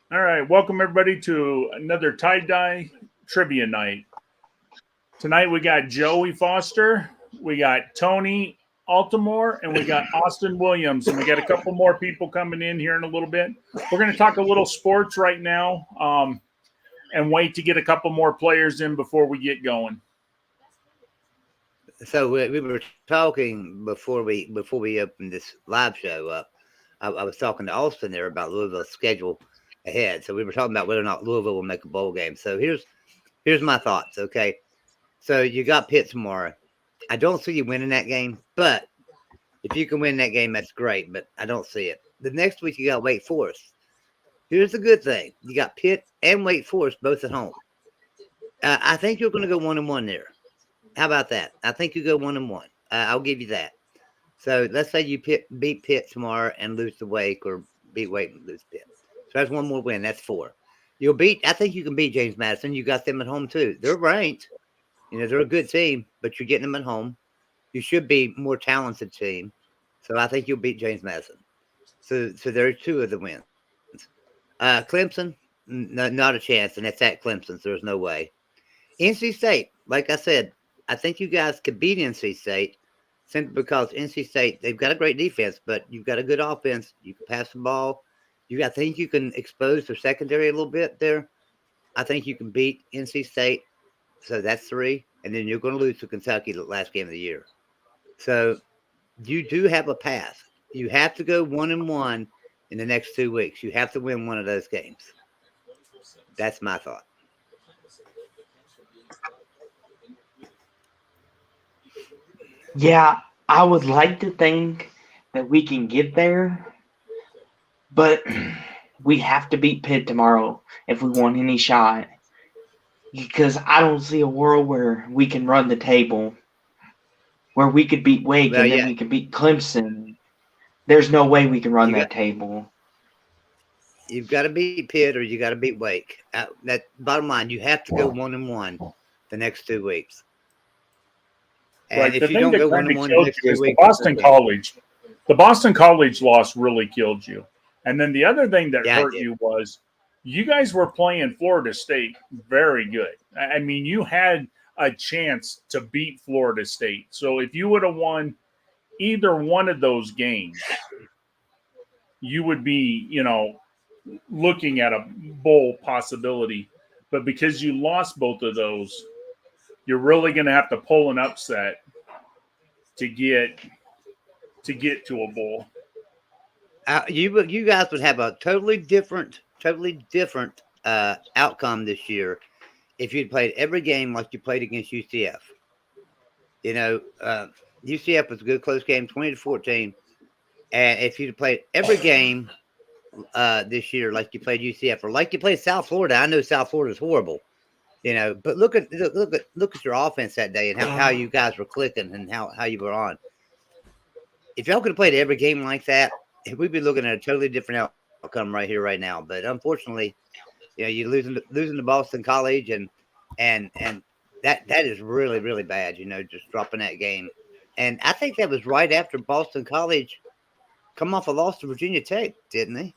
All right, welcome everybody to another tie dye trivia night. Tonight we got Joey Foster, we got Tony Altamore, and we got Austin Williams, and we got a couple more people coming in here in a little bit. We're going to talk a little sports right now, and wait to get a couple more players in before we get going. So we were talking before we opened this live show up. I was talking to Austin there about Louisville's schedule ahead. So we were talking about whether or not Louisville will make a bowl game. So here's my thoughts. Okay, so you got Pitt tomorrow. I don't see you winning that game, but if you can win that game, that's great. But I don't see it. The next week you got Wake Forest. Here's the good thing: you got Pitt and Wake Forest both at home. I think you're going to go 1-1 there. How about that? I think you go 1-1. I'll give you that. So let's say you beat Pitt tomorrow and lose to Wake, or beat Wake and lose Pitt. So that's one more win. That's 4. I think you can beat James Madison. You got them at home too. They're ranked. They're a good team, but you're getting them at home. You should be a more talented team. So I think you'll beat James Madison. So there are 2 of the wins. Clemson, not a chance, and it's at Clemson, so there's no way. NC State, like I said, I think you guys could beat NC State simply because NC State, they've got a great defense, but you've got a good offense. You can pass the ball. I think you can expose their secondary a little bit there. I think you can beat NC State. So that's 3. And then you're going to lose to Kentucky the last game of the year. So you do have a path. You have to go 1-1 in the next 2 weeks. You have to win one of those games. That's my thought. Yeah, I would like to think that we can get there, but we have to beat Pitt tomorrow if we want any shot. Because I don't see a world where we can run the table, where we could beat Wake and then we could beat Clemson. There's no way we can run that table. You've got to beat Pitt or you got to beat Wake. That bottom line, you have to go 1-1 the next 2 weeks. And right. if you don't go 1-1 the next 2 weeks, the Boston College loss really killed you. And then the other thing that hurt you was you guys were playing Florida State very good. I mean, you had a chance to beat Florida State. So if you would have won either one of those games, you would be, looking at a bowl possibility. But because you lost both of those, you're really going to have to pull an upset to get to a bowl. You guys would have a totally different outcome this year if you'd played every game like you played against UCF. UCF was a good close game, 20-14. And if you'd played every game this year like you played UCF or like you played South Florida, I know South Florida is horrible. But look at your offense that day and how you guys were clicking and how you were on. If y'all could have played every game like that, we'd be looking at a totally different outcome right here, right now. But unfortunately, you're losing to Boston College, and that is really, really bad. Just dropping that game, and I think that was right after Boston College come off a loss to Virginia Tech, didn't they?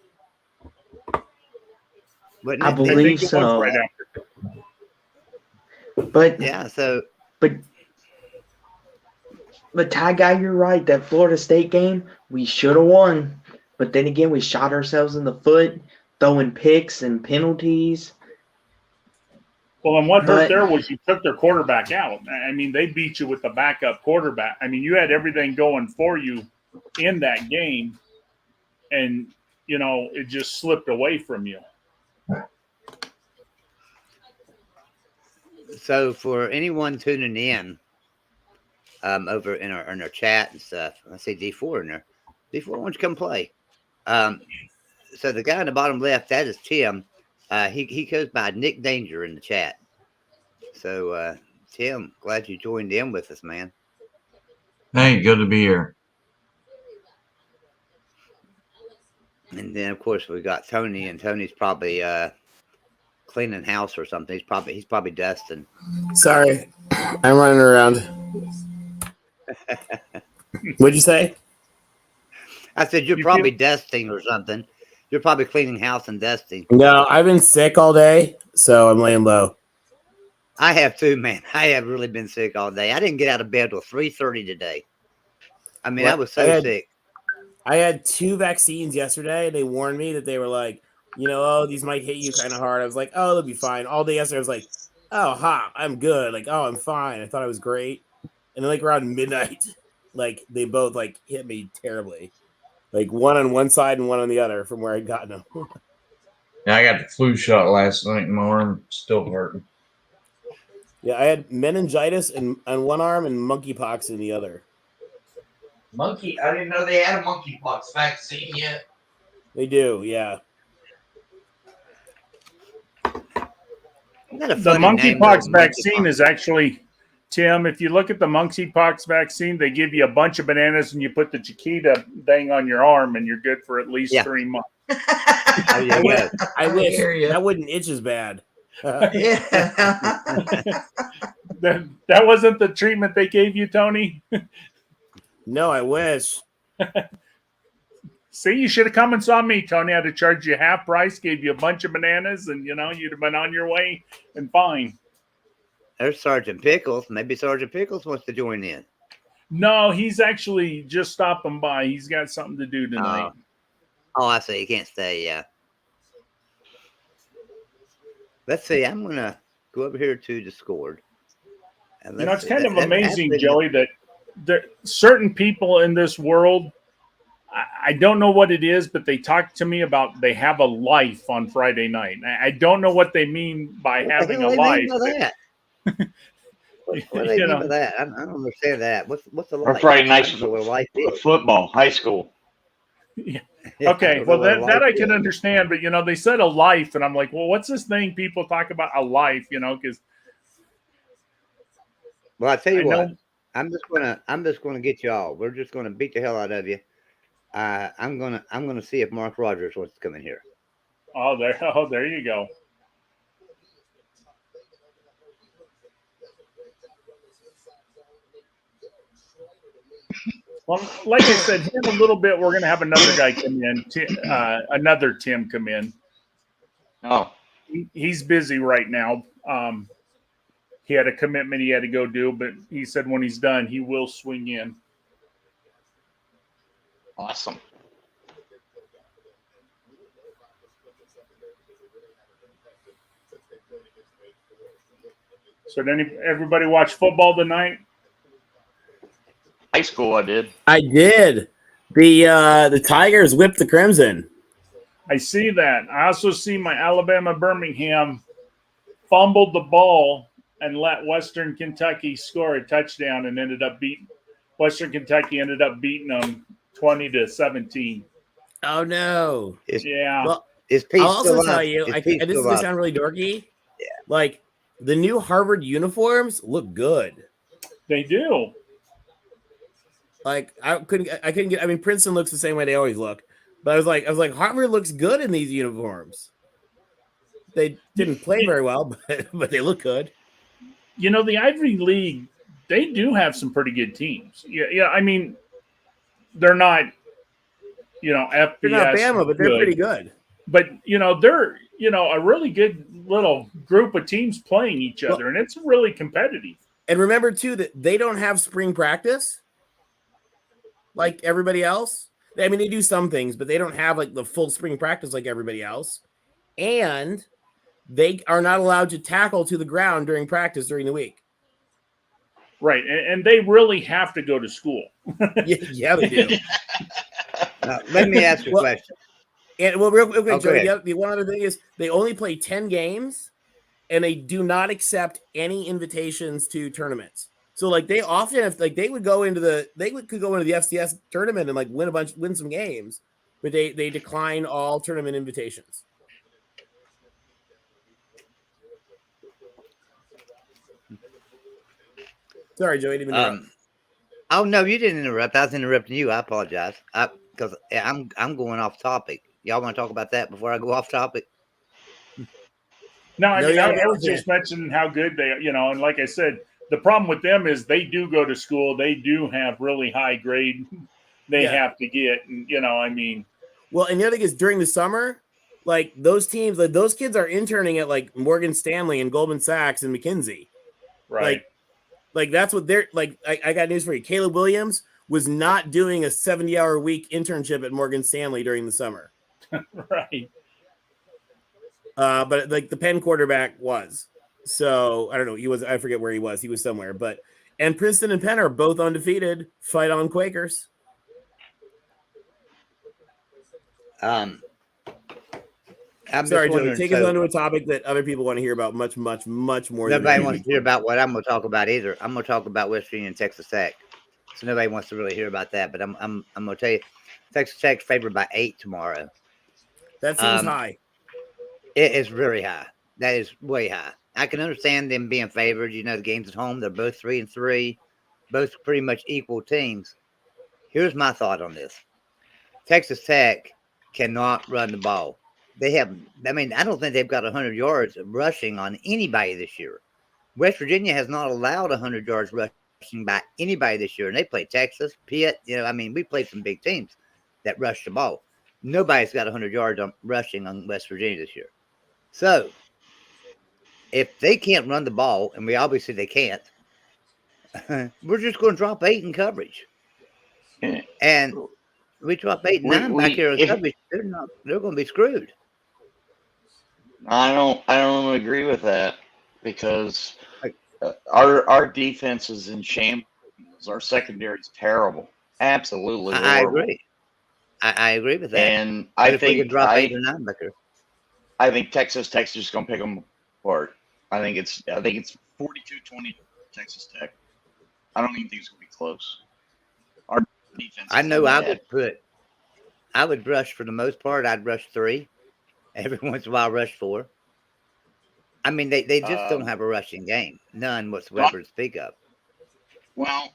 I believe so. Right after. But yeah, but Ty Guy, you're right. That Florida State game, we should have won. But then again, we shot ourselves in the foot, throwing picks and penalties. Well, and what hurt there was you took their quarterback out. I mean, they beat you with the backup quarterback. I mean, you had everything going for you in that game, and, it just slipped away from you. So for anyone tuning in over in our chat and stuff, I see D4 in there. D4, why don't you come play? So the guy in the bottom left, that is Tim. He goes by Nick Danger in the chat. So Tim, glad you joined in with us, man. Hey, good to be here. And then of course we got Tony, and Tony's probably cleaning house or something. He's probably dusting. Sorry, I'm running around. What'd you say? I said you're probably dusting or something. You're probably cleaning house and dusting. No, I've been sick all day, so I'm laying low. I have too, man. I have really been sick all day. I didn't get out of bed till 3:30 today. I mean, I was so sick. I had 2 vaccines yesterday. They warned me that they were like, oh, these might hit you kind of hard. I was like, oh, they'll be fine. All day yesterday, I was like, oh, I'm good. Like, oh, I'm fine. I thought I was great. And then like around midnight, like they both like hit me terribly. Like one on one side and one on the other from where I'd gotten them. Yeah, I got the flu shot last night and my arm still hurting. Yeah, I had meningitis on one arm and monkeypox in the other. Monkey? I didn't know they had a monkeypox vaccine yet. They do, yeah. The monkeypox vaccine is actually, Tim, if you look at the monkeypox vaccine, they give you a bunch of bananas and you put the Chiquita thing on your arm and you're good for at least 3 months. I wish that wouldn't itch as bad. That wasn't the treatment they gave you, Tony? No, I wish. See, you should have come and saw me, Tony. I'd have charged you half price, gave you a bunch of bananas, and you'd have been on your way and fine. There's Sergeant Pickles. Maybe Sergeant Pickles wants to join in. No, he's actually just stopping by. He's got something to do tonight. Oh, I see. He can't stay. Yeah. Let's see. I'm gonna go over here to Discord. And it's kind of amazing, Joey, that there certain people in this world. I don't know what it is, but they talk to me about they have a life on Friday night. I don't know what they mean by having a life. What do they mean by that? I don't understand that. What's the life? Or Friday night football, high school. Yeah. Okay, well that I can understand, but they said a life, and I'm like, well, what's this thing people talk about a life? Because. Well, I tell you what, I'm just gonna get y'all. We're just gonna beat the hell out of you. I'm gonna see if Mark Rogers wants to come in here. Oh, there you go. Well, like I said, in a little bit, we're going to have another guy come in, another Tim come in. Oh. He's busy right now. He had a commitment he had to go do, but he said when he's done, he will swing in. Awesome. So did everybody watch football tonight? High school, I did. I did. The Tigers whipped the Crimson. I see that. I also see my Alabama Birmingham fumbled the ball and let Western Kentucky score a touchdown and Western Kentucky ended up beating them 20-17. Oh no! Yeah. Well, I'll also tell you, this is gonna sound really dorky. Yeah. Like the new Harvard uniforms look good. They do. Like I couldn't get. I mean, Princeton looks the same way they always look, but I was like, Harvard looks good in these uniforms. They didn't play very well, but they look good. The Ivy League, they do have some pretty good teams. Yeah. I mean, they're not, FBS. They're not Bama, but they're pretty good. But they're a really good little group of teams playing each other, and it's really competitive. And remember too that they don't have spring practice like everybody else. I mean, they do some things, but they don't have like the full spring practice like everybody else. And they are not allowed to tackle to the ground during practice during the week. Right. And they really have to go to school. yeah, they do. Let me ask you a question. And real quick, Joey, the one other thing is they only play 10 games and they do not accept any invitations to tournaments. So like they often if like they could go into the FCS tournament and like win some games, but they decline all tournament invitations. Sorry, Joey, didn't interrupt. Oh no, you didn't interrupt. I was interrupting you. I apologize. Because I'm going off topic. Y'all want to talk about that before I go off topic? No, I was just mentioning how good they, and like I said, the problem with them is they do go to school. They do have really high grade they have to get. And, Well, and the other thing is during the summer, like those teams, like those kids are interning at like Morgan Stanley and Goldman Sachs and McKinsey. Right. Like that's what they're like. I got news for you. Caleb Williams was not doing a 70-hour week internship at Morgan Stanley during the summer. Right. But like the Penn quarterback was. So I don't know. He was, I forget where he was. He was somewhere. And Princeton and Penn are both undefeated. Fight on, Quakers. I'm Sorry, just Joey. wondering, Take us on to a topic that other people want to hear about much more. Nobody than wants to hear about what I'm going to talk about either. I'm going to talk about West Virginia and Texas Tech. So nobody wants to really hear about that. But I'm going to tell you, Texas Tech's favored by 8 tomorrow. That seems high. It is very high. That is way high. I can understand them being favored. You know, the game's at home. They're both 3-3, both pretty much equal teams. Here's my thought on this. Texas Tech cannot run the ball. They have, I mean, I don't think they've got 100 yards rushing on anybody this year. West Virginia has not allowed 100 yards rushing by anybody this year. And they play Texas, Pitt. You know, I mean, we played some big teams that rush the ball. Nobody's got 100 yards on rushing on West Virginia this year. So, if they can't run the ball, and we obviously they can't, we're just going to drop 8 in coverage. And we drop 8 and 9 back here in coverage, they're going to be screwed. I don't agree with that because our defense is in shambles. Our secondary is terrible. Absolutely. I horrible. agree. I agree with that. And But I if we think could drop 8 or 9 back here. I think Texas Tech's just gonna pick them apart. I think it's 42-20 Texas Tech. I don't even think it's gonna be close. Our defense. I know bad. I would rush for the most part. I'd rush 3. Every once in a while, rush 4. I mean, they just don't have a rushing game. None whatsoever to speak of. Well,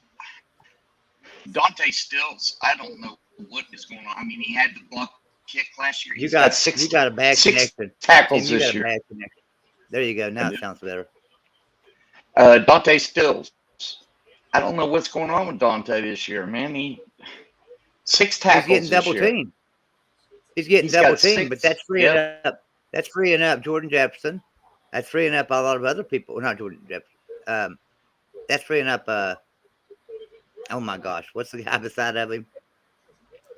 Dante Stills, I don't know what is going on. I mean, he had the block kick last year. You got a bad 6 connection. tackles You this got a year. bad connection. There you go. Now it sounds better. Dante Stills. I don't know what's going on with Dante this year, man. 6 tackles. He's getting double teamed. He's getting double teamed, but that's freeing up. That's freeing up Jordan Jefferson. That's freeing up a lot of other people. Well, not Jordan Jefferson. That's freeing up. Oh my gosh, what's the guy beside of him?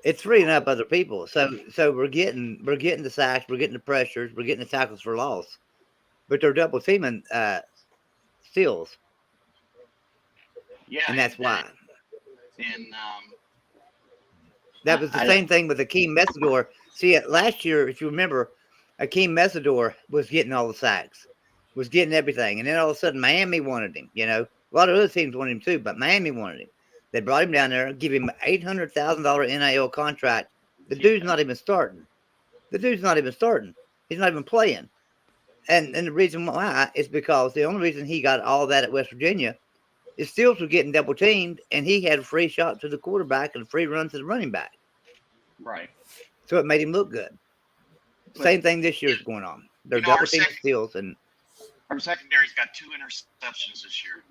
It's freeing up other people. So we're getting the sacks, we're getting the pressures, we're getting the tackles for loss, but they're double teaming Steals. Yeah, and that's why. And that was the same thing with Akeem Messidor. See, last year, if you remember, Akeem Messidor was getting all the sacks, was getting everything, and then all of a sudden Miami wanted him. You know, a lot of other teams wanted him too, but Miami wanted him. They brought him down there, give him an $800,000 NIL contract. The dude's not even starting. He's not even playing. And the reason why is because the only reason he got all that at West Virginia is Steals was getting double teamed, and he had a free shot to the quarterback and a free run to the running back. right. So it made him look good. Same thing this year is going on. They're double teaming Steals, and Our secondary's got 2 interceptions this year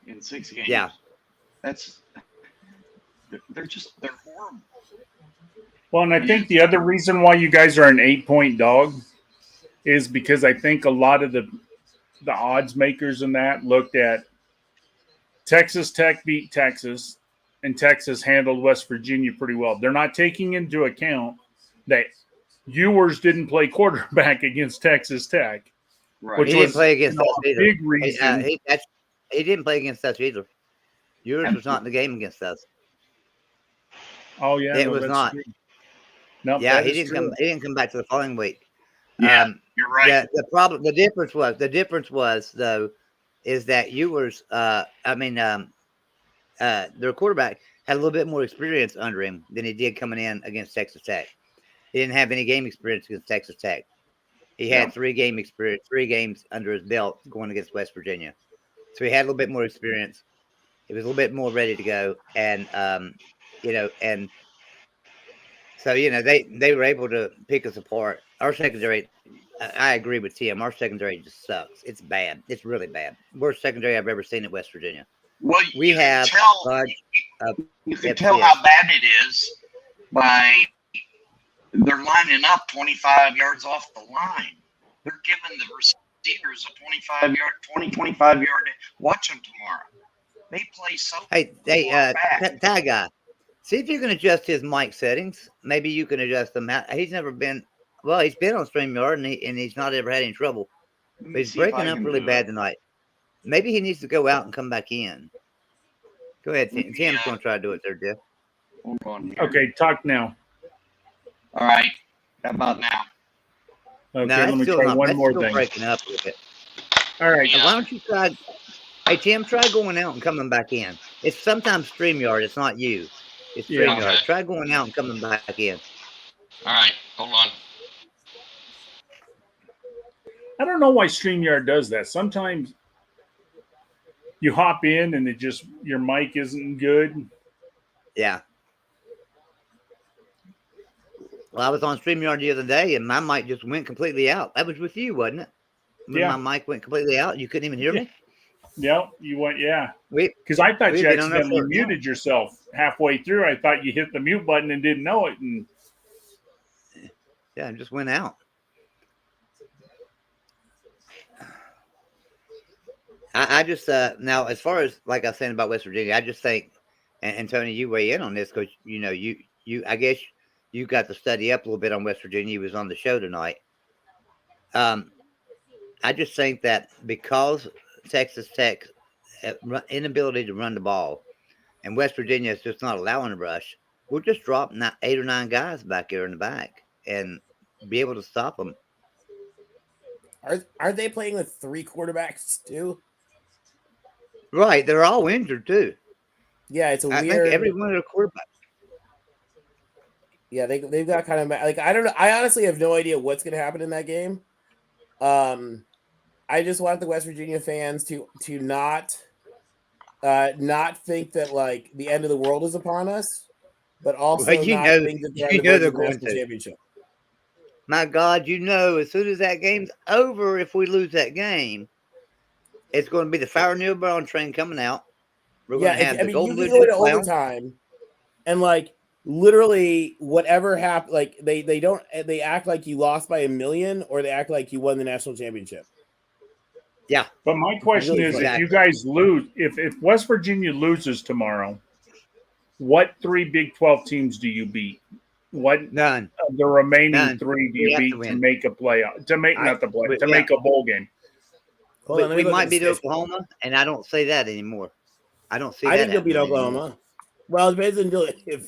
in 6 games. yeah. They're horrible. Well, and I think the other reason why you guys are an 8-point dog is because I think a lot of the odds makers in that looked at Texas Tech beat Texas, and Texas handled West Virginia pretty well. They're not taking into account that Ewers didn't play quarterback against Texas Tech, Right. which He was didn't play against us a either. big reason. He didn't play against us either. Yours was not in the game against us. Oh yeah, It was not. No, Yeah, he didn't come back to the following week. Yeah, you're right. Yeah, the difference was though, is that Ewers, their quarterback had a little bit more experience under him than he did coming in against Texas Tech. He didn't have any game experience against Texas Tech. He had 3 games under his belt going against West Virginia. So he had a little bit more experience. He was a little bit more ready to go. And, they were able to pick us apart. Our secondary, I agree with Tim. Our secondary just sucks. It's bad. It's really bad. Worst secondary I've ever seen at West Virginia. Well, We have you can tell FCS. how bad it is by they're lining up 25 yards off the line. They're giving the receivers a 25 yard. Watch them tomorrow. They play so Hey, far back. tag guy. See if you can adjust his mic settings. Maybe you can adjust them. He's never been. Well, he's been on StreamYard and he's not ever had any trouble. Let me But he's see if breaking I up can really do bad it. tonight. Maybe he needs to go out and come back in. Go ahead, Tim. Tim's going to try to do it there, Jeff. Hold on here. Okay, talk now. All right. How about now? Okay, No, let that's me still try not. one That's more still thing. breaking up a little bit. All right. Yeah. Why don't you try? Hey, Tim, try going out and coming back in. It's sometimes StreamYard. It's not you. It's Yeah. StreamYard. Okay. Try going out and coming back in. All right, hold on. I don't know why StreamYard does that. Sometimes you hop in and your mic isn't good. Yeah. Well, I was on StreamYard the other day, and my mic just went completely out. That was with you, wasn't it? When Yeah. my mic went completely out, you couldn't even hear me. Yep, you went, yeah. We Because I thought We've you been on there accidentally for- yeah. muted yourself halfway through. I thought you hit the mute button and didn't know it. And Yeah, it just went out. I just now, as far as like I was saying about West Virginia, I just think, and Tony, you weigh in on this because you I guess you got to study up a little bit on West Virginia. You was on the show tonight. I just think that because Texas Tech inability to run the ball, and West Virginia is just not allowing a rush, we'll just drop 8 or 9 guys back here in the back and be able to stop them. Aren't they playing with 3 quarterbacks too? Right, they're all injured too. Yeah, it's a I weird. think every one of the quarterbacks. Yeah, they've got kind of like I don't know. I honestly have no idea what's going to happen in that game. I just want the West Virginia fans to not think that like the end of the world is upon us, but also Well, you not know- think that you they're on the know verge they're of the going national to. championship. My God, as soon as that game's over, if we lose that game, it's going to be the Fire Neil Brown train coming out. We're going to have the you Golden can Boot go into clown. overtime, and like literally whatever happened, like they act like you lost by 1 million, or they act like you won the national championship. Yeah, but my question Really is, funny. if you guys lose, if West Virginia loses tomorrow, what 3 Big 12 teams do you beat? What none. of the remaining None. 3 do We you have to beat to win. make a playoff? To make not the play to yeah. make a bowl game. Hold on, let me We look at might the beat schedule. Oklahoma, and I don't say that anymore. I don't see I that think they'll beat happening Oklahoma. anymore. Well, it depends on if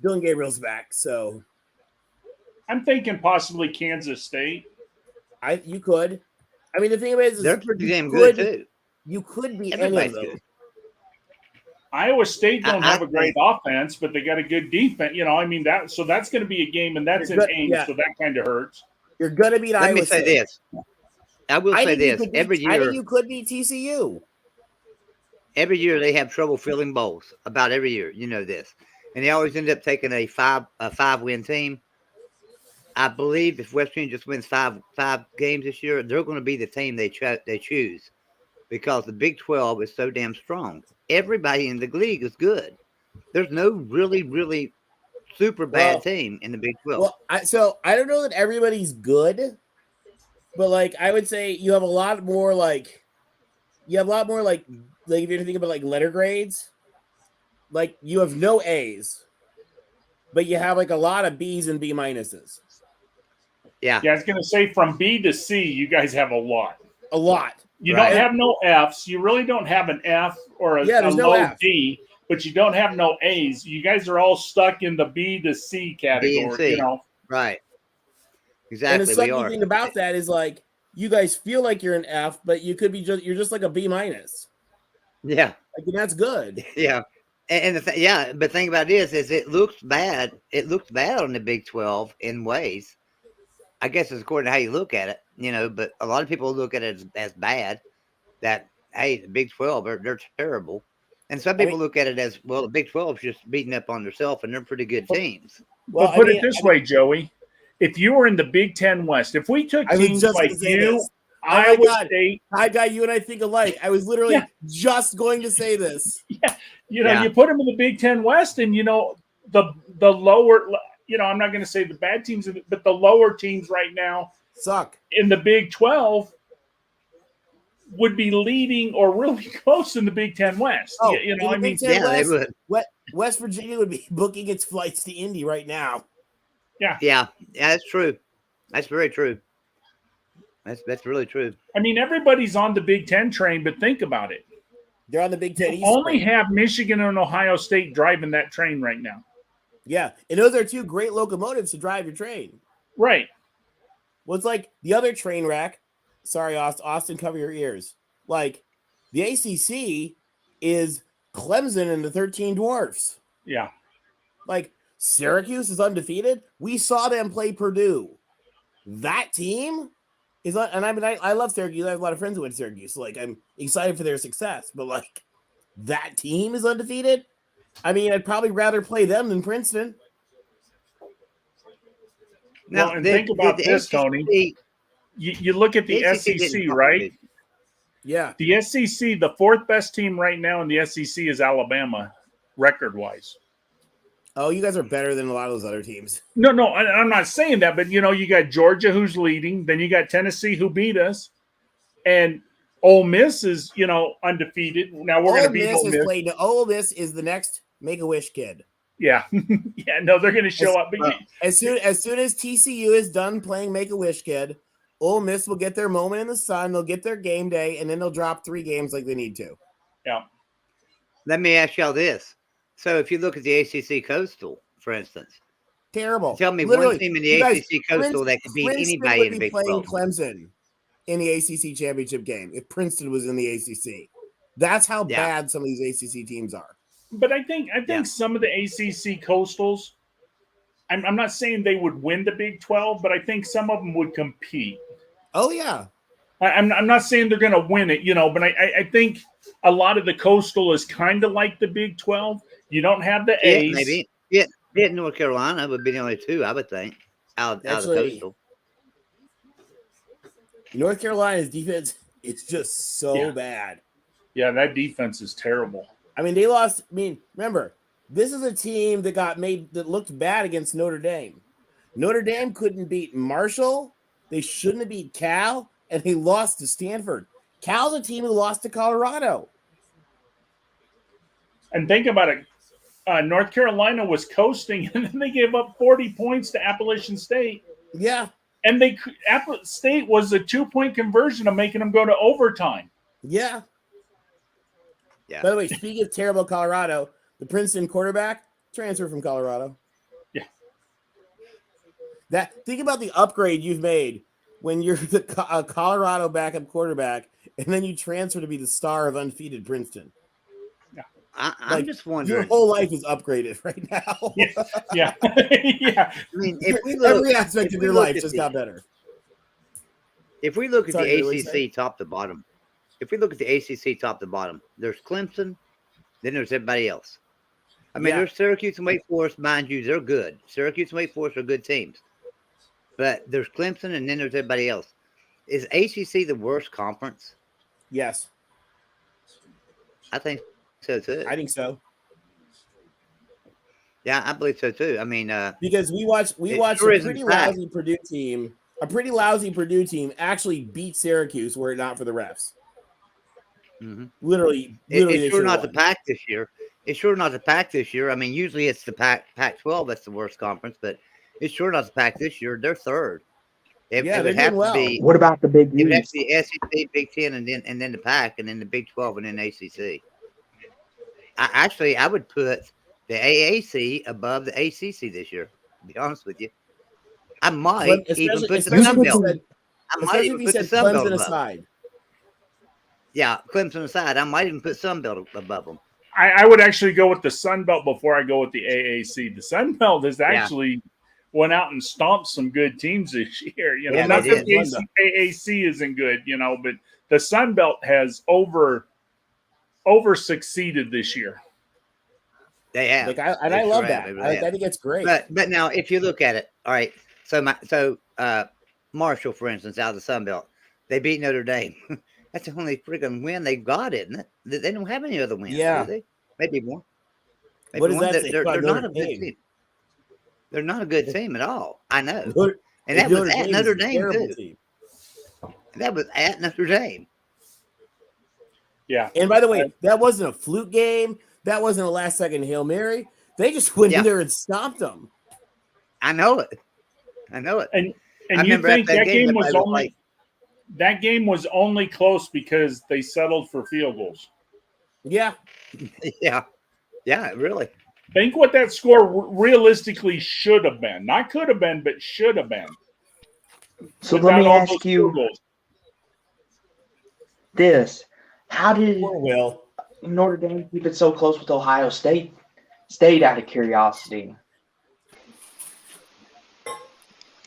Dylan Gabriel's back. So I'm thinking possibly Kansas State. you could. I mean, the thing about it is They're pretty you damn good could- too. You could beat any Everybody's of them. good. Iowa State don't I have a great offense, but they got a good defense. I mean that's going to be a game, and that's You're in good- Ames, yeah. so that kind of hurts. You're gonna beat Let Iowa me say State. this. I will say think you this. could beat- Every I year, think you could beat TCU. they have trouble filling bowls. About every year, you know this, and they always end up taking a 5-win team. I believe if West Virginia just wins five games this year, they're going to be the team they choose, because the Big 12 is so damn strong. Everybody in the league is good. There's no really super bad Well- team in the Big 12. Well, I don't know that everybody's good, but like I would say you have a lot more like if you're thinking about like letter grades, like you have no A's, but you have like a lot of B's and B minuses. Yeah. Yeah, I was going to say from B to C, you guys have a lot. A lot. You Right. don't have no Fs. You really don't have an F or a There's no low F. D, but you don't have no A's. You guys are all stuck in the B to C category. C. You know, Right. And Exactly. the We sucky are. thing about that is like you guys feel like you're an F, but you could be you're just like a B minus. Yeah. Like, and that's good. Yeah. And but the thing about it is it looks bad. It looks bad on the Big 12 in ways. I guess it's according to how you look at it, but a lot of people look at it as bad, that, hey, the Big 12, they're terrible. And some people look at it as, well, the Big 12 is just beating up on themselves, and they're pretty good teams. Well, but put it this way, Joey. If you were in the Big 10 West, if we took I was teams just like gonna say you, this. my Iowa God. State, Hi, guy, you and I think alike. I was literally Yeah. just going to say this. you put them in the Big 10 West, and the lower, I'm not going to say the bad teams, but the lower teams right now Suck. in the Big 12 would be leading or really close in the Big 10 West. Oh, You in know, the I mean, Big Ten Yeah, they West, would. West Virginia would be booking its flights to Indy right now. Yeah, that's true. That's very true. That's really true. I mean, everybody's on the Big 10 train, but think about it. They're on the Big Ten You East. only train. have Michigan and Ohio State driving that train right now. Yeah, and those are two great locomotives to drive your train. Right. Well, it's like the other train wreck. Sorry, Austin, cover your ears. Like the ACC is Clemson and the 13 Dwarfs. Yeah. Like Syracuse is undefeated. We saw them play Purdue. That team is, and I mean, I love Syracuse. I have a lot of friends who went to Syracuse. So like, I'm excited for their success. But like, that team is undefeated. I mean, I'd probably rather play them than Princeton. Well, and think about this, Tony. You look at the ACC SEC, didn't right? Yeah. The SEC, the fourth best team right now in the SEC is Alabama, record-wise. Oh, you guys are better than a lot of those other teams. No, I'm not saying that, but, you got Georgia who's leading. Then you got Tennessee who beat us. And Ole Miss is, undefeated. Now we're going to beat Ole Miss. Ole Miss is the next Make-A-Wish kid. Yeah. Yeah, no, they're going to show up. But As soon as TCU is done playing Make-A-Wish kid, Ole Miss will get their moment in the sun. They'll get their game day, and then they'll drop 3 games like they need to. Yeah. Let me ask y'all this. So if you look at the ACC Coastal, for instance, Terrible. tell me Literally, one team in the you guys, ACC Coastal that could beat Princeton anybody would in the be Big playing 12. Clemson in the ACC championship game if Princeton was in the ACC. That's how Yeah. bad some of these ACC teams are. But I think some of the ACC Coastals, I'm not saying they would win the Big 12, but I think some of them would compete. Oh, yeah. I'm not saying they're going to win it, but I think a lot of the Coastal is kind of like the Big 12. You don't have the A's. Yeah, maybe. Yeah, North Carolina would be the only 2, I would think, out of the Actually, Coastal. North Carolina's defense is just so bad. Yeah, that defense is terrible. I mean, they lost. I mean, remember, this is a team that looked bad against Notre Dame. Notre Dame couldn't beat Marshall. They shouldn't have beat Cal, and they lost to Stanford. Cal's a team who lost to Colorado. And think about it. North Carolina was coasting, and then they gave up 40 points to Appalachian State. Yeah. And Appalachian State was a 2-point conversion of making them go to overtime. Yeah. Yeah. By the way, speaking of terrible Colorado, the Princeton quarterback transferred from Colorado. Yeah. Think about the upgrade you've made when you're the Colorado backup quarterback, and then you transfer to be the star of undefeated Princeton. I'm just wondering. Your whole life is upgraded right now. Yeah. Yeah. I mean, if we look, every aspect of your life at just the- got better. If we look at Sorry, the what were you saying? ACC top to bottom, there's Clemson, then there's everybody else. I mean, Yeah. there's Syracuse and Wake Forest, mind you, they're good. Syracuse and Wake Forest are good teams. But there's Clemson and then there's everybody else. Is ACC the worst conference? Yes, I think so too. I think so. Yeah, I believe so too. I mean, Because we watched sure a isn't pretty bad. lousy Purdue team. A pretty lousy Purdue team actually beat Syracuse were it not for the refs. mhm. Literally, It's they sure should've not the won. pack this year. It's sure not the pack this year. I mean, usually it's the Pac-12 that's the worst conference, but it's sure not the pack this year. They're third. It Yeah, would they're have doing well. to be. What about the Big It would have East? to be SEC, Big Ten, and then the Pac, and then the Big 12, and then ACC. I would put the AAC above the ACC this year. To be honest with you, I might even put the Especially Sun if you Belt. said- I might especially even if you put the said Sun Belt Clemson above. aside. Yeah, Clemson aside, I might even put Sun Belt above them. I would actually go with the Sun Belt before I go with the AAC. The Sun Belt has actually went out and stomped some good teams this year. Yeah, Not they that did. the AAC isn't good, but the Sun Belt has over succeeded this year. They have. I They love sure that. have. They really I think it's great. But now, if you look at it, all right. So Marshall, for instance, out of the Sun Belt, they beat Notre Dame. That's the only freaking win they've got, isn't it? They don't have any other wins. Yeah. Do they? Maybe more. Maybe What does one that say about they're not Notre a good Dame? team. They're not a good team at all. I know. Notre- And that was Notre at Dame Notre is a Dame terrible too. team. And that was at Notre Dame. Yeah. And by the way, that wasn't a fluke game. That wasn't a last second Hail Mary. They just went Yeah. in there and stomped them. I know it. I know it. And I you remember think after that game that was play was only like, that game was only close because they settled for field goals. Yeah. yeah, really. Think what that score realistically should have been. Not could have been, but should have been. So let without me all ask those you field goals. this: how did Poor Will. Notre Dame keep it so close with Ohio State? State, out of curiosity.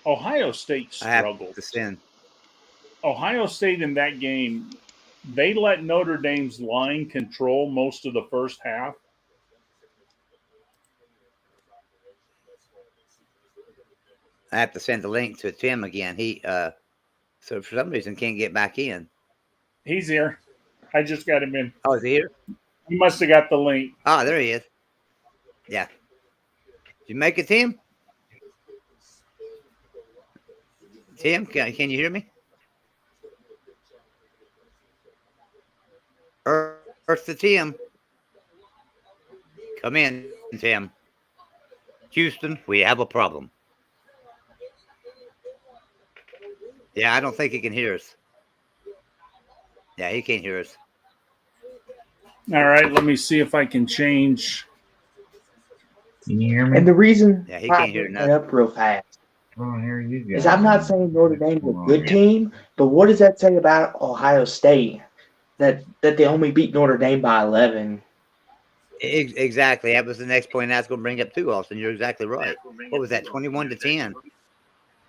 Ohio State I have struggled. to send. Ohio State in that game, they let Notre Dame's line control most of the first half. I have to send the link to Tim again. He so for some reason can't get back in. He's here. I just got him in. Oh, is he here? He must have got the link. Oh, there he is. Yeah. Did you make it, Tim? Tim, can you hear me? Earth to Tim. Come in, Tim. Houston, we have a problem. Yeah, I don't think he can hear us. Yeah, he can't hear us. All right, let me see if I can change. Can you hear me? And the reason Yeah, he why I can't hear bring that nothing. up real fast I don't hear you guys. is I'm not saying Notre Dame's a Hold on good here. team, but what does that say about Ohio State? That they only beat Notre Dame by 11. Exactly. That was the next point I was going to bring up too, Austin. You're exactly right. What was that, 21-10?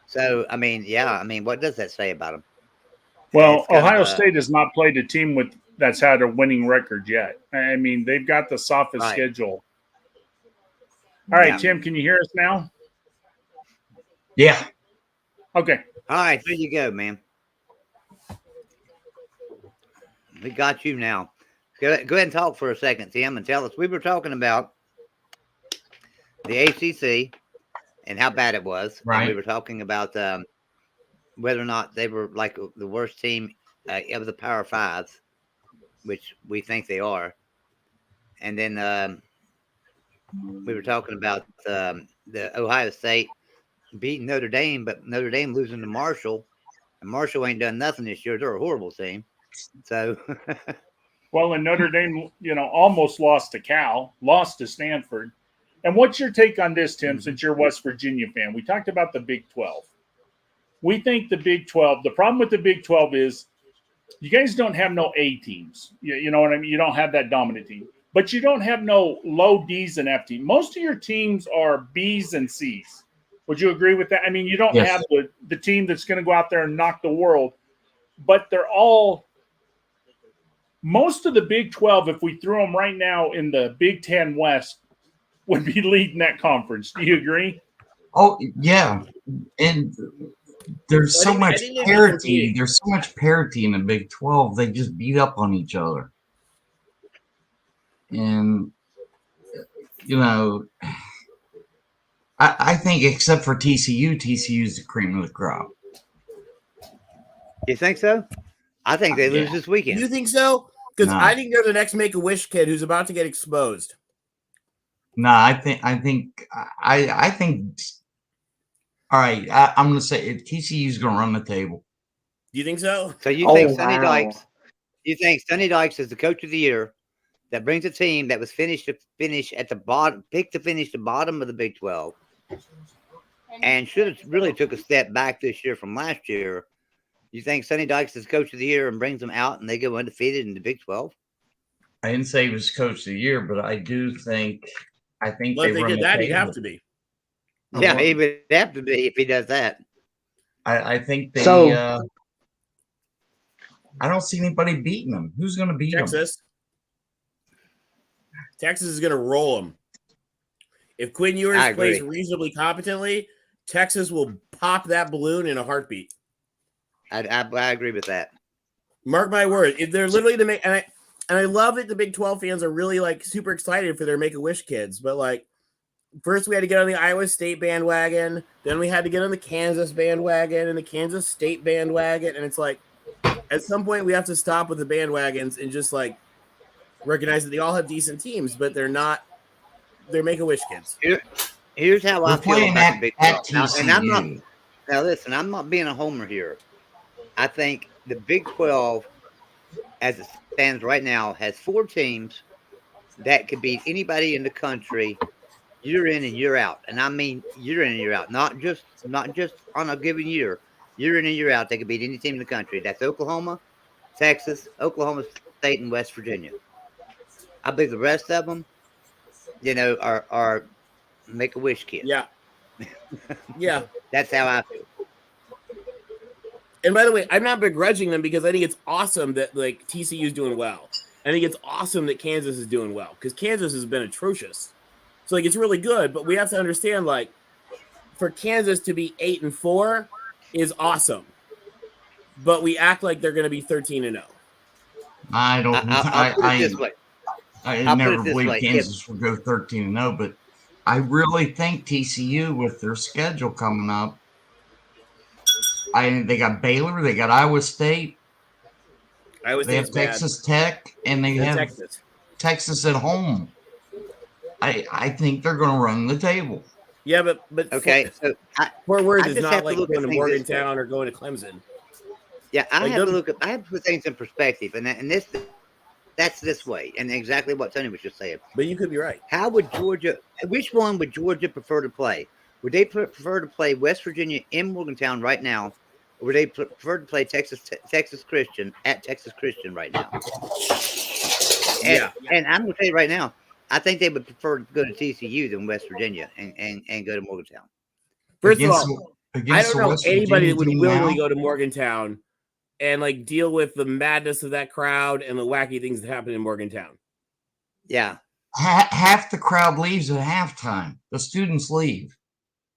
So, I mean, yeah, I mean, what does that say about them? Well, It's kind of, Ohio State has not played a team that's had a winning record yet. I mean, they've got the softest Right. schedule. All right, Yeah. Tim, can you hear us now? Yeah. Okay. All right, there you go, man. We got you now. Go ahead and talk for a second, Tim, and tell us. We were talking about the ACC and how bad it was. Right. And we were talking about whether or not they were like the worst team of the Power Fives, which we think they are. And then we were talking about the Ohio State beating Notre Dame, but Notre Dame losing to Marshall. And Marshall ain't done nothing this year. They're a horrible team. So, Well, and Notre Dame, almost lost to Cal, lost to Stanford. And what's your take on this, Tim, since you're a West Virginia fan? We talked about the Big 12. We think the Big 12, the problem with the Big 12 is you guys don't have no A teams. You know what I mean? You don't have that dominant team. But you don't have no low D's and F teams. Most of your teams are B's and C's. Would you agree with that? I mean, you don't Yes. have the team that's going to go out there and knock the world, but they're all – most of the Big 12, if we threw them right now in the Big 10 West, would be leading that conference. Do you agree? Oh, yeah. And there's so I much think they'd be parity. competing. There's so much parity in the Big 12. They just beat up on each other. And, I think except for TCU's the cream of the crop. you think so? I think they lose Yeah. this weekend. You think so? Because No. I think they're the next Make-A-Wish kid who's about to get exposed. No, I think. All right, I'm going to say TCU's going to run the table. Do you think so? So you Oh, think Sonny wow. Dykes? You think Sonny Dykes is the coach of the year that brings a team that was picked to finish the bottom of the Big 12, and should have really took a step back this year from last year. You think Sonny Dykes is coach of the year and brings them out and they go undefeated in the Big 12? I didn't say he was coach of the year, but I do think. I think Well, if they they run did the that, he'd table. have to be. Yeah, he would have to be if he does that. I think they. So- I don't see anybody beating them. Who's going to beat them? Texas. Texas is going to roll them. If Quinn I Ewers agree. plays reasonably competently, Texas will pop that balloon in a heartbeat. I agree with that. Mark my word. If they're literally to make, and And I love that the Big 12 fans are really like super excited for their Make-A-Wish kids. But like, first we had to get on the Iowa State bandwagon. Then we had to get on the Kansas bandwagon and the Kansas State bandwagon. And it's like, at some point we have to stop with the bandwagons and just like recognize that they all have decent teams, but they're Make-A-Wish kids. Here's how I We're feel playing about the Big at 12. TCU. Now listen, I'm not being a homer here. I think the Big 12, as it stands right now, has 4 teams that could beat anybody in the country year in and year out. And I mean year in and year out, not just on a given year. Year in and year out, they could beat any team in the country. That's Oklahoma, Texas, Oklahoma State, and West Virginia. I believe the rest of them, are Make-A-Wish kids. Yeah. Yeah. That's how I feel. And by the way, I'm not begrudging them because I think it's awesome that like TCU is doing well. I think it's awesome that Kansas is doing well because Kansas has been atrocious. So like it's really good, but we have to understand like for Kansas to be 8-4 is awesome. But we act like they're going to be 13-0. I don't. I'll put it this way. I I'll put never it this believed way. Kansas would go 13-0, but I really think TCU with their schedule coming up. They got Baylor, they got Iowa State, they have Texas Tech, and they have Texas at home. I think they're going to run the table. Yeah, but Okay, so Fort Worth I is just not have to like look at going to things this way. Morgantown or going to Clemson. yeah, I Like have to them- look at. I have to put things in perspective, and that's this way, and exactly what Tony was just saying. But you could be right. How would Georgia? Which one would Georgia prefer to play? Would they prefer to play West Virginia in Morgantown right now, or would they prefer to play Texas Christian at Texas Christian right now? And I'm going to tell you right now, I think they would prefer to go to TCU than West Virginia and go to Morgantown. First of Against all, the- I against don't the know West anybody Virginia that would team willingly now, go to Morgantown and like deal with the madness of that crowd and the wacky things that happen in Morgantown. Yeah, half the crowd leaves at halftime. The students leave.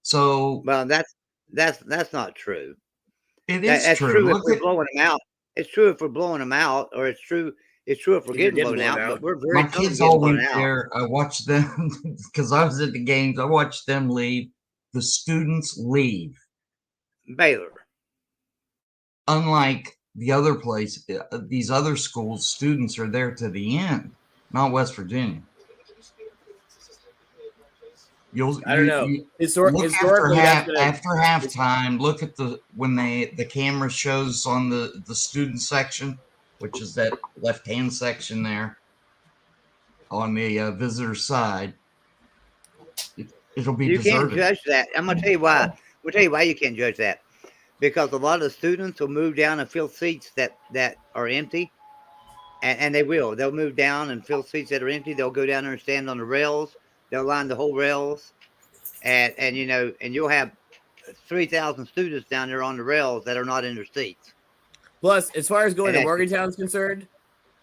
So well, that's not true. that's That's true. true if Look we're at blowing them out. It's true if we're blowing them out, or it's true if we're You're getting blown out. But we're very my seldom kids getting all blown went out. there. I watched them because I was at the games. I watched them leave. The students leave. Baylor. Unlike the other place, these other schools, students are there to the end, not West Virginia. I don't know. Look Historically, after halftime. Look at when the camera shows on the student section, which is that left hand section there on the visitor side. It'll be You deserted. can't judge that. I'm gonna tell you why. We'll tell you why you can't judge that. Because a lot of the students will move down and fill seats that are empty. And they will. They'll move down and fill seats that are empty. They'll go down there and stand on the rails. They'll line the whole rails. And you'll have 3,000 students down there on the rails that are not in their seats. Plus, as far as going And to that's- Morgantown is concerned,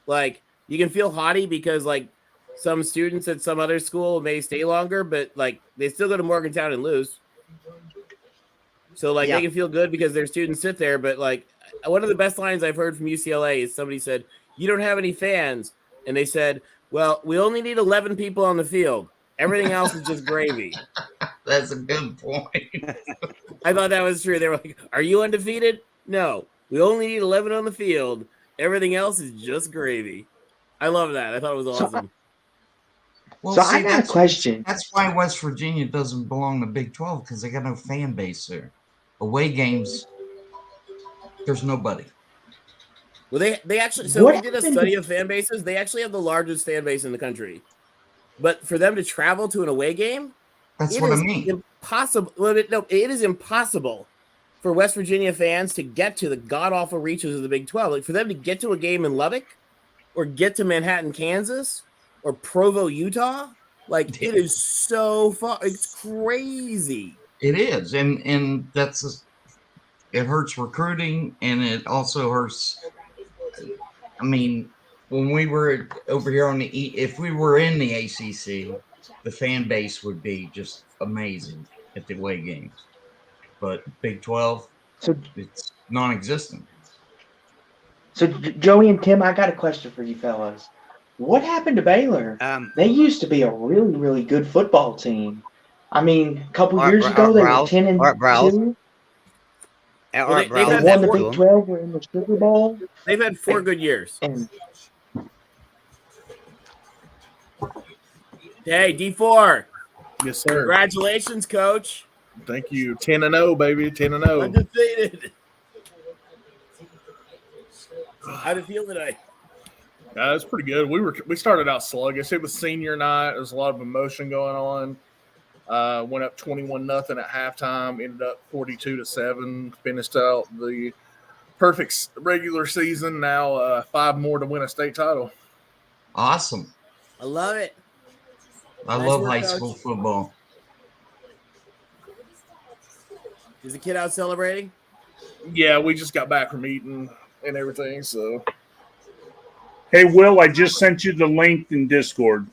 like you can feel haughty because like some students at some other school may stay longer, but like they still go to Morgantown and lose. So like they can feel good because their students sit there, but like one of the best lines I've heard from UCLA is somebody said, "You don't have any fans," and they said, "Well, we only need 11 people on the field. Everything else is just gravy." That's a good point. I thought that was true. They were like, "Are you undefeated?" No, we only need 11 on the field. Everything else is just gravy. I love that. I thought it was awesome. Well, So see, I got a question. That's why West Virginia doesn't belong to Big 12 because they got no fan base there. Away games, there's nobody. Well, they actually, so What we did a happened study to- of fan bases. They actually have the largest fan base in the country. But for them to travel to an away game, That's it what I is mean. impossible. Well, no, it is impossible for West Virginia fans to get to the god awful reaches of the Big 12. Like for them to get to a game in Lubbock, or get to Manhattan, Kansas, or Provo, Utah, like it is so far. It's crazy. It is, and it hurts recruiting, and it also hurts. I mean, when we were over here on if we were in the ACC, the fan base would be just amazing at the away games. But Big 12, So it's non-existent. Joey and Tim, I got a question for you fellas. What happened to Baylor? They used to be a really, really good football team. I mean, a couple years ago they were 10-2. They've They had won the four- Big 12. Were in the Super Bowl. They've had 4 good years. And Hey, D4. Yes, sir. Congratulations, coach. Thank you. 10-0, baby. 10-0. Undefeated. How'd it feel today? It's pretty good. We started out sluggish. It was senior night. There was a lot of emotion going on. Went up 21-0 at halftime. Ended up 42-7. Finished out the perfect regular season. Now 5 more to win a state title. Awesome. I love it. I Nice love work, high Coach. school football. Is the kid out celebrating? Yeah, we just got back from eating and everything. So, Hey, Will, I just sent you the link in Discord.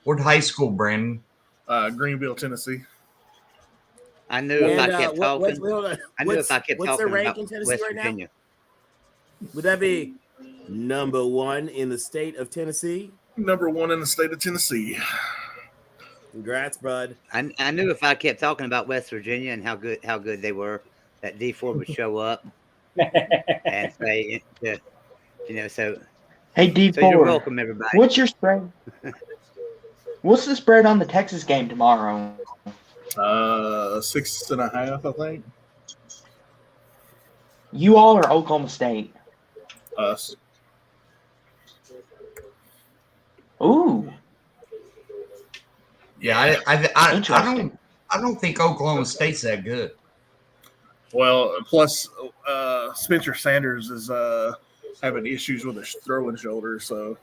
What high school, Brandon? Greenville, Tennessee. I knew if I kept talking. hold on. I knew if I kept what's their talking rank about in Tennessee West right now? Virginia. Would that be number 1 in the state of Tennessee? Number 1 in the state of Tennessee. Congrats, bud. I knew if I kept talking about West Virginia and how good they were, that D4 would show up and say, so. hey, D4. So you're welcome, everybody. What's your spread? What's the spread on the Texas game tomorrow? 6.5, I think. You all or Oklahoma State? Us. Ooh, Yeah, I interesting. don't think Oklahoma State's that good. Well, plus Spencer Sanders is having issues with his throwing shoulder, so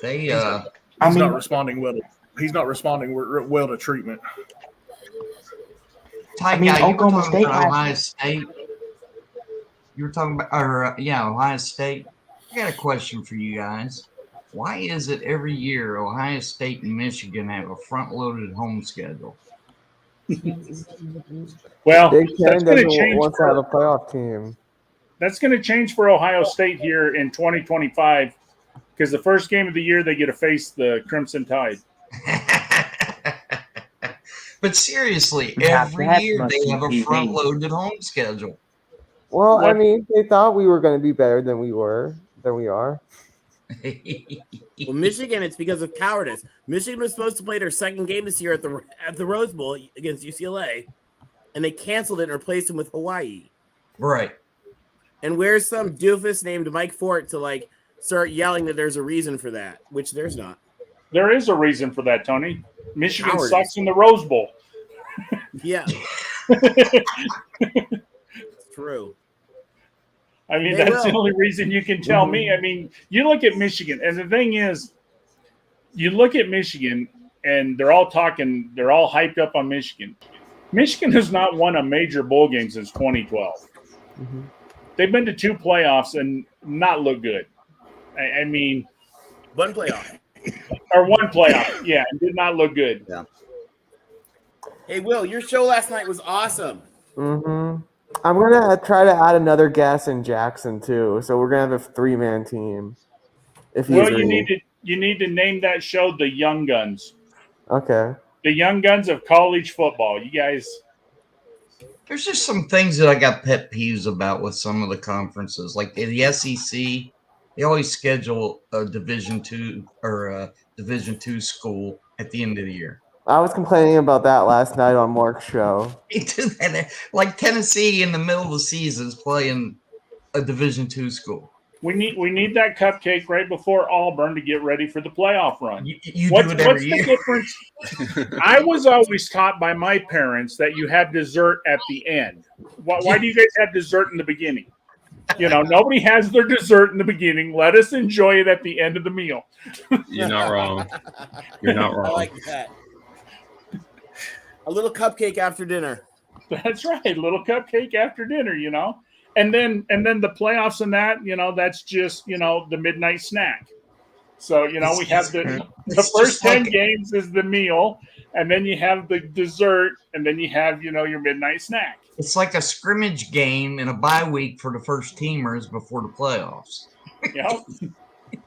They he's I mean, not responding well. He's not responding well to treatment. Ty, I mean, Guy, you were Oklahoma talking State about has- Ohio State. You were talking about, Ohio State. I got a question for you guys. Why is it every year Ohio State and Michigan have a front-loaded home schedule? Well, Big that's Ten going to doesn't change. want to have a playoff team. That's going to change for Ohio State here in 2025 because the first game of the year they get to face the Crimson Tide. But seriously, Yeah, every that year must they be have a TV. front-loaded home schedule. Well, I What? mean, they thought we were going to be better than we are. Well, Michigan, it's because of cowardice. Michigan was supposed to play their second game this year at the Rose Bowl against UCLA, and they canceled it and replaced them with Hawaii. Right. And where's some doofus named Mike Fort to start yelling that there's a reason for that, which there's not. There is a reason for that, Tony. Michigan Cowardice. sucks in the Rose Bowl. Yeah, it's true. I mean, They that's the will. only reason you can tell me. I mean, you look at Michigan, and the thing is, you look at Michigan, and they're all hyped up on Michigan. Michigan has not won a major bowl game since 2012. Mhm. They've been to 2 playoffs and not look good. I mean, One playoff. or 1 playoff, yeah, and did not look good. Hey, Will, your show last night was awesome. Mm-hmm. I'm going to try to add another guest in Jackson, too. So we're going to have a 3-man team. If he's Well, ready. you need to name that show the Young Guns. Okay. The Young Guns of college football. You guys, There's just some things that I got pet peeves about with some of the conferences, like the SEC. They always schedule a Division II or a Division II school at the end of the year. I was complaining about that last night on Mark's show. They do that. Like Tennessee in the middle of the season is playing a Division II school. we need that cupcake right before Auburn to get ready for the playoff run. You What's do it every the year. difference? I was always taught by my parents that you have dessert at the end. Why do you guys have dessert in the beginning? Nobody has their dessert in the beginning. Let us enjoy it at the end of the meal. You're not wrong. You're not I wrong. like that. A little cupcake after dinner. That's right. Little cupcake after dinner, And then the playoffs and that, that's just, the midnight snack. So, we have the first 10 games is the meal, and then you have the dessert, and then you have, your midnight snack. It's like a scrimmage game in a bye week for the first teamers before the playoffs. Yep.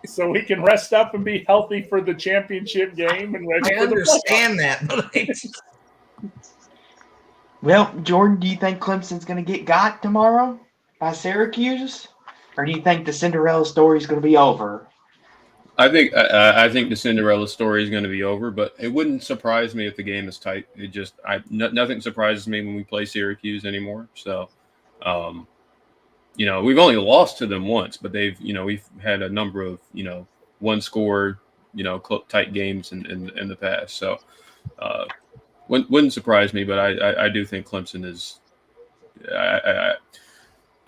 So we can rest up and be healthy for the championship game and ready I for the understand that, but Well, Jordan, do you think Clemson's going to get got tomorrow by Syracuse? Or do you think the Cinderella story is going to be over? I think the Cinderella story is going to be over, but it wouldn't surprise me if the game is tight. Nothing surprises me when we play Syracuse anymore. So, we've only lost to them once, but we've had a number of one score tight games in the past. So, wouldn't surprise me, but I do think Clemson is.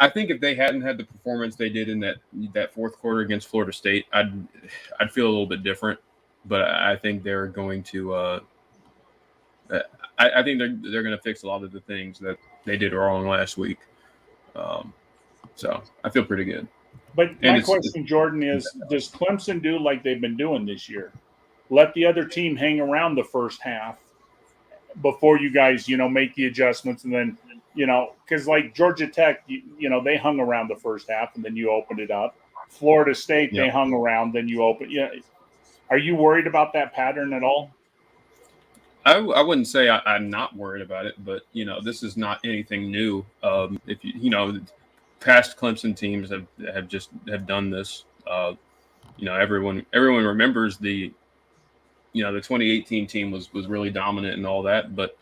I think if they hadn't had the performance they did in that fourth quarter against Florida State, I'd feel a little bit different. But I think they're going to. I think they're going to fix a lot of the things that they did wrong last week. So I feel pretty good. But my question, Jordan, is: does Clemson do like they've been doing this year? Let the other team hang around the first half before you guys, make the adjustments, and then. Because like Georgia Tech, they hung around the first half and then you opened it up. Florida State, They hung around, then you open. Yeah, are you worried about that pattern at all? I wouldn't say I'm not worried about it, but this is not anything new. If past Clemson teams have done this. Everyone remembers the 2018 team was really dominant and all that, but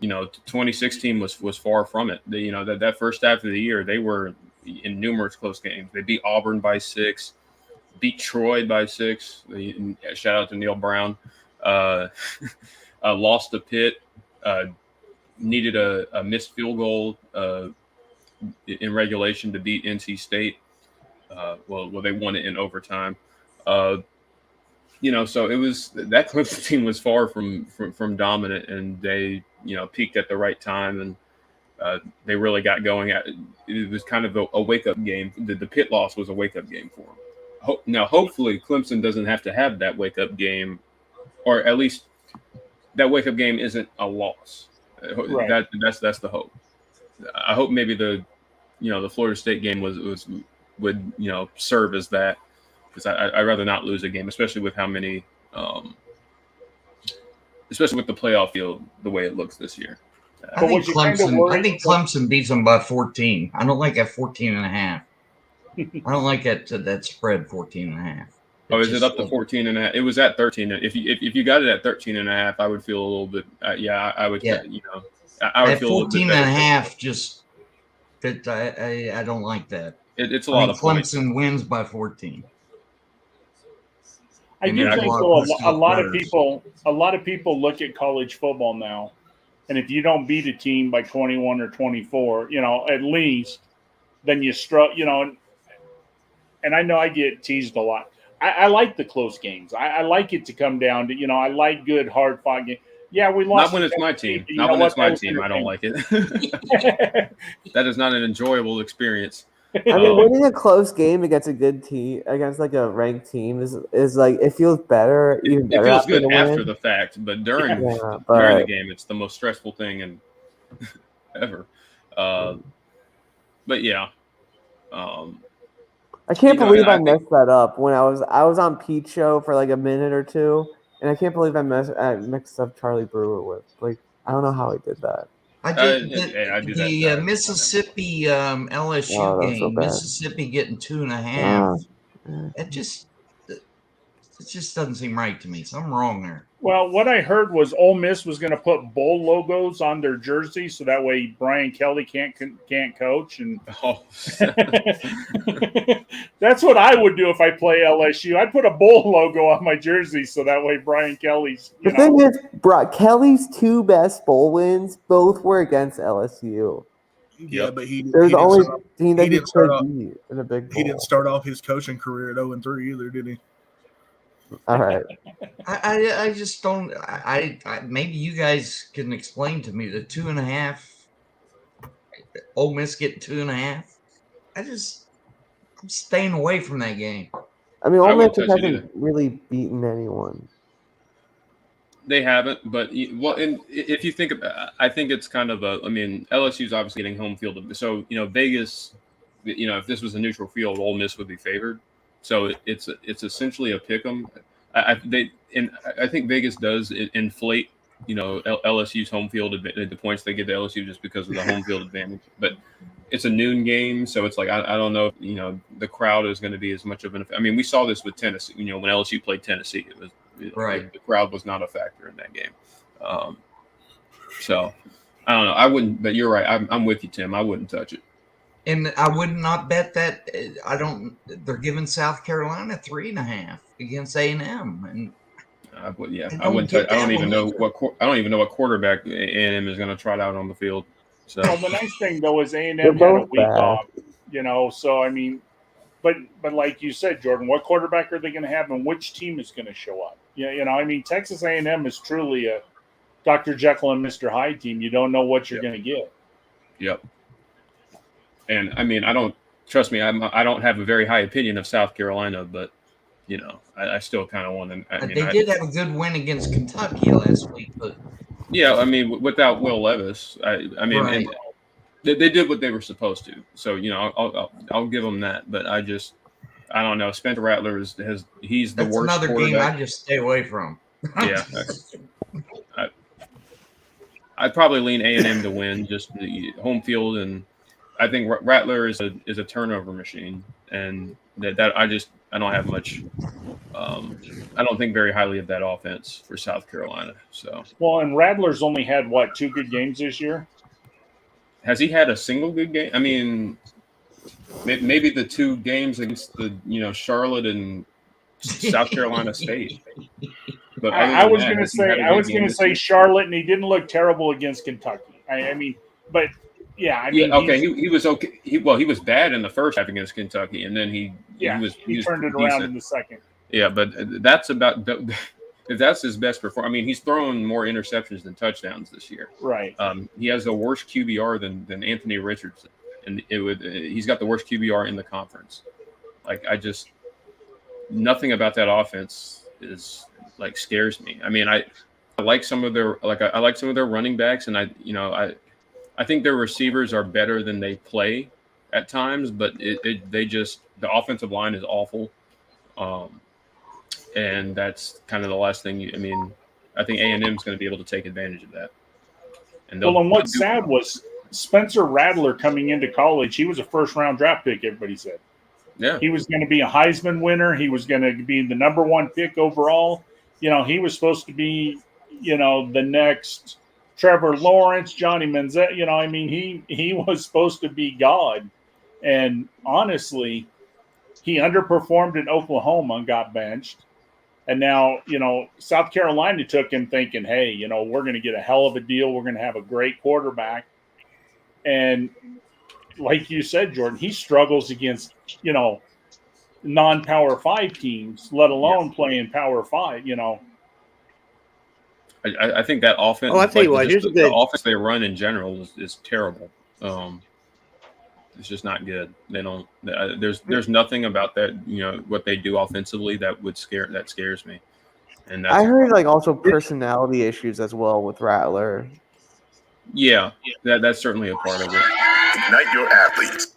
2016 was far from it. That first half of the year, they were in numerous close games. They beat Auburn by 6, beat Troy by 6. Shout out to Neil Brown. Lost to Pitt. Needed a missed field goal in regulation to beat NC State. Well, they won it in overtime. So it was that Clemson team was far from dominant, and they peaked at the right time, and they really got going. It was kind of a wake up game. The Pitt loss was a wake up game for them. Now, hopefully, Clemson doesn't have to have that wake up game, or at least that wake up game isn't a loss. Right. That's the hope. I hope maybe the Florida State game would serve as that. Because I'd rather not lose a game, especially with how many, especially with the playoff field the way it looks this year. I think Clemson beats them by 14. I don't like that 14.5. I don't like that spread 14.5. Oh, is it up to 14.5? It was at 13. If you got it at 13.5, I would feel a little bit. I would. Yeah. I would at feel 14.5. Just that I don't like that. It's a lot of points. Clemson wins by 14. I do think a lot of people look at college football now, and if you don't beat a team by 21 or 24, at least, then you struggle. And I know I get teased a lot. I like the close games. I like it to come down to I like good hard fought games. Yeah, we lost. Not when it's my team. Not when it's my team. I don't like it. That is not an enjoyable experience. I mean, winning a close game against a good team, against like a ranked team, is like it feels better. Even better. It feels good after the fact, but during the game, it's the most stressful thing ever. But yeah, I can't believe I messed that up when I was on Pete's show for like a minute or two, and I can't believe I mixed up Charlie Brewer with I don't know how I did that. I did the Mississippi LSU game. So Mississippi getting 2.5. It just doesn't seem right to me. Something wrong there. Well, what I heard was Ole Miss was going to put bowl logos on their jersey, so that way Brian Kelly can't coach. And that's what I would do if I play LSU. I'd put a bowl logo on my jersey, so that way Brian Kelly's. The thing is, Kelly's 2 best bowl wins both were against LSU. Yeah, but he there's the only team that he didn't start off in a big bowl. He didn't start off his coaching career at 0-3 either, did he? All right. I just don't. I maybe you guys can explain to me the 2.5. Ole Miss getting 2.5. I'm staying away from that game. I mean, I Ole Miss wouldn't just touch it hasn't really beaten anyone. They haven't, but well, and if you think about, I think it's kind of a. I mean, LSU's obviously getting home field, so Vegas. If this was a neutral field, Ole Miss would be favored. So it's essentially a pick 'em. I think Vegas does inflate LSU's home field the points they get to LSU just because of the home field advantage. But it's a noon game, so it's like I don't know if the crowd is going to be as much of an. I mean, we saw this with Tennessee. When LSU played Tennessee, it was Right. the crowd was not a factor in that game. So I don't know. I wouldn't, but you're right. I'm with you, Tim. I wouldn't touch it. And I would not bet that. They're giving South Carolina 3.5 against A&M, and I wouldn't touch. I don't even know what quarterback A&M is going to trot out on the field. So Well, the nice thing though is A&M They're had a both week bad. off. So I mean, but like you said, Jordan, what quarterback are they going to have, and which team is going to show up? I mean, Texas A&M is truly a Dr. Jekyll and Mr. Hyde team. You don't know what you're going to get. Yep. And I mean, trust me, I don't have a very high opinion of South Carolina, but I still kind of want to. they did have a good win against Kentucky last week, but yeah, I mean, without Will Levis, I mean, Right. and they did what they were supposed to. So I'll give them that, but I don't know. Spencer Rattler he's the that's worst another game quarterback. I just stay away from. Yeah. I'd probably lean A&M to win, just the home field, and I think Rattler is a turnover machine, and that I don't have much. I don't think very highly of that offense for South Carolina. So, Well, and Rattler's only had 2 good games this year. has he had a single good game? I mean, maybe the 2 games against the Charlotte and South Carolina State. But I was going to say Charlotte, and he didn't look terrible against Kentucky. I mean, but yeah, I mean, okay, he was okay. He was bad in the first half against Kentucky, and then he turned it around in the second. Yeah, but that's about if that's his best performance. I mean, he's thrown more interceptions than touchdowns this year. Right. He has a worse QBR than Anthony Richardson, and he's got the worst QBR in the conference. Like nothing about that offense is scares me. I mean, I like some of their I like some of their running backs, and I think their receivers are better than they play at times, but the offensive line is awful. And that's kind of the last thing. I think A&M is going to be able to take advantage of that. And what's sad was Spencer Rattler coming into college. He was a first-round draft pick, everybody said. Yeah. He was going to be a Heisman winner. He was going to be the number 1 pick overall. He was supposed to be, the next Trevor Lawrence, Johnny Manziel. I mean, he was supposed to be God. And honestly, he underperformed in Oklahoma and got benched. And now, South Carolina took him thinking, hey, we're going to get a hell of a deal. We're going to have a great quarterback. And like you said, Jordan, he struggles against, non-Power 5 teams, let alone playing Power 5, I think that offense. Oh, I'll tell you what, here's the offense they run in general is terrible. It's just not good. They don't. There's nothing about that. What they do offensively that scares me. And that's, I heard also personality issues as well with Rattler. Yeah, that's certainly a part of it. Ignite your athletes.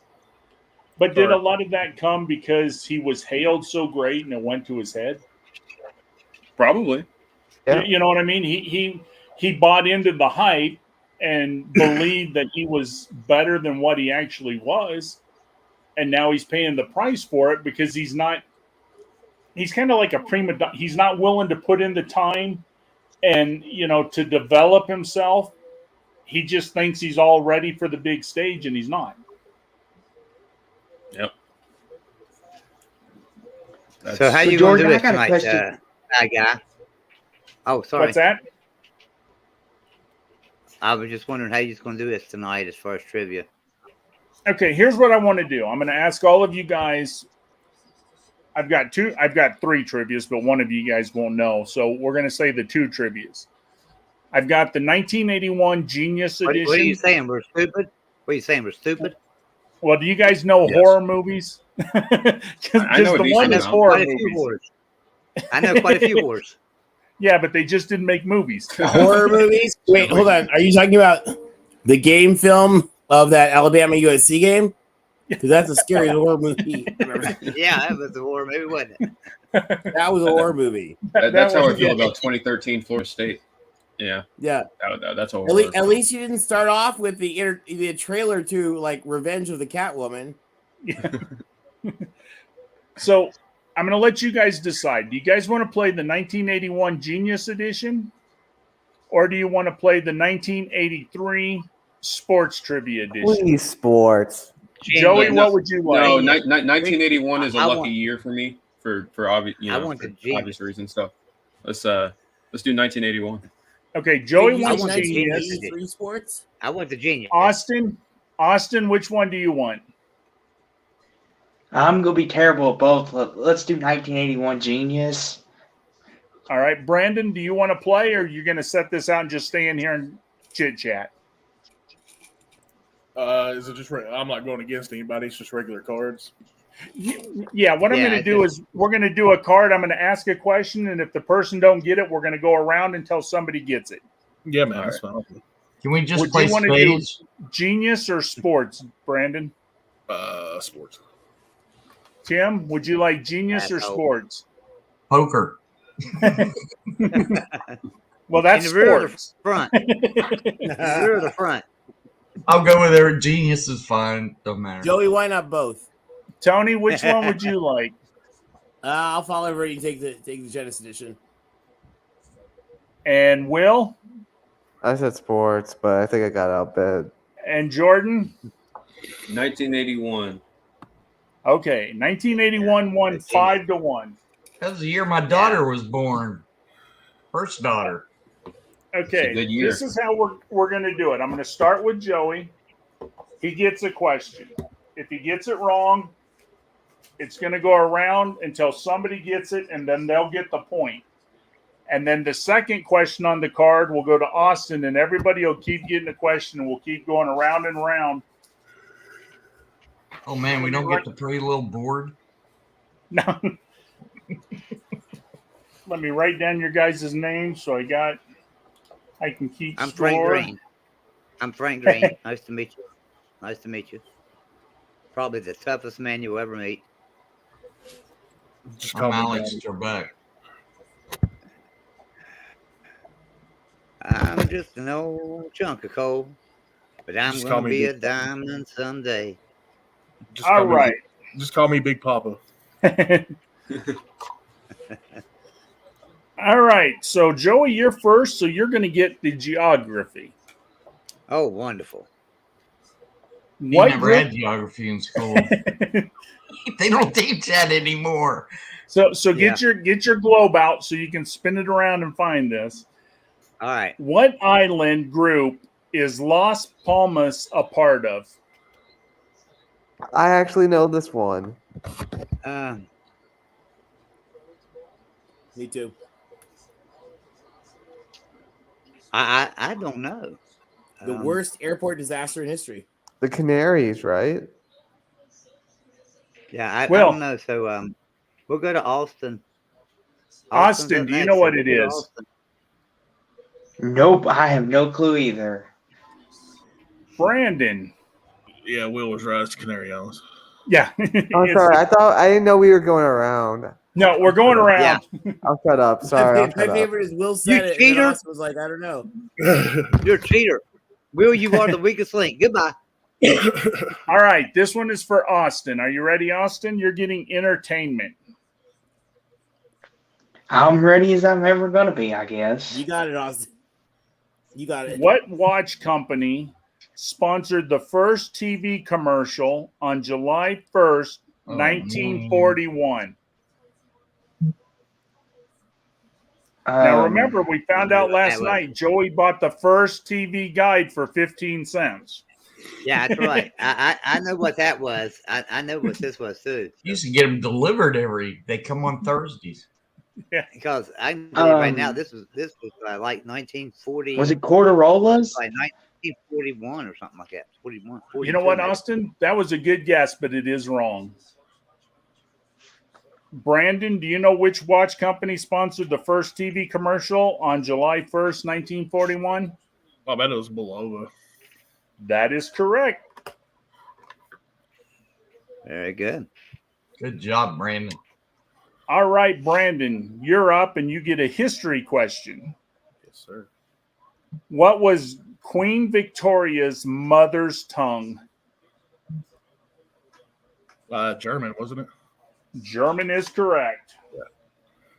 But did a lot of that come because he was hailed so great and it went to his head? Probably. Yeah. You know what I mean? He bought into the hype and believed that he was better than what he actually was, and now he's paying the price for it because he's kind of like a prima donna. He's not willing to put in the time and to develop himself. He just thinks he's all ready for the big stage, and he's not. Yep. So how you Jordan, going to do I this got a tonight, question. guy? Oh, sorry. What's that? I was just wondering how you're going to do this tonight as far as trivia. Okay, here's what I want to do. I'm going to ask all of you guys. I've got 3 trivias, but one of you guys won't know. So we're going to say the 2 trivias. I've got the 1981 Genius Edition. What are you saying? We're stupid? What are you saying? We're stupid? Well, do you guys know Yes. horror movies? I know a the decent one is amount. horror Quite a few movies. horrors. I know quite a few horrors. Yeah, but they just didn't make movies. Horror movies? Wait, hold on. Are you talking about the game film of that Alabama USC game? Because that's the scariest horror movie I've ever seen. Yeah, that was a horror movie, wasn't it? That was a horror movie. That's how I feel yeah. about 2013 Florida State. Yeah, Yeah. that's a At horror. least you didn't start off with the trailer to like Revenge of the Catwoman. So I'm going to let you guys decide. Do you guys want to play the 1981 Genius Edition, or do you want to play the 1983 Sports Trivia Edition? Please, sports. Joey, what would you like? No, 1981 is a I lucky want- year for me for obvious I want the Genius. obvious reasons stuff. Let's do 1981. Okay, Joey You wants like Genius. 1983 sports? I want the Genius. Austin, which one do you want? I'm gonna be terrible at both. Let's do 1981 Genius. All right, Brandon, do you want to play, or you're going to set this out and just stay in here and chit chat? Is it just? I'm not going against anybody. It's just regular cards. Yeah, what I'm Yeah, going to do is we're going to do a card. I'm going to ask a question, and if the person don't get it, we're going to go around until somebody gets it. Yeah, man, that's fine. Can we just Would play you want to do spades? Genius or sports, Brandon? Sports. Tim, would you like Genius or Asshole. sports? Poker. Well, that's In the rear or the sports. front? In the rear or the front? I'll go with their Genius is fine. Don't matter. Joey, why not both? Tony, which one would you like? I'll follow everybody and take the Genesis edition. And Will I said sports, but I think I got outbid. and Jordan. 1981. Okay, 1981 won 5-1. That was the year my daughter was born. First daughter. Okay, It's a good year. this is how we're going to do it. I'm going to start with Joey. He gets a question. If he gets it wrong, it's going to go around until somebody gets it, and then they'll get the point. And then the second question on the card will go to Austin, and everybody will keep getting a question, and we'll keep going around and around. Oh man, we don't get the pretty little board. Now, let me write down your guys' names so I can keep I'm score. Frank Green. I'm Frank Green. Nice to meet you. Nice to meet you. Probably the toughest man you'll ever meet. Just I'm call me Alex Daddy. Trebek. I'm just an old chunk of coal, but I'm Just call gonna me be a Big- diamond someday. Just All call me- right. Just call me Big Papa. All right. So, Joey, you're first. So, you're going to get the geography. Oh, wonderful. You What never group- had geography in school. They don't teach that anymore. So get your globe out so you can spin it around and find this. All right. What island group is Las Palmas a part of? I actually know this one. Me too. I don't know. The worst airport disaster in history. The Canaries, right? Yeah, I Well- don't know. So we'll go to Austin. Austin, do you know what it is? Austin. Nope, I have no clue either. Brandon. Yeah, Will was right. It's Canary Islands. Yeah. I'm It's- sorry. I didn't know we were going around. No, we're going around. Yeah. I'll shut up. Sorry. I'll My shut up. favorite is Will said it. And cheater. then Austin was like, I don't know. You're a cheater. Will, you are the weakest link. Goodbye. All right. This one is for Austin. Are you ready, Austin? You're getting entertainment. I'm ready as I'm ever gonna be, I guess. You got it, Austin. You got it. What watch company sponsored the first TV commercial on July 1st, 1941? Now, remember, we found out last that was- night Joey bought the first TV guide for 15 cents. Yeah, that's right. I know what that was. I know what this was too. Used to get them delivered they come on Thursdays. Because I can tell you right now, Um, this was like 1940. Was it Corderollas? like 1941 or something like that? 41. You know what, 42 maybe. Austin? That was a good guess, but it is wrong. Brandon, do you know which watch company sponsored the first TV commercial on July 1st, 1941? I bet it was Bulova. That is correct. Very good. Good job, Brandon. All right, Brandon, you're up and you get a history question. Yes, sir. What was Queen Victoria's mother's tongue? German, wasn't it? German is correct.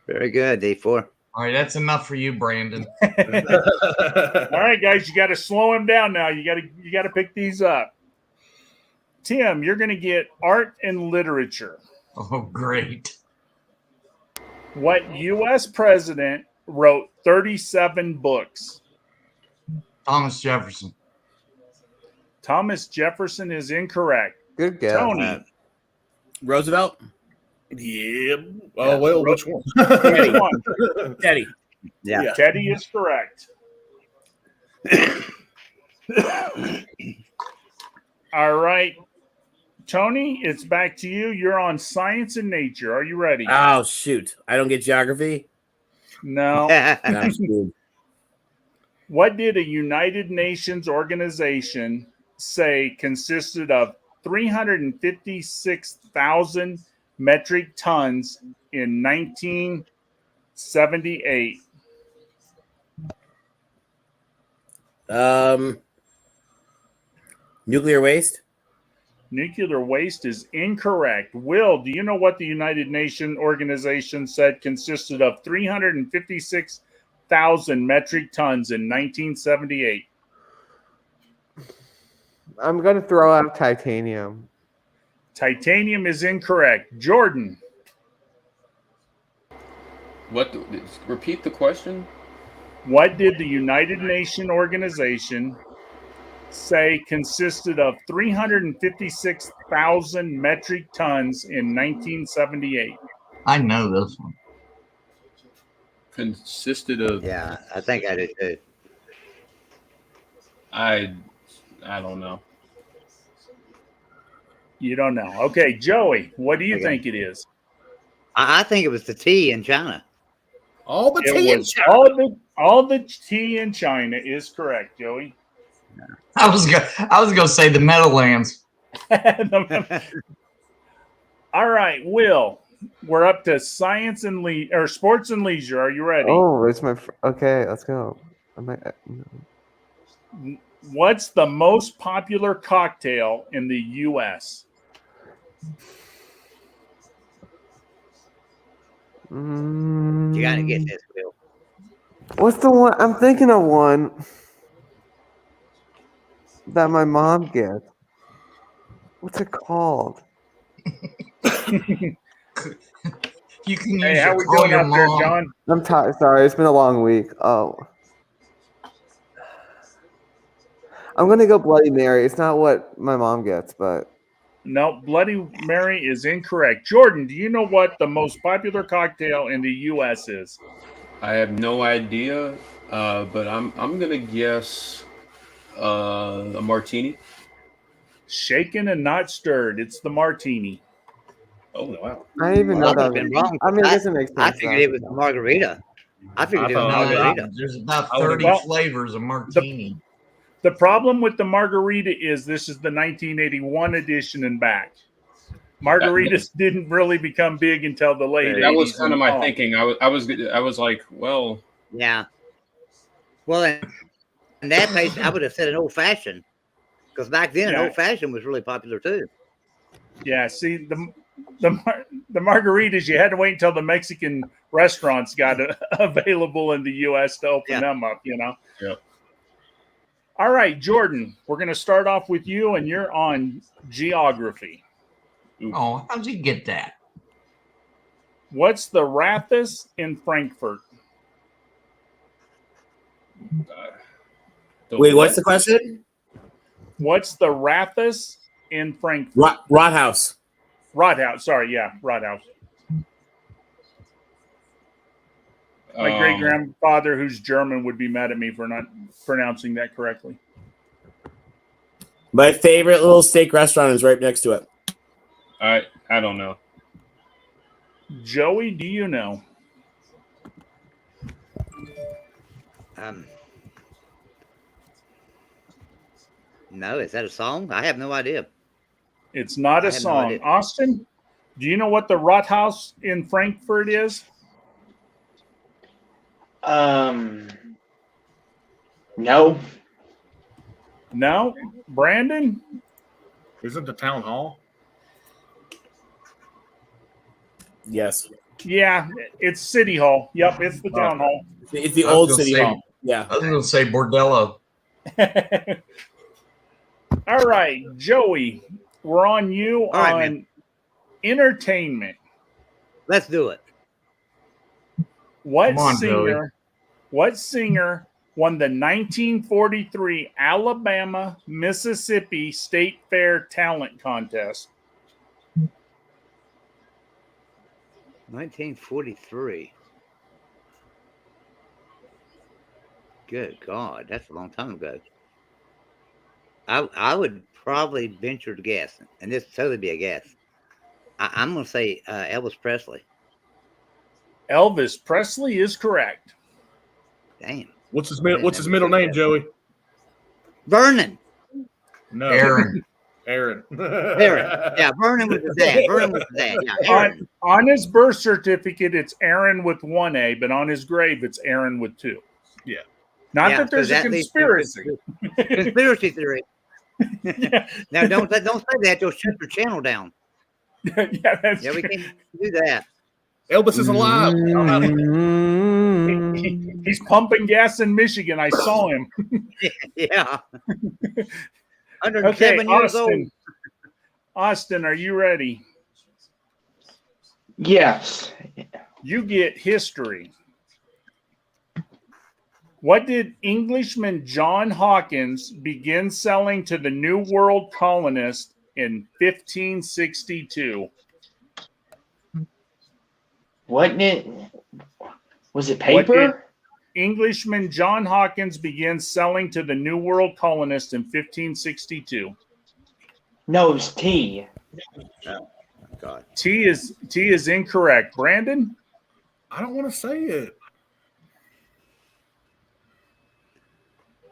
Very good, D4. All right, that's enough for you, Brandon. All right, guys, you got to slow him down now. You got to pick these up. Tim, you're going to get art and literature. Oh, great. What U.S. president wrote 37 books? Thomas Jefferson. Thomas Jefferson is incorrect. Good guess. Tony. Roosevelt. Yeah. Oh, well, which one? Which one? Teddy. Yeah. Teddy is correct. All right. Tony, it's back to you. You're on science and nature. Are you ready? Oh shoot! I don't get geography. No. No, shoot. What did a United Nations organization say consisted of 356,000 metric tons in 1978? Nuclear waste. Nuclear waste is incorrect. Will, do you know what the United Nations organization said consisted of 356,000 metric tons in 1978? I'm gonna throw out titanium. Titanium is incorrect. Jordan. Repeat the question. What did the United Nations organization say consisted of 356,000 metric tons in 1978? I know this one. Consisted of. Yeah, I think I do too. I don't know. You don't know. Okay, Joey, what do you Okay. think it is? I think it was the tea in China. All the tea It in was China. all the tea in China is correct, Joey. I was gonna say the Meadowlands. All right, Will, we're up to science and sports and leisure. Are you ready? Oh, it's my. Okay, let's go. What's the most popular cocktail in the U.S.? You gotta get this, Will. What's the one? I'm thinking of one that my mom gets. What's it called? You can Hey, use how it we for doing your out there, mom. John? I'm tired. Sorry, it's been a long week. Oh, I'm gonna go Bloody Mary. It's not what my mom gets, but No, Bloody Mary is incorrect. Jordan, do you know what the most popular cocktail in the U.S. is? I have no idea, but I'm gonna guess a martini. Shaken and not stirred. It's the martini. Oh wow! I didn't even know Well, that. I've been wrong. I mean, it doesn't make sense. I figured it was the margarita. I figured it was thought- margarita. There's about I would've 30 got- flavors of martini. The problem with the margarita is this is the 1981 edition and back. Margaritas didn't really become big until the late 80s. That was kind of and my on. thinking. I was like, well, Yeah. Well, in that case, I would have said an old fashioned, because back then Yeah. an old fashioned was really popular too. Yeah, see the margaritas, you had to wait until the Mexican restaurants got available in the U.S. to open them up. You know. Yeah. All right, Jordan, we're going to start off with you, and you're on geography. Oh, how'd you get that? What's the Rathus in Frankfurt? Wait, what's the question? What's the Rathus in Frankfurt? Rathaus. Rathaus. Sorry, yeah, Rathaus. My great grandfather, who's German, would be mad at me for not pronouncing that correctly. My favorite little steak restaurant is right next to it. I don't know. Joey, do you know? No, is that a song? I have no idea. It's not I a have no song. idea. Austin, do you know what the Rathaus in Frankfurt is? No. No? Brandon? Isn't the town hall? Yes. Yeah, it's City Hall. Yep, it's the town hall. It's the I was old gonna City say- Hall. Yeah. I was going to say Bordello. All right, Joey, we're on you All right, on man. entertainment. Let's do it. What Come on, singer? Joey. What singer won the 1943 Alabama Mississippi State Fair Talent Contest? 1943. Good God, that's a long time ago. I would probably venture to guess, and this would totally be a guess. I'm going to say Elvis Presley. Elvis Presley is correct. Damn. What's his middle name, Joey? Vernon. No, Aaron. Aaron. Aaron. Yeah, Vernon was his dad. Vernon was his dad. Yeah, Aaron. On his birth certificate, it's Aaron with one A, but on his grave, it's Aaron with two. Yeah. Not Yeah, that there's so a that leads to conspiracy. Conspiracy theory. Now, don't say that. You'll shut your channel down. Yeah, that's Yeah, we true. can't do that. Elvis is alive. He's pumping gas in Michigan. I saw him. Yeah. 107 Okay, years old. Austin. Austin, are you ready? Yes. You get history. What did Englishman John Hawkins begin selling to the New World colonists in 1562? Wasn't it? Was it What did paper? Englishman John Hawkins began selling to the New World colonists in 1562? No, it was tea. God. T is incorrect. Brandon? I don't want to say it.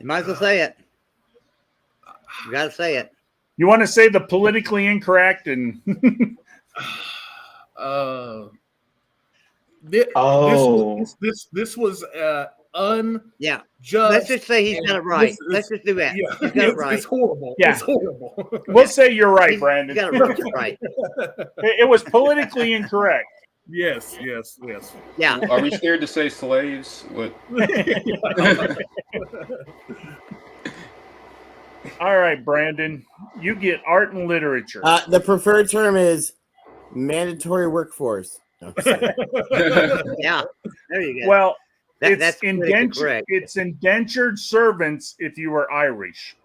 You might as well say it. You got to say it. You want to say the politically incorrect and This was unjust. Yeah. Let's just say he's got it right. Let's just do that. Yeah, He's got it right. It's horrible. Yeah. It's horrible. we'll say you're right, He's Brandon. got it right. It was politically incorrect. Yes. Yeah. Are we scared to say slaves? What? All right, Brandon, you get art and literature. The preferred term is mandatory workforce. No, Yeah. There you go. Well, That's it's politically correct. It's indentured servants if you were Irish.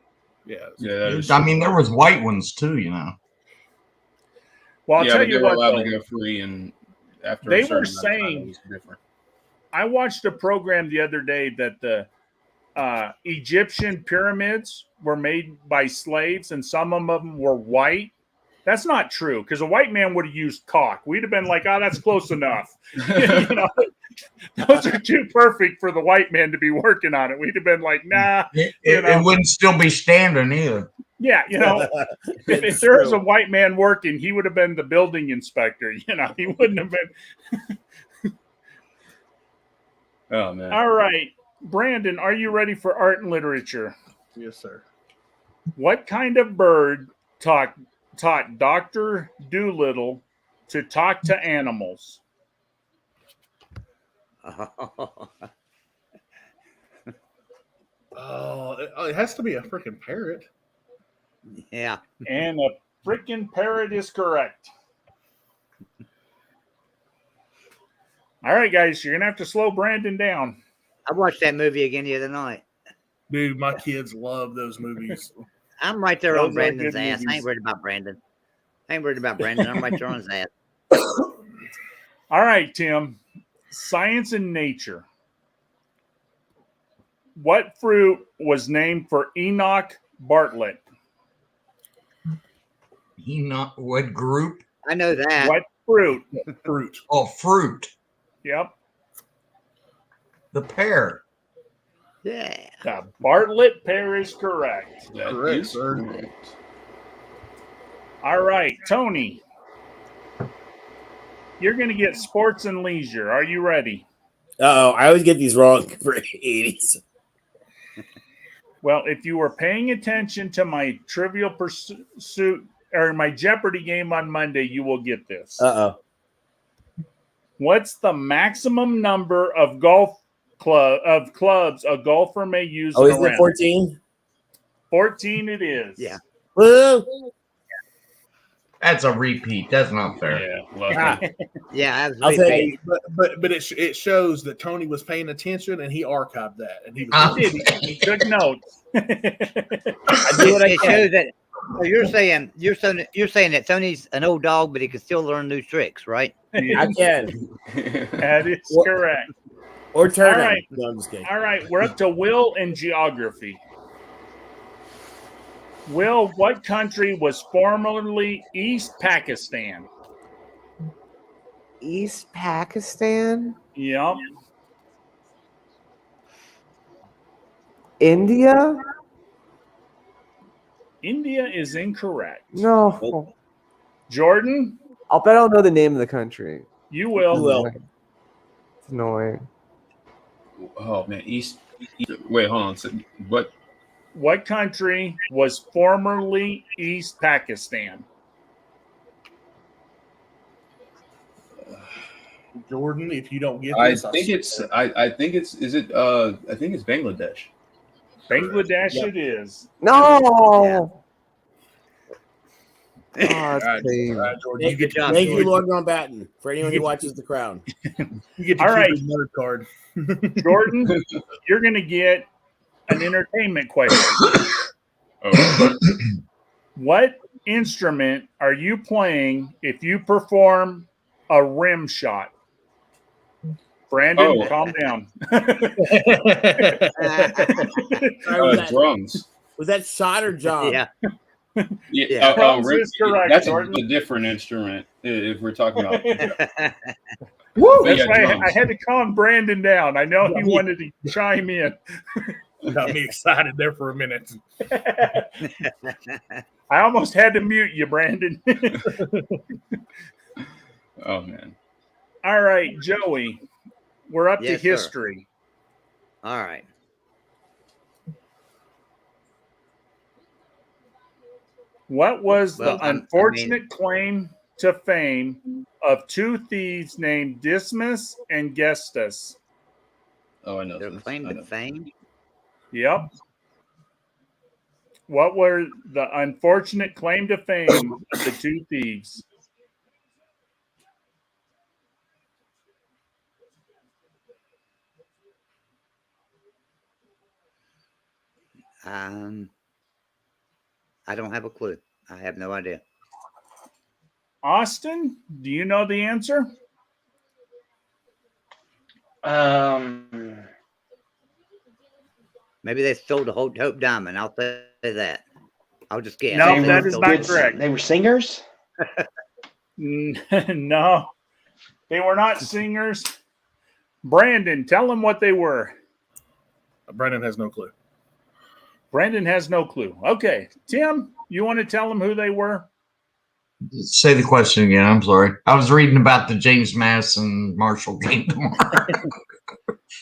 Yeah. Yeah, I mean, there was white ones too, you know. Well, I'll yeah, tell but you they were what, allowed though, to go free, and after They a certain were amount of time, saying- it was different. I watched a program the other day that the Egyptian pyramids were made by slaves, and some of them were white. That's not true, because a white man would have used cock. We'd have been like, "Oh, that's close enough." You know, those are too perfect for the white man to be working on it. We'd have been like, "Nah." It wouldn't still be standing either. Yeah, you know, if It's there was true. a white man working, he would have been the building inspector. You know, he wouldn't have been. Oh man. All right, Brandon, are you ready for art and literature? Yes, sir. What kind of bird taught Dr. Doolittle to talk to animals? Oh, it has to be a freaking parrot. Yeah. And a freaking parrot is correct. All right, guys, you're gonna have to slow Brandon down. I watched that movie again the other night. Dude, my kids love those movies. I'm right there Those on are Brandon's good ass. I movies. ain't worried about Brandon. I'm right there on his ass. All right, Tim. Science and nature. What fruit was named for Enoch Bartlett? What group? I know that. Fruit. Fruit. Oh, fruit. Yep. The pear. Yeah. The Bartlett pear is correct. That Correct, is sir. correct. All right, Tony. You're going to get sports and leisure. Are you ready? Oh, I always get these wrong for 80s. Well, if you were paying attention to my Trivial Pursuit or my Jeopardy game on Monday, you will get this. Uh-oh. What's the maximum number of clubs a golfer may use Oh, in a isn't it round? 14? 14 it is. Yeah. Woo! That's a repeat. That's not fair. Yeah, lucky. Ah, Yeah, I'll absolutely. take it. But it shows that Tony was paying attention and he archived that and he Ah. was He took notes. I do what I It can. shows that. So you're saying that Tony's an old dog, but he can still learn new tricks, right? I can. That is What- correct. Or turn All him. right. No, I'm just kidding. All right, we're up to Will in geography. Will, what country was formerly East Pakistan? East Pakistan? Yep. India? India is incorrect. No. Jordan, I'll bet I'll know the name of the country. you will. You will. It's annoying. Oh man, Wait, hold on. So, what? What country was formerly East Pakistan? Jordan, if you don't get I this, think it's. I think it's. Is it? I think it's Bangladesh. Bangladesh Yep. it is. No. Oh, All that's right, lame. all right, Jordan, you get to Thank you, keep Lord Mountbatten, for anyone who watches The Crown. you get to All keep right. his nerd card. Jordan, you're going to get an entertainment question. Oh, What instrument are you playing if you perform a rim shot? Brandon, Oh. calm down. Sorry, drums. was that shot or job? Yeah. Yeah, Drums is correct, That's Jordan. a different instrument if we're talking about. Woo! Yeah, That's why drums. I had to calm Brandon down. I know he wanted to chime in. Got me excited there for a minute. I almost had to mute you, Brandon. Oh man. All right, Joey, we're up to Yes, sir. history. All right. What was Well, the I mean- unfortunate claim to fame of two thieves named Dismas and Gestas? Oh, I know. Their this. claim I to know. fame. Yep. What were the unfortunate claim to fame of the two thieves? I don't have a clue. I have no idea. Austin, do you know the answer? Maybe they stole the Hope Diamond. I'll say that. I'll just guess. No, I'll say that they is stole not the- correct. They were singers. No, they were not singers. Brandon, tell them what they were. Brandon has no clue. Brandon has no clue. Okay, Tim, you want to tell them who they were? Say the question again. I'm sorry. I was reading about the James Madison Marshall game tomorrow.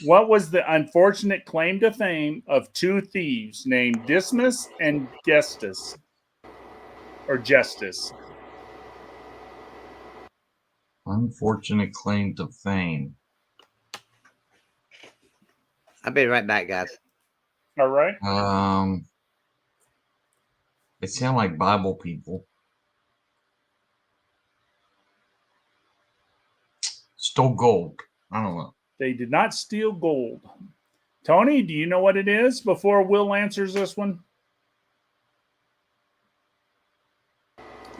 What was the unfortunate claim to fame of two thieves named Dismas and Gestas? Or Justice? Unfortunate claim to fame. I'll be right back, guys. All right. They sound like Bible people. Stole gold. I don't know. They did not steal gold. Tony, do you know what it is before Will answers this one?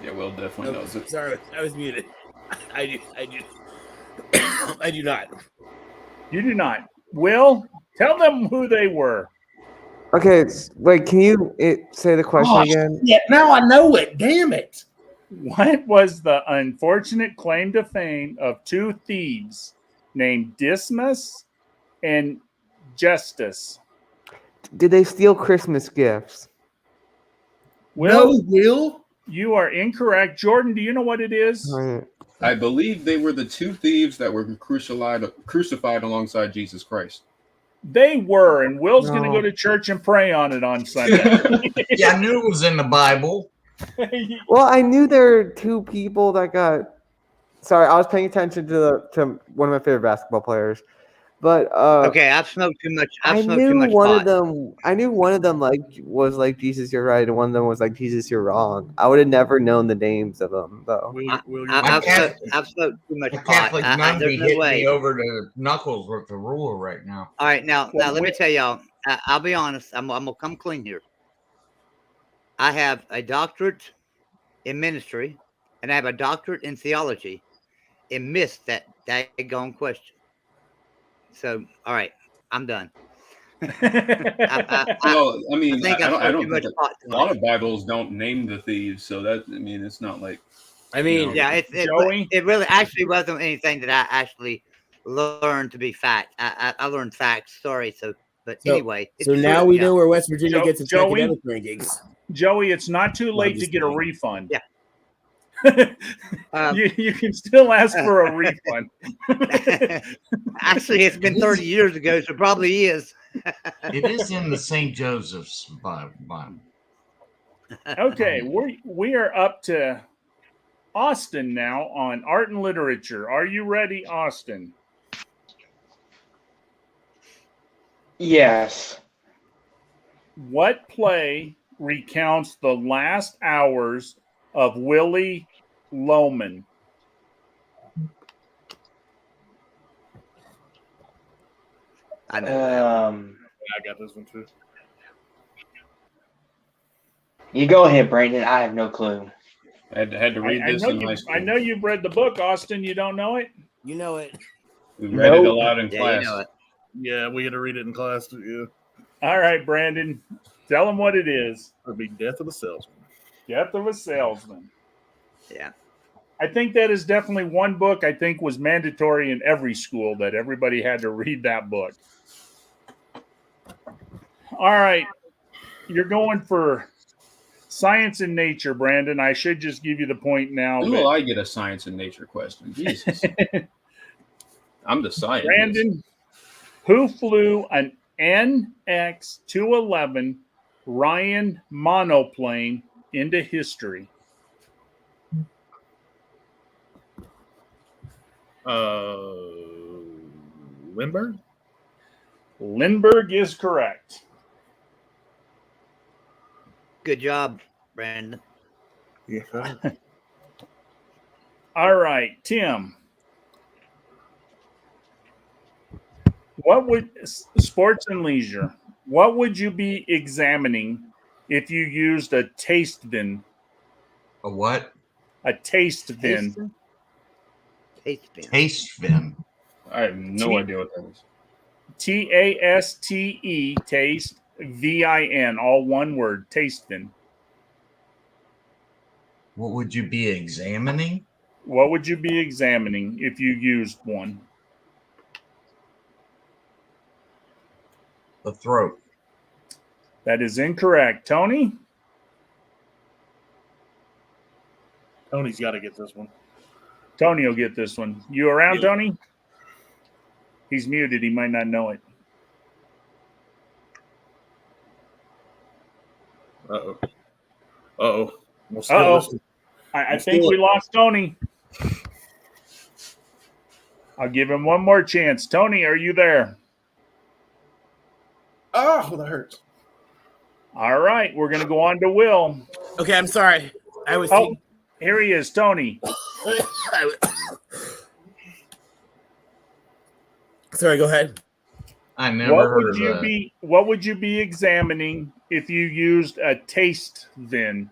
Yeah, Will definitely Oh, knows it. sorry, I was muted. I do. I do not. You do not. Will, tell them who they were. Okay, wait, can you say the question again? Yeah, now I know it. Damn it. What was the unfortunate claim to fame of two thieves named Dismas and Justus? Did they steal Christmas gifts? Will, No, Will. you are incorrect. Jordan, do you know what it is? Right. I believe they were the two thieves that were crucified alongside Jesus Christ. They were, and Will's going to No. go to church and pray on it on Sunday. Yeah, I knew it was in the Bible. Well, I knew there were two people that got. Sorry, I was paying attention to one of my favorite basketball players, but Okay, I've smoked too much. I I've smoked too knew much one pot. of them. I knew one of them was like Jesus, you're right, and one of them was like Jesus, you're wrong. I would have never known the names of them though. I've smoked too much A pot. Catholic nun be There's no hitting way. me over the knuckles with the ruler right now. All right, now let me tell y'all. I'll be honest. I'm gonna come clean here. I have a doctorate in ministry, and I have a doctorate in theology, and missed that daggone question. So, all right, I'm done. Well, I mean, think I I've don't smoked too much think pot a lot of Bibles don't name the thieves, so that I mean, it's not like. I mean, Yeah, it really actually wasn't anything that I actually learned to be fact. I learned facts. Sorry, but anyway. So it's now true, we yeah. know where West Virginia gets its Joey? academic rankings. Joey, it's not too No, I'm late to just get a kidding. refund. Yeah. You can still ask for a refund. Actually, it's been 30 years ago, so probably is. It is in the St. Joseph's Bible. Okay, we are up to Austin now on art and literature. Are you ready, Austin? Yes. What play recounts the last hours of Willie Loman? I know. I got this one too. You go ahead, Brandon. I have no clue. I had to read this in high school. I know you've read the book, Austin. You don't know it? You know it. We read it aloud in Yeah, class. you know it. Yeah, we had to read it in class too. Yeah, All right, Brandon. Tell them what it is. it'd be Death of the Salesman. Death of a Salesman. Yeah. I think that is definitely one book I think was mandatory in every school, that everybody had to read that book. All right. You're going for science and nature, Brandon. I should just give you the point now. When will I get a science and nature question? Jesus. I'm the scientist. Brandon, who flew an NX-211 Ryan monoplane into history? Lindbergh? Lindbergh is correct. Good job, Brandon. Yeah. All right, Tim. What would sports and leisure? What would you be examining if you used a taste bin? A what? A taste bin. Taste bin. Taste bin. I have no idea what that is. TASTE, taste, VIN, all one word, taste bin. What would you be examining? What would you be examining if you used one? The throat. That is incorrect. Tony? Tony's got to get this one. Tony will get this one. You around, Tony? He's muted. He might not know it. Uh-oh. Uh-oh. We'll Uh-oh. listen. I think we lost Tony. I'll give him one more chance. Tony, are you there? Oh, that hurts. All right. We're going to go on to Will. Okay, I'm sorry. I was. Oh, here he is, Tony. Sorry, go ahead. I never heard of that. What would you be examining if you used a taste bin?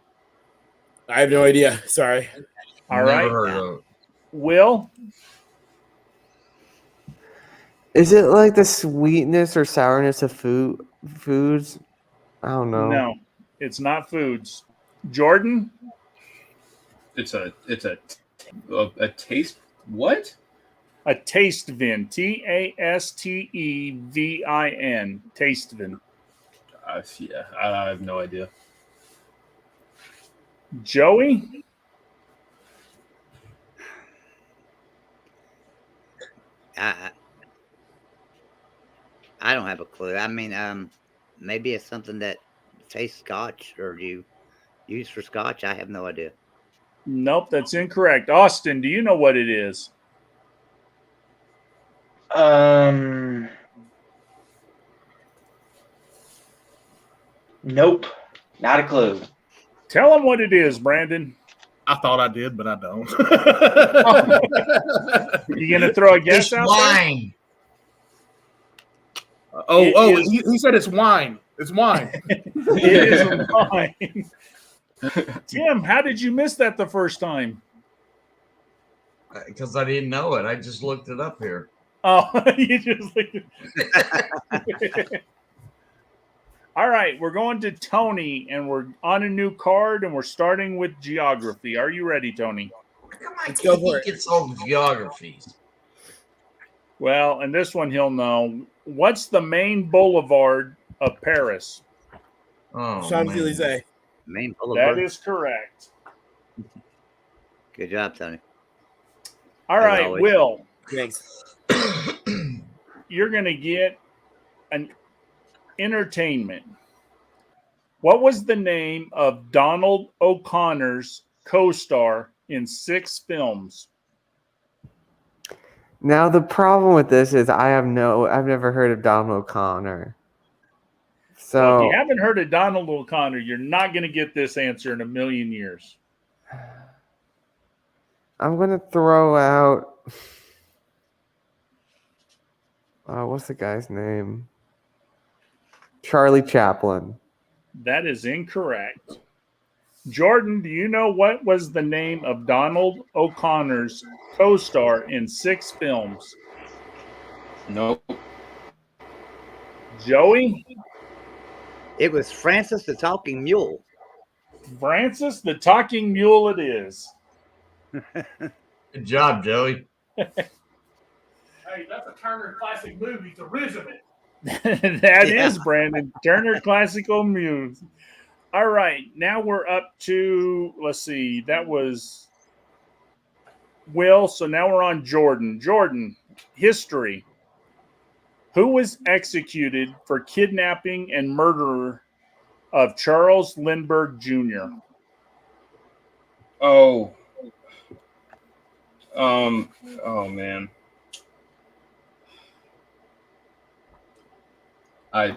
I have no idea. Sorry. All Never right. heard of it. Will? Is it like the sweetness or sourness of foods? I don't know. No, it's not foods. Jordan? It's a taste. What? A Tastevin. Tastevin. Tastevin. Yeah, I have no idea. Joey? I don't have a clue. I mean, maybe it's something that tastes Scotch or you use for Scotch. I have no idea. Nope, that's incorrect. Austin, do you know what it is? Nope, not a clue. Tell him what it is, Brandon. I thought I did, but I don't. You gonna throw a guess It's out wine. He said it's wine. It's wine. there? It is wine. Tim, how did you miss that the first time? Because I didn't know it. I just looked it up here. Oh, you just All right, we're going to Tony, and we're on a new card, and we're starting with geography. Are you ready, Tony? Let's go for it. It's all the geographies. Well, and this one he'll know. What's the main boulevard of Paris? Oh, Champs-Élysées. Main boulevard. That is correct. Good job, Tony. All As right, always. Will, Thanks. you're going to get an entertainment. What was the name of Donald O'Connor's co-star in 6 films? Now the problem with this is I've never heard of Donald O'Connor. So Well, if you haven't heard of Donald O'Connor, you're not going to get this answer in a million years. I'm gonna throw out. What's the guy's name? Charlie Chaplin. That is incorrect. Jordan, do you know what was the name of Donald O'Connor's co-star in 6 films? Nope. Joey? It was Francis the Talking Mule. Francis the Talking Mule it is. Good job, Joey. Hey, that's a Turner Classic Movies original. That is Brandon Turner Classical Muse. All right, now we're up to, let's see, that was Will. So now we're on Jordan. Jordan, history. Who was executed for kidnapping and murder of Charles Lindbergh Jr.? Oh. Oh man. I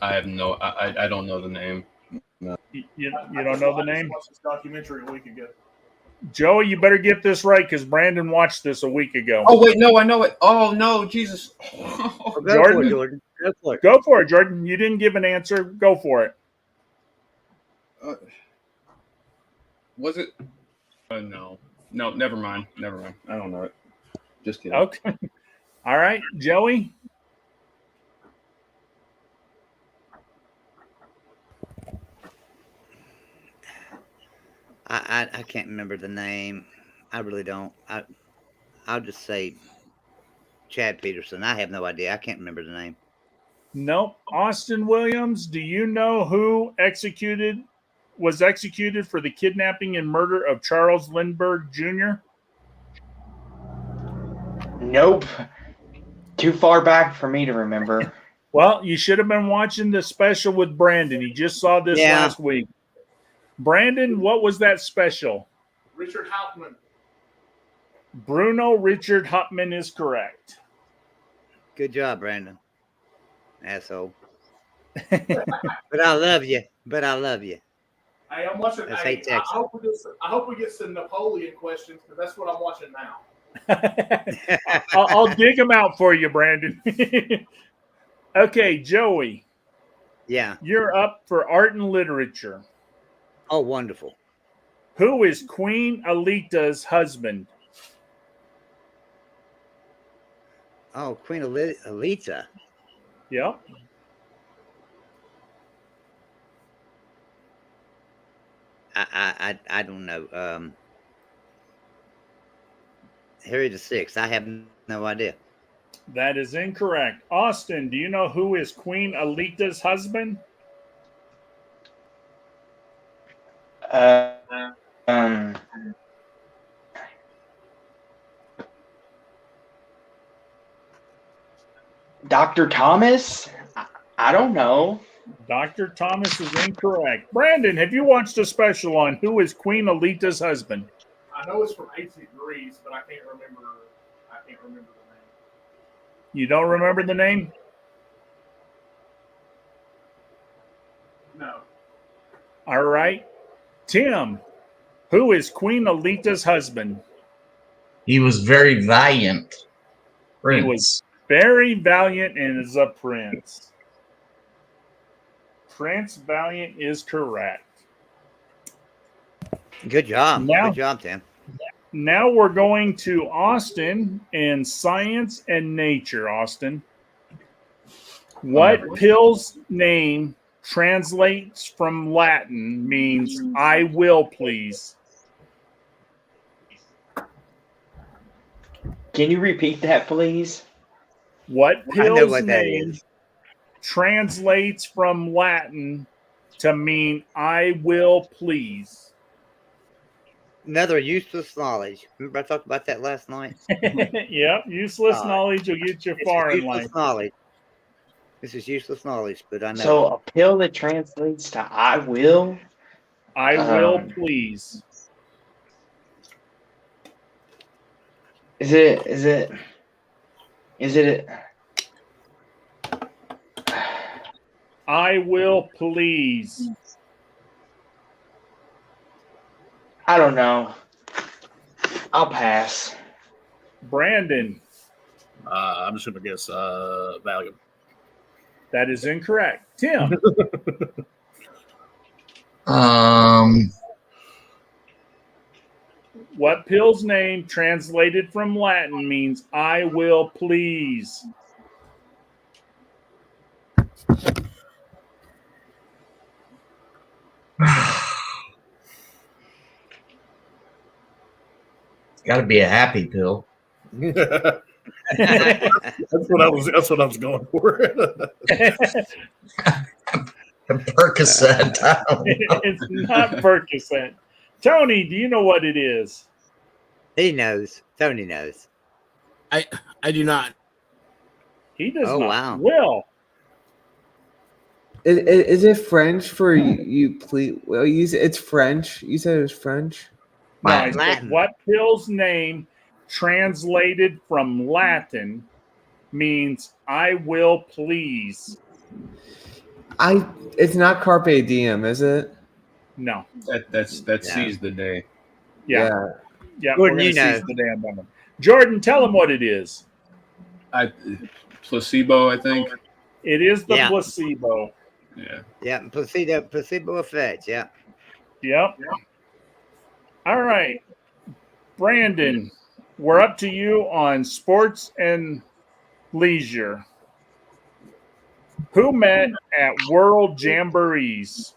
have no. I don't know the name. No. You don't know the name? I watched this documentary a week ago. Joey, you better get this right because Brandon watched this a week ago. Oh wait, no, I know it. Oh no, Jesus. Go Jordan? for it, Jordan. Go for it. Go for it, Jordan. You didn't give an answer. Go for it. Was it? No, never mind. Never mind. I don't know it. Just kidding. Okay. All right, Joey. I can't remember the name. I really don't. I'll just say Chad Peterson. I have no idea. I can't remember the name. Nope. Austin Williams. Do you know who was executed for the kidnapping and murder of Charles Lindbergh Jr.? Nope. Too far back for me to remember. Well, you should have been watching the special with Brandon. He just saw this last week. Brandon, what was that special? Richard Hauptmann. Bruno Richard Hauptmann is correct. Good job, Brandon. Asshole. But I love you. Hey, I'm watching. Let's Hey, hate Texas. I hope we get some Napoleon questions because that's what I'm watching now. I'll dig them out for you, Brandon. Okay, Joey. Yeah. You're up for art and literature. Oh, wonderful. Who is Queen Alita's husband? Oh, Queen Alita. Yep. I don't know. Harry VI. I have no idea. That is incorrect. Austin, do you know who is Queen Alita's husband? Dr. Thomas? I don't know. Dr. Thomas is incorrect. Brandon, have you watched a special on who is Queen Alita's husband? I know it's from 8 Degrees, but I can't remember the name. You don't remember the name? No. All right. Tim, who is Queen Alita's husband? He was very valiant. He was very valiant and is a prince. Prince Valiant is correct. Good job. Now- Good job, Tim. Now we're going to Austin and science and nature. Austin, what pill's name translates from Latin means "I will please"? Can you repeat that, please? What I know pill's what that name is. translates from Latin to mean "I will please"? Another useless knowledge. Remember I talked about that last night? Yep, useless knowledge will get you far in life. Useless knowledge. This is useless knowledge, but I know. So a pill that translates to I will? I will please. Is it I will please. I don't know. I'll pass. Brandon, I'm just gonna guess Valium. that is incorrect. Tim, what pill's name translated from Latin means "I will please"? Got to be a happy pill. That's what I was going for. Percocet. I don't know. It's not Percocet. Tony, do you know what it is? He knows. Tony knows. I do not. He does Oh, not. wow. Will, Is it French for you? Please. Well, it's French. You said it was French. no, I said, Latin. what pill's name translated from Latin means "I will please"? It's not Carpe Diem, is it? No. That sees the day. Yeah. Yeah. Jordan, We're gonna you know. seize the damn moment. Jordan, tell him what it is. Placebo, I think. It is the Yeah. placebo. Yeah. Yeah, placebo effect. Yeah. Yep. All right. Brandon, we're up to you on sports and leisure. Who met at World Jamborees?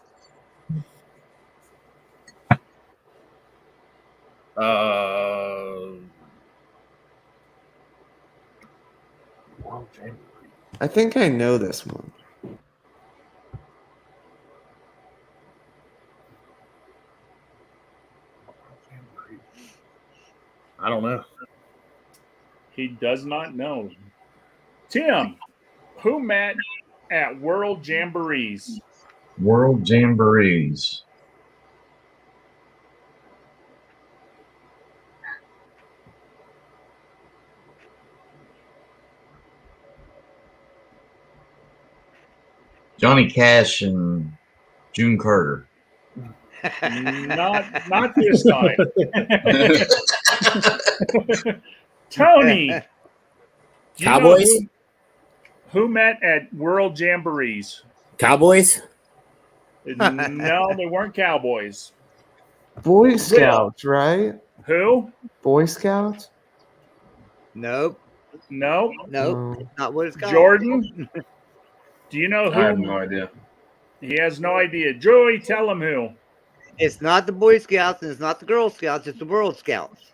I think I know this one. I don't know. He does not know. Tim, who met at World Jamborees? World Jamborees. Johnny Cash and June Carter. Not this time. Tony, do you know Cowboys? who met at World Jamborees? Cowboys? No, they weren't Cowboys. Boy Scouts, right? Who? Boy Scouts? Nope. No. Nope. Not what it's called. Jordan, do you know I have who? no idea. He has no idea. Joey, tell him who. It's not the Boy Scouts and it's not the Girl Scouts. It's the World Scouts.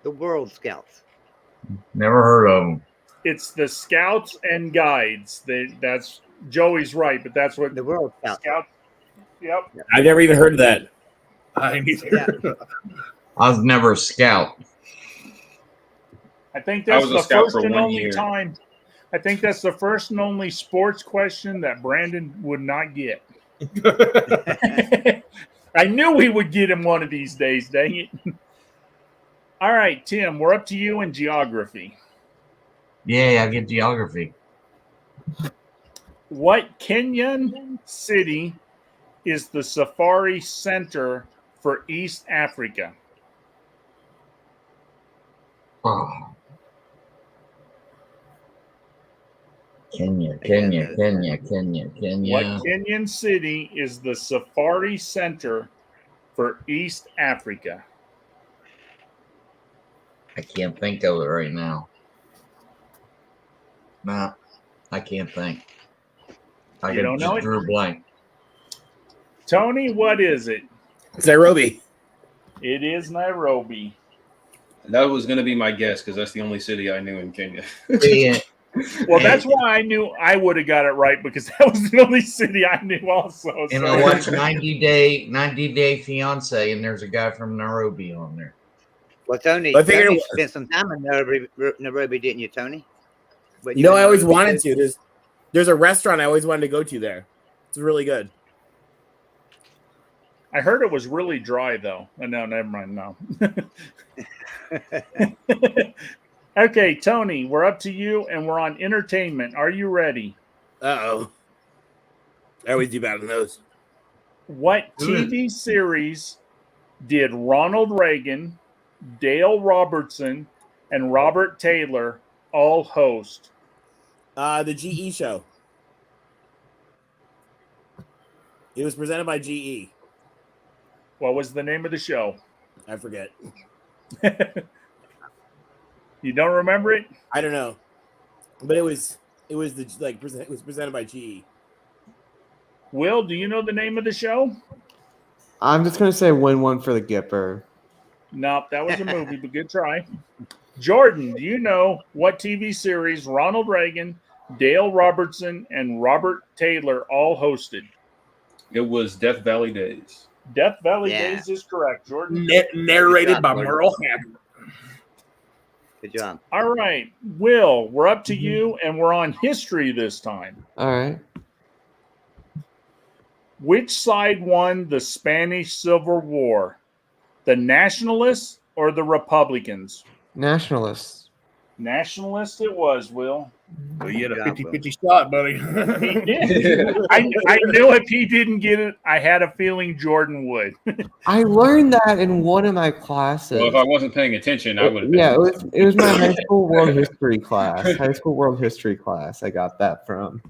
The World Scouts. Never heard of them. It's the Scouts and Guides. That's Joey's right, but that's what The World Scout. Scout. Yep. I've never even heard of that. I neither. Yeah. I was never a scout. I think I that's was a the scout first for and 1 only year. time. I think that's the first and only sports question that Brandon would not get. I knew we would get him one of these days, dang it. All right, Tim, we're up to you in geography. Yeah, I get geography. What Kenyan city is the safari center for East Africa? Oh. Kenya. What Kenyan city is the safari center for East Africa? I can't think of it right now. Nah, I can't think. I You don't know it? drew a blank. Tony, what is it? It's Nairobi. It is Nairobi. That was going to be my guess because that's the only city I knew in Kenya. Yeah. Well, that's why I knew I would have got it right because that was the only city I knew also. And so- I watched 90 Day Fiance, and there's a guy from Nairobi on there. Well, Tony, I figured Tony it- spent some time in Nairobi, didn't you, Tony? But You know, in I always Nairobi wanted too? to. There's a restaurant I always wanted to go to there. It's really good. I heard it was really dry, though. No, never mind. No. Okay, Tony, we're up to you, and we're on entertainment. Are you ready? Uh-oh. I always do bad on those. What TV series did Ronald Reagan, Dale Robertson, and Robert Taylor all host? The GE show. It was presented by GE. What was the name of the show? I forget. You don't remember it? I don't know, but it was it was presented by GE. Will, do you know the name of the show? I'm just gonna say win one for the Gipper. Nope, that was a movie, but good try. Jordan, do you know what TV series Ronald Reagan, Dale Robertson, and Robert Taylor all hosted? It was Death Valley Days. Death Valley Yeah. Days is correct, Jordan. Narrated by Merle Haggard. Good job. All right, Will, we're up to you, and we're on history this time. All right. Which side won the Spanish Civil War? The Nationalists or the Republicans? Nationalists. Nationalists it was, Will. Well, you had a Good job, 50-50 shot, buddy. He did. I knew if he didn't get it, I had a feeling Jordan would. I learned that in one of my classes. Well, if I wasn't paying attention, I would have been. Yeah, it was my high school world history class. High school world history class. I got that from.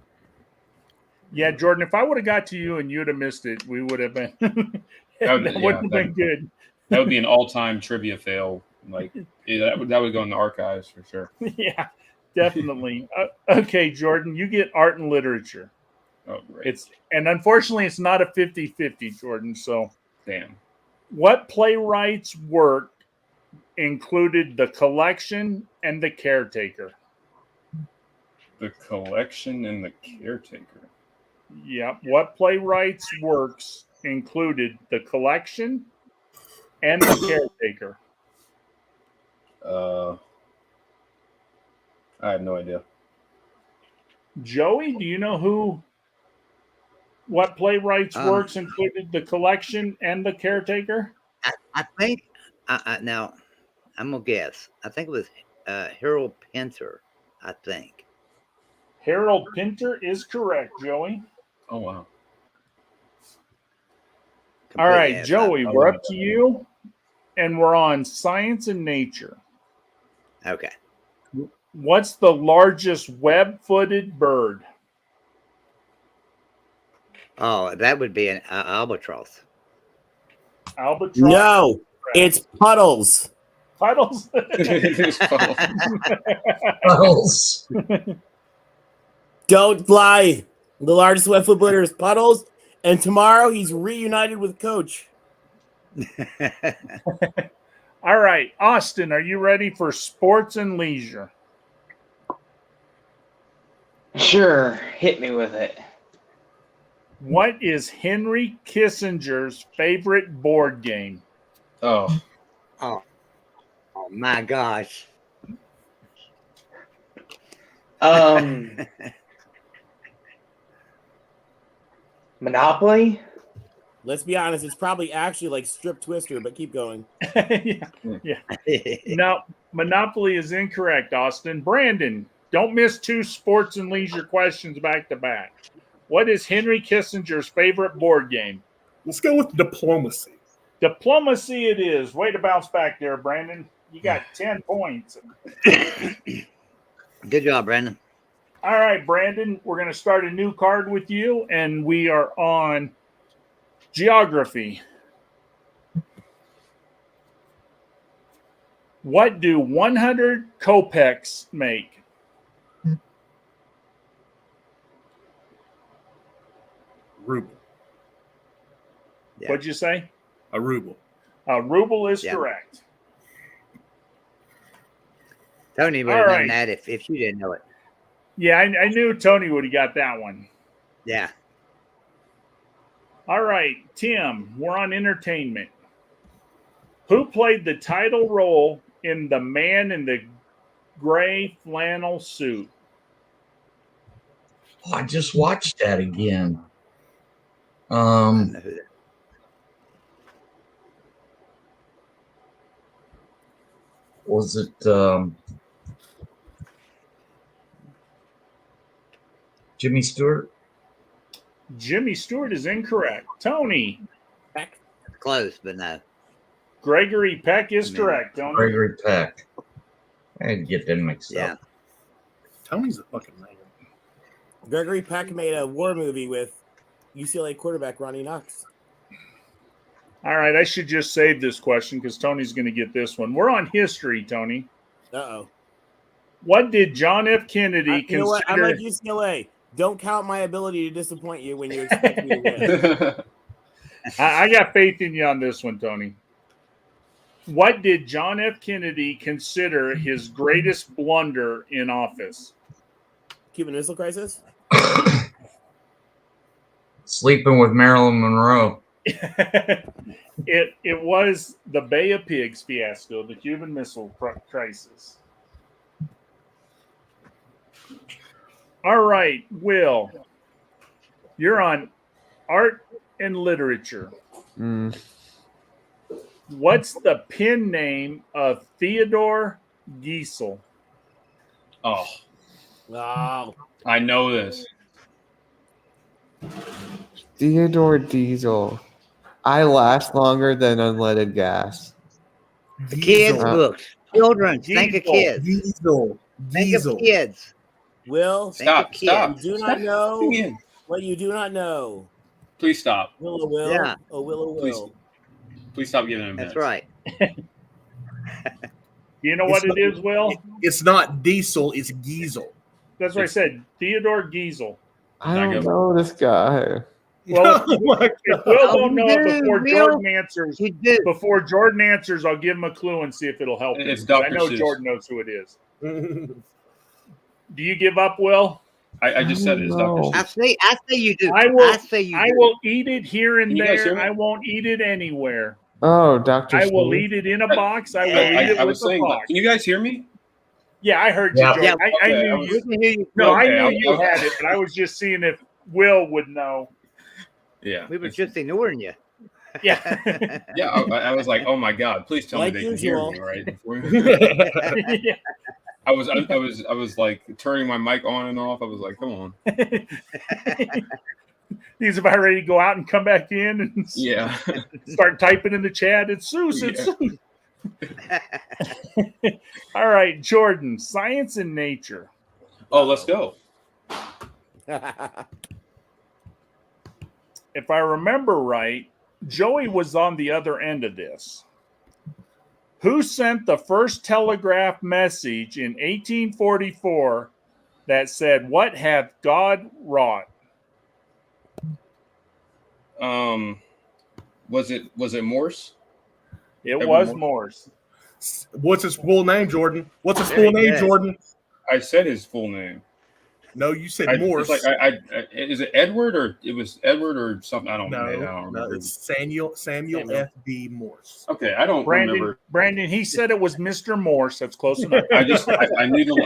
Yeah, Jordan, if I would have got to you and you'd have missed it, we would have been. That that would- wouldn't have yeah, been good. That would be an all-time trivia fail. Like that would go in the archives for sure. Yeah, definitely. Okay, Jordan, you get art and literature. Oh, great. And unfortunately, it's not a 50-50, Jordan. So, Damn. what playwright's work included The Collection and The Caretaker? The Collection and the Caretaker. Yeah. What playwright's works included The Collection and The Caretaker? I have no idea. Joey, do you know what playwright's works included The Collection and The Caretaker? I think, now, I'm going to guess. I think it was Harold Pinter, I think. Harold Pinter is correct, Joey. Oh, wow. All right, Completely Joey, outside. we're up to you, and we're on science and nature. Okay. What's the largest web-footed bird? Oh, that would be an albatross. Albatross? No, it's Puddles. Puddles? Puddles. Don't lie. The largest web-footed bird is Puddles, and tomorrow he's reunited with Coach. All right, Austin, are you ready for sports and leisure? Sure, hit me with it. What is Henry Kissinger's favorite board game? Oh, Oh my gosh. Monopoly? Let's be honest, it's probably actually like Strip Twister, but keep going. yeah. No, Monopoly is incorrect, Austin. Brandon, don't miss 2 sports and leisure questions back to back. What is Henry Kissinger's favorite board game? Let's go with diplomacy. Diplomacy it is. Way to bounce back there, Brandon. You got 10 points. Good job, Brandon. All right, Brandon, we're going to start a new card with you, and we are on geography. What do 100 kopecks make? Ruble. Yeah. What'd you say? A ruble. A ruble is Yeah. correct. Tony would All have known right. that if you didn't know it. Yeah, I knew Tony would have got that one. Yeah. All right, Tim, we're on entertainment. Who played the title role in The Man in the Gray Flannel Suit? Oh, I just watched that again. I don't know who that. Was it Jimmy Stewart? Jimmy Stewart is incorrect. Tony, Close, but no. Gregory Peck is correct. Tony. Gregory Peck. I had to get them mixed Yeah. up. Tony's a fucking man. Gregory Peck made a war movie with UCLA quarterback Ronnie Knox. All right, I should just save this question because Tony's going to get this one. We're on history, Tony. Uh-oh. What did John F. Kennedy You know what? I'm consider? like UCLA. Don't count my ability to disappoint you when you expect me to win. I got faith in you on this one, Tony. What did John F. Kennedy consider his greatest blunder in office? Cuban Missile Crisis? Sleeping with Marilyn Monroe. It was the Bay of Pigs fiasco, the Cuban Missile Crisis. All right, Will, you're on art and literature. What's the pen name of Theodore Geisel? oh, Oh. I know this. Theodore Diesel. I last longer than unleaded gas. Kids' books. Children. Think of Diesel. kids. Diesel. Think of kids. Will, Stop, Think of stop. kids. you do not know Again. what you do not know. Please stop. Will, will. Yeah. Oh, will, Please. will. Please stop giving him That's hints. right. You know what It's it is, Will? It's not Diesel, it's Giesel. That's what I said. Theodore Geisel. I Not don't good. know this guy. Well, Oh my if God. Will don't know it Dude, before Will. Jordan answers, You do. before Jordan answers, I'll give him a clue and see if it'll help him. It's 'Cause I Dr. know Seuss. Jordan knows who it is. Do you give up, Will? I just said it. It's No. Dr. I Seuss. say you do. I will- I say you I do. will eat it here and Can you guys hear there. me? I won't eat it anywhere. Oh, Dr. I will Seuss. eat it in a box. I will Yeah. eat it I with was a saying, box. can you guys hear me? Yeah, I heard you, Yeah. Jordan. Yeah, I okay, knew I was- We you. can hear you. No, I Okay, knew I'll- you I'll- had it, but I was just seeing if Will would know. Yeah. We were just ignoring you. Yeah. Yeah, I was like, oh my God, please tell Like me they usual. can hear me, right? Yeah. I was like turning my mic on and off. I was like, come on. He's about ready to go out and come back in and Yeah. start typing in the chat. It's Seuss. It's Seuss. All right, Jordan, science and nature. Oh, let's go. If I remember right, Joey was on the other end of this. Who sent the first telegraph message in 1844 that said, "What hath God wrought"? Was it Morse? It Edward was Morse. Morse. What's his full name, Jordan? What's his Very full name, good. Jordan? I said his full name. No, you said I, Morse. it's like is it Edward or it was Edward or something? I don't no, remember. it's Samuel F.B. Morse. Okay, I don't remember. Brandon, he said it was Mr. Morse. That's close enough. I knew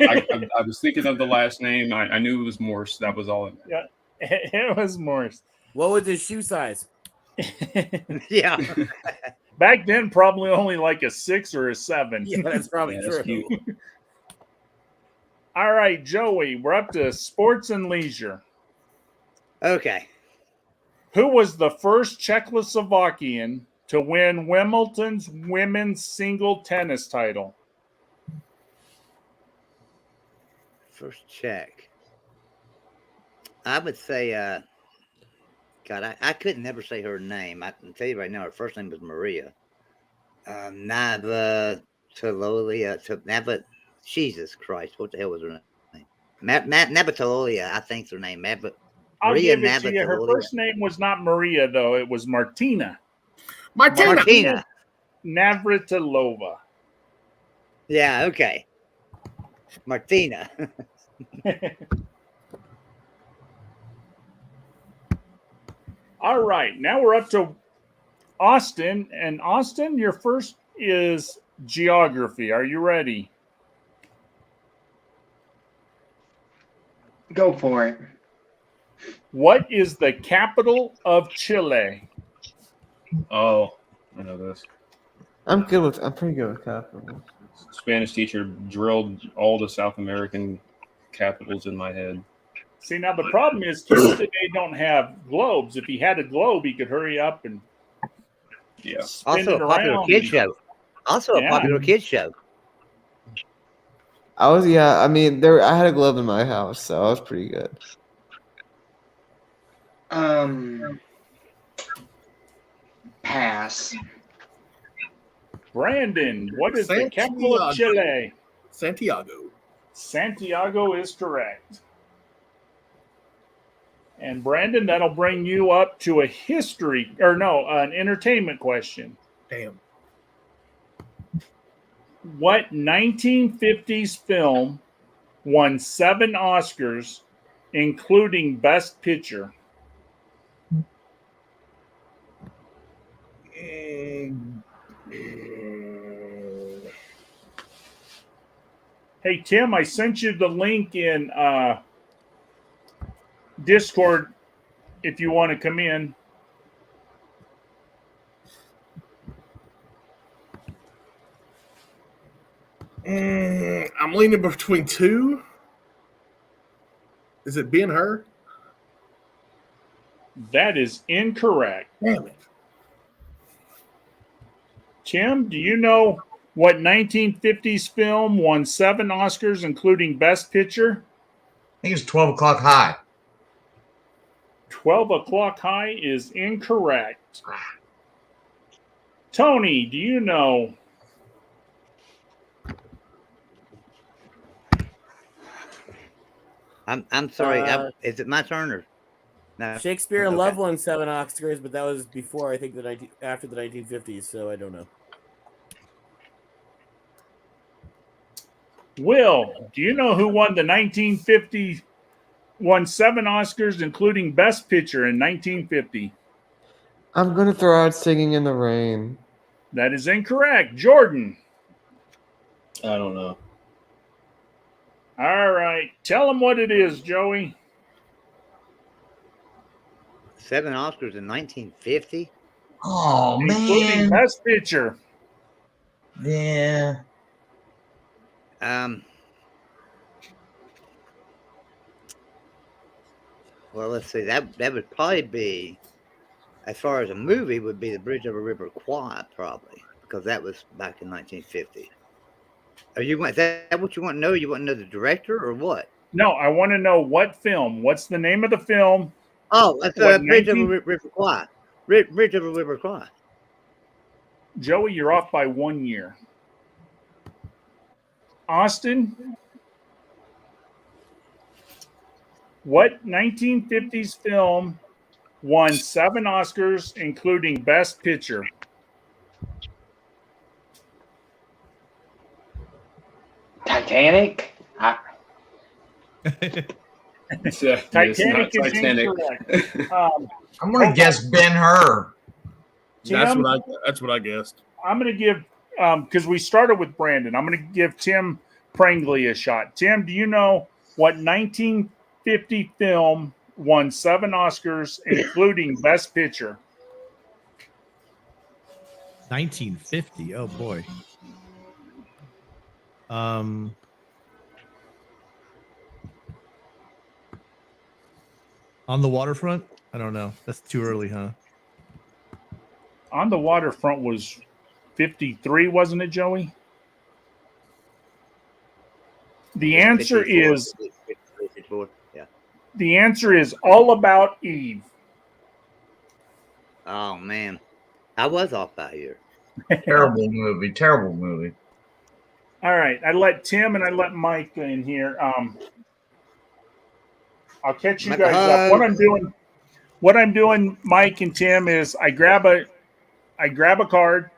I was thinking of the last name. I knew it was Morse. That was all. Yeah, it was Morse. What was his shoe size? Yeah. Back then, probably only like a 6 or a 7. Yeah, that's probably Yeah, that's true. cute. All right, Joey, we're up to sports and leisure. Okay. Who was the first Czechoslovakian to win Wimbledon's women's single tennis title? First check. I would say, God, I couldn't never say her name. I can tell you right now, her first name was Maria. Navratilova. Jesus Christ, what the hell was her name? Navratilova, I think's her name. I'll Maria give it to you. Her Navratilova. first name was not Maria, though. It was Martina Martina. Navratilova. Yeah, okay. Martina. All right, now we're up to Austin. And Austin, your first is geography. Are you ready? Go for it. What is the capital of Chile? Oh, I know this. I'm pretty good with capitals. Spanish teacher drilled all the South American capitals in my head. See, now the problem is kids today don't have globes. If he had a globe, he could hurry up and spin Also it a popular around. kid show. Also a popular kid show. I mean, I had a globe in my house, so I was pretty good. Pass. Brandon, what is the capital of Chile? Santiago. Santiago is correct. And Brandon, that'll bring you up to an entertainment question. Damn. What 1950s film won 7 Oscars, including Best Picture? Hey, Tim, I sent you the link in Discord if you want to come in. I'm leaning between two. Is it Ben-Hur? That is incorrect. Damn it. Tim, do you know what 1950s film won 7 Oscars, including Best Picture? I think it's 12 O'Clock High. 12 O'Clock High is incorrect. Tony, do you know? I'm sorry. Is it my turn or no? Shakespeare in Okay. Love won 7 Oscars, but that was before I think after the 1950s, so I don't know. Will, do you know who won the 1950 won 7 Oscars, including Best Picture in 1950? I'm gonna throw out Singing in the Rain. That is incorrect. Jordan. I don't know. All right. Tell them what it is, Joey. 7 Oscars in 1950. Oh, Including man. Best Picture. Yeah. Well, let's see. That would probably be, as far as a movie, would be The Bridge Over River Kwai, probably, because that was back in 1950. Is that what you want to know? You want to know the director or what? No, I want to know what film. What's the name of the film? Oh, that's Bridge Over River Kwai. Bridge Over River Kwai. Joey, you're off by 1 year. Austin, what 1950s film won 7 Oscars, including Best Picture? Titanic. Titanic Titanic is Titanic. incorrect. I'm gonna guess Ben-Hur. That's Tim? what I guessed. I'm going to give because we started with Brandon. I'm going to give Tim Prangley a shot. Tim, do you know what 1950 film won 7 Oscars, including Best Picture? 1950. Oh boy. On the Waterfront? I don't know. That's too early, huh? On the Waterfront was 53, wasn't it, Joey? The answer 54. is 54. Yeah. the answer is All About Eve. Oh man, I was off by here. Terrible movie. Terrible movie. All right, I let Tim and I let Mike in here. I'll catch you guys up. What I'm doing, Mike and Tim, is I grab a card.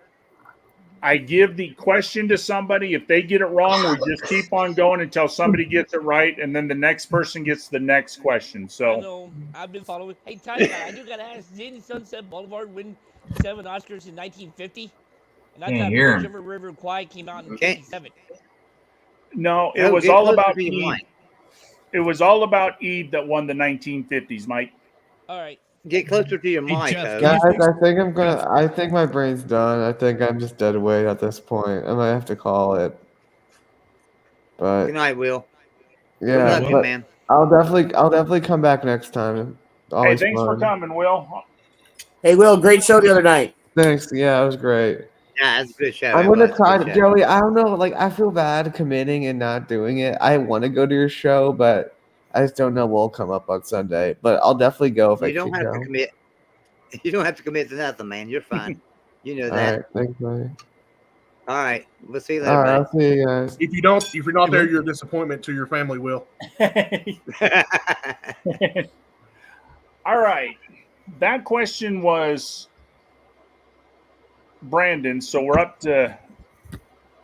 I give the question to somebody. If they get it wrong, we just keep on going until somebody gets it right, and then the next person gets the next question. So No, I've been following. Hey, Ty, I do gotta ask: didn't Sunset Boulevard win 7 Oscars in 1950? And I Can't thought hear him. River Kwai came out in Okay. 57. no, it Oh, was get all closer about to your Eve. mic. It was all about Eve that won the 1950s, Mike. All right. Get closer to your Hey, mic. Jeff, Ho. can you Guys, I think my brain's done. I think I'm just dead weight at this point. I might have to call it. But Good night, Will. yeah, Good luck, but man. I'll definitely come back next time. Hey, Always thanks for fun. coming, Will. Hey, Will, great show the other night. Thanks. Yeah, it was great. Yeah, that's a good show. I'm It gonna was a try good to, show. Joey. I don't know. Like, I feel bad committing and not doing it. I want to go to your show, but I just don't know what'll come up on Sunday. But I'll definitely go if I You don't can have go. to commit. You don't have to commit to nothing, man. You're fine. You know All that. right, thanks, man. All right. We'll see you later, All right, buddy. I'll see you guys. If you're not there, you're a disappointment to your family, Will. All right. That question was Brandon. So we're up to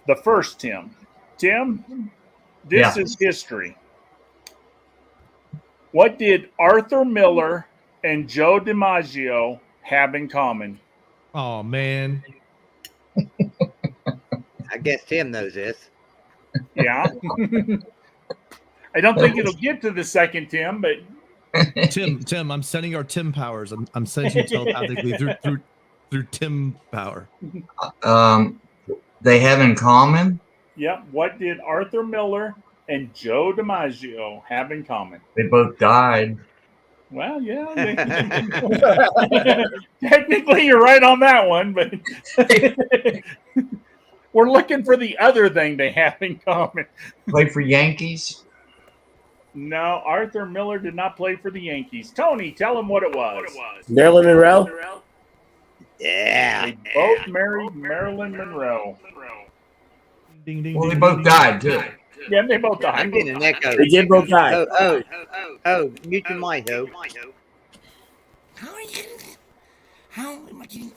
the first Tim. Tim, this is history. What did Arthur Miller and Joe DiMaggio have in common? Oh man. I guess Tim knows this. Yeah. I don't think it'll get to the second Tim, but Tim, I'm sending our Tim powers. I'm sending you telepathically through Tim power. They have in common. yep. What did Arthur Miller and Joe DiMaggio have in common? They both died. Well, yeah. Technically, you're right on that one, but we're looking for the other thing they have in common. Play for Yankees. No, Arthur Miller did not play for the Yankees. Tony, tell him what it was. Marilyn Monroe. Yeah. They both married Marilyn Monroe. Ding ding. Well, they ding, both ding, died too. Yeah, they both died. I'm getting an echo. They did both die. Oh, mute your mic, Ho. How are you getting? How am I getting?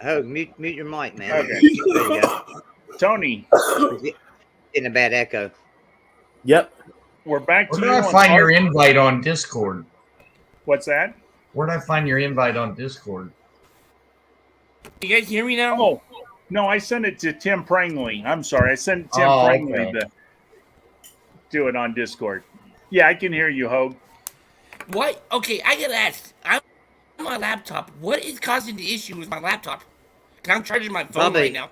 Oh, mute your mic, man. Okay. There you go. Tony, Getting a bad echo. Yep. we're back Where to did you. I on find your Arthur- invite on Discord? What's that? Where did I find your invite on Discord? You guys hear me now? Oh, no, I sent it to Tim Prangley. I'm sorry. I sent Tim Oh, Prangley okay. to do it on Discord. Yeah, I can hear you, Hogue. What? Okay, I gotta ask. I'm on my laptop. What is causing the issue with my laptop? 'Cause I'm charging my phone Probably- right now.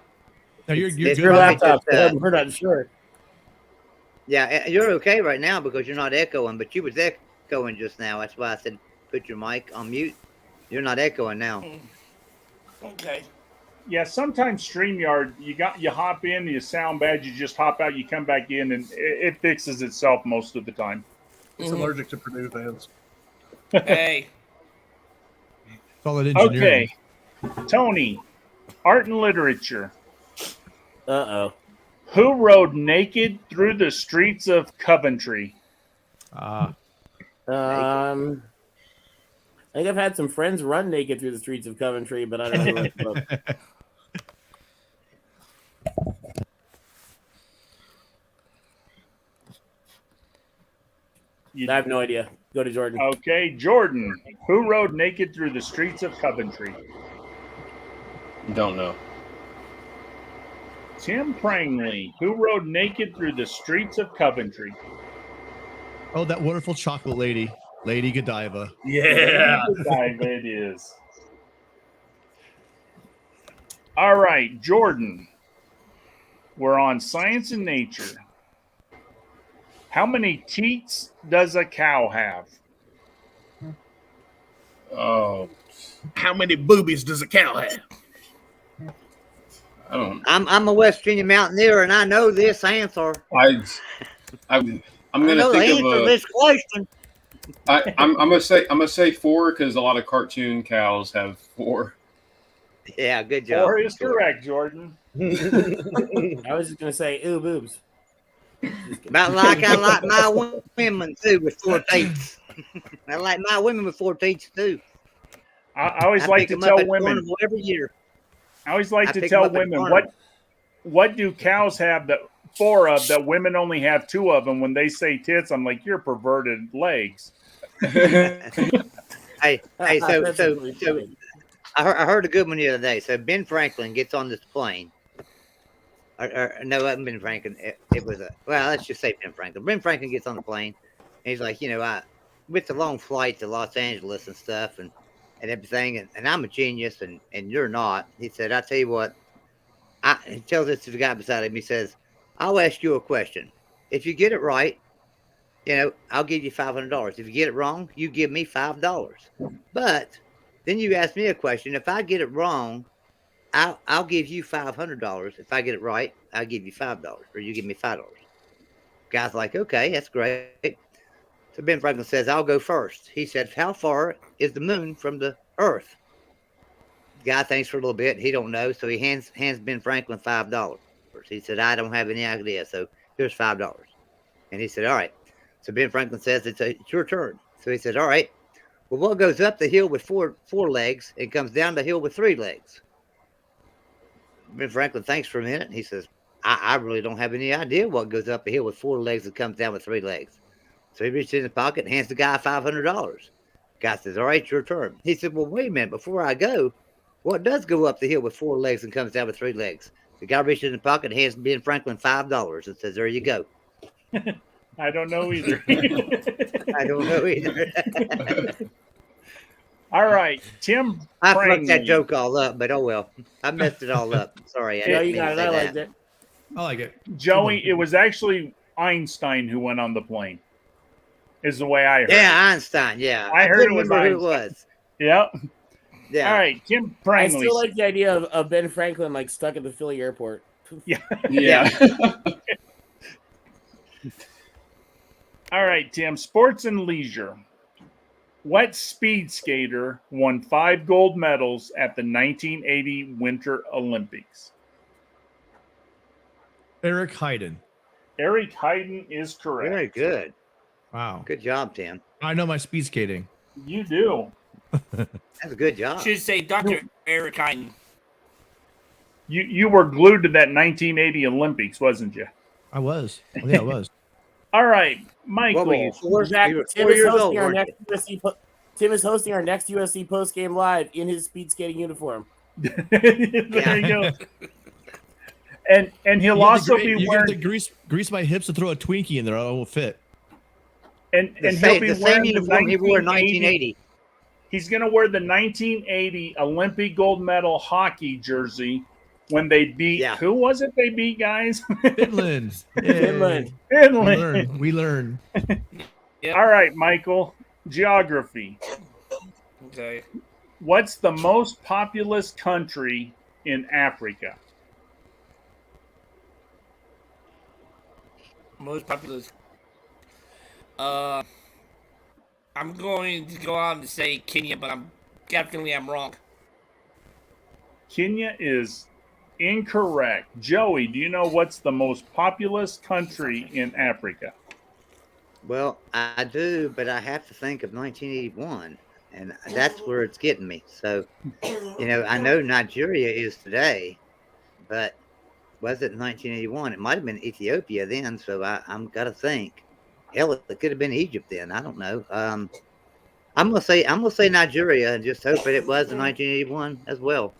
No, you're It's good. Your probably laptop. just, We're not sure. Yeah, you're okay right now because you're not echoing, but you was echoing just now. That's why I said put your mic on mute. You're not echoing now. Okay. Yeah, sometimes StreamYard, you hop in, you sound bad, you just hop out, you come back in, and it fixes itself most of the time. It's allergic to Purdue fans. Hey. Solid engineering. Okay, Tony, art and literature. Uh-oh. Who rode naked through the streets of Coventry? I think I've had some friends run naked through the streets of Coventry, but I don't know who it's about. You- I have no idea. Go to Jordan. Okay, Jordan. Who rode naked through the streets of Coventry? Don't know. Tim Prangley. Who rode naked through the streets of Coventry? Oh, that wonderful chocolate lady, Lady Godiva. Yeah, it is. All right, Jordan. We're on science and nature. How many teats does a cow have? Oh, How many boobies does a cow have? I don't. I'm a West Virginia mountaineer, and I know this answer. I'm I gonna know the think answer to of this question. I'm gonna say 4 because a lot of cartoon cows have 4. Yeah, good job. 4 is correct, Jordan. I was just gonna say, ooh, boobs. About like I like my women too with 4 teats. I like my women with 4 teats too. I always like pick to 'em up tell at women Carnival every year. I always like I to pick tell 'em up at women Carnival. what do cows have that 4 of that women only have 2 of them? When they say tits, I'm like, you're perverted legs. Hey, so That's so really so funny. I heard a good one the other day. So Ben Franklin gets on this plane. No, it wasn't Ben Franklin. It was let's just say Ben Franklin. Ben Franklin gets on the plane. And he's like, with the long flight to Los Angeles and stuff and everything, and I'm a genius and you're not. He said, I tell you what, he tells this to the guy beside him. He says, I'll ask you a question. If you get it right, I'll give you $500. If you get it wrong, you give me $5. But then you ask me a question. If I get it wrong, I'll give you $500. If I get it right, I'll give you $5, or you give me $5. Guy's like, okay, that's great. So Ben Franklin says, I'll go first. He said, how far is the moon from the earth? The guy thinks for a little bit. He don't know. So he hands Ben Franklin $5. He said, I don't have any idea. So here's $5. And he said, all right. So Ben Franklin says, it's your turn. So he said, all right. Well, what goes up the hill with four legs and comes down the hill with 3 legs? Ben Franklin thinks for a minute. He says, I really don't have any idea what goes up a hill with 4 legs and comes down with 3 legs. So he reaches in his pocket and hands the guy $500. Guy says, all right, your turn. He said, well, wait a minute. Before I go, what does go up the hill with 4 legs and comes down with 3 legs? The guy reaches in his pocket and hands Ben Franklin $5 and says, there you go. I don't know either. I don't know either. All right, Tim. I fucked that Prangley. joke all up, but oh well. I messed it all up. Sorry. I No, didn't you mean got to it. say I that. liked it. I like it. Joey, it was actually Einstein who went on the plane. Is the way I heard. Yeah, it. Einstein. Yeah, I heard couldn't it was remember who it Einstein. was. Yep. Yeah. All right, Tim I Prangley. still like the idea of Ben Franklin like stuck at the Philly airport. Yeah. All right, Tim. Sports and leisure. What speed skater won 5 gold medals at the 1980 Winter Olympics? Eric Heiden. Eric Heiden is correct. Very good. Wow. Good job, Tim. I know my speed skating. You do. That's a good job. Should say Dr. Eric Heiden. You were glued to that 1980 Olympics, wasn't you? I was. Yeah, I was. All right, Michael. What were you, 4? Zach, You were Tim 4 is years old, hosting our weren't next USC Tim is hosting our next USC post game live in his speed skating uniform. There you go. And he'll You have to also gra- be you have wearing to grease my hips to throw a Twinkie in there. I won't fit. and The he'll same, be the same wearing the uniform he wore in 1980. He's going to wear the 1980 Olympic gold medal hockey jersey when they beat. Yeah. Who was it they beat, guys? Finland. Finland. We Finland. learn. We learn. All right, Michael. Geography. Okay. What's the most populous country in Africa? Most populous. I'm going to go out and say Kenya, but I'm wrong. Kenya is incorrect. Joey, do you know what's the most populous country in Africa? Well, I do, but I have to think of 1981, and that's where it's getting me. So, I know Nigeria is today, but was it 1981? It might have been Ethiopia then, so I'm got to think. Hell, it could have been Egypt then. I don't know. I'm gonna say Nigeria and just hope that it was in 1981 as well.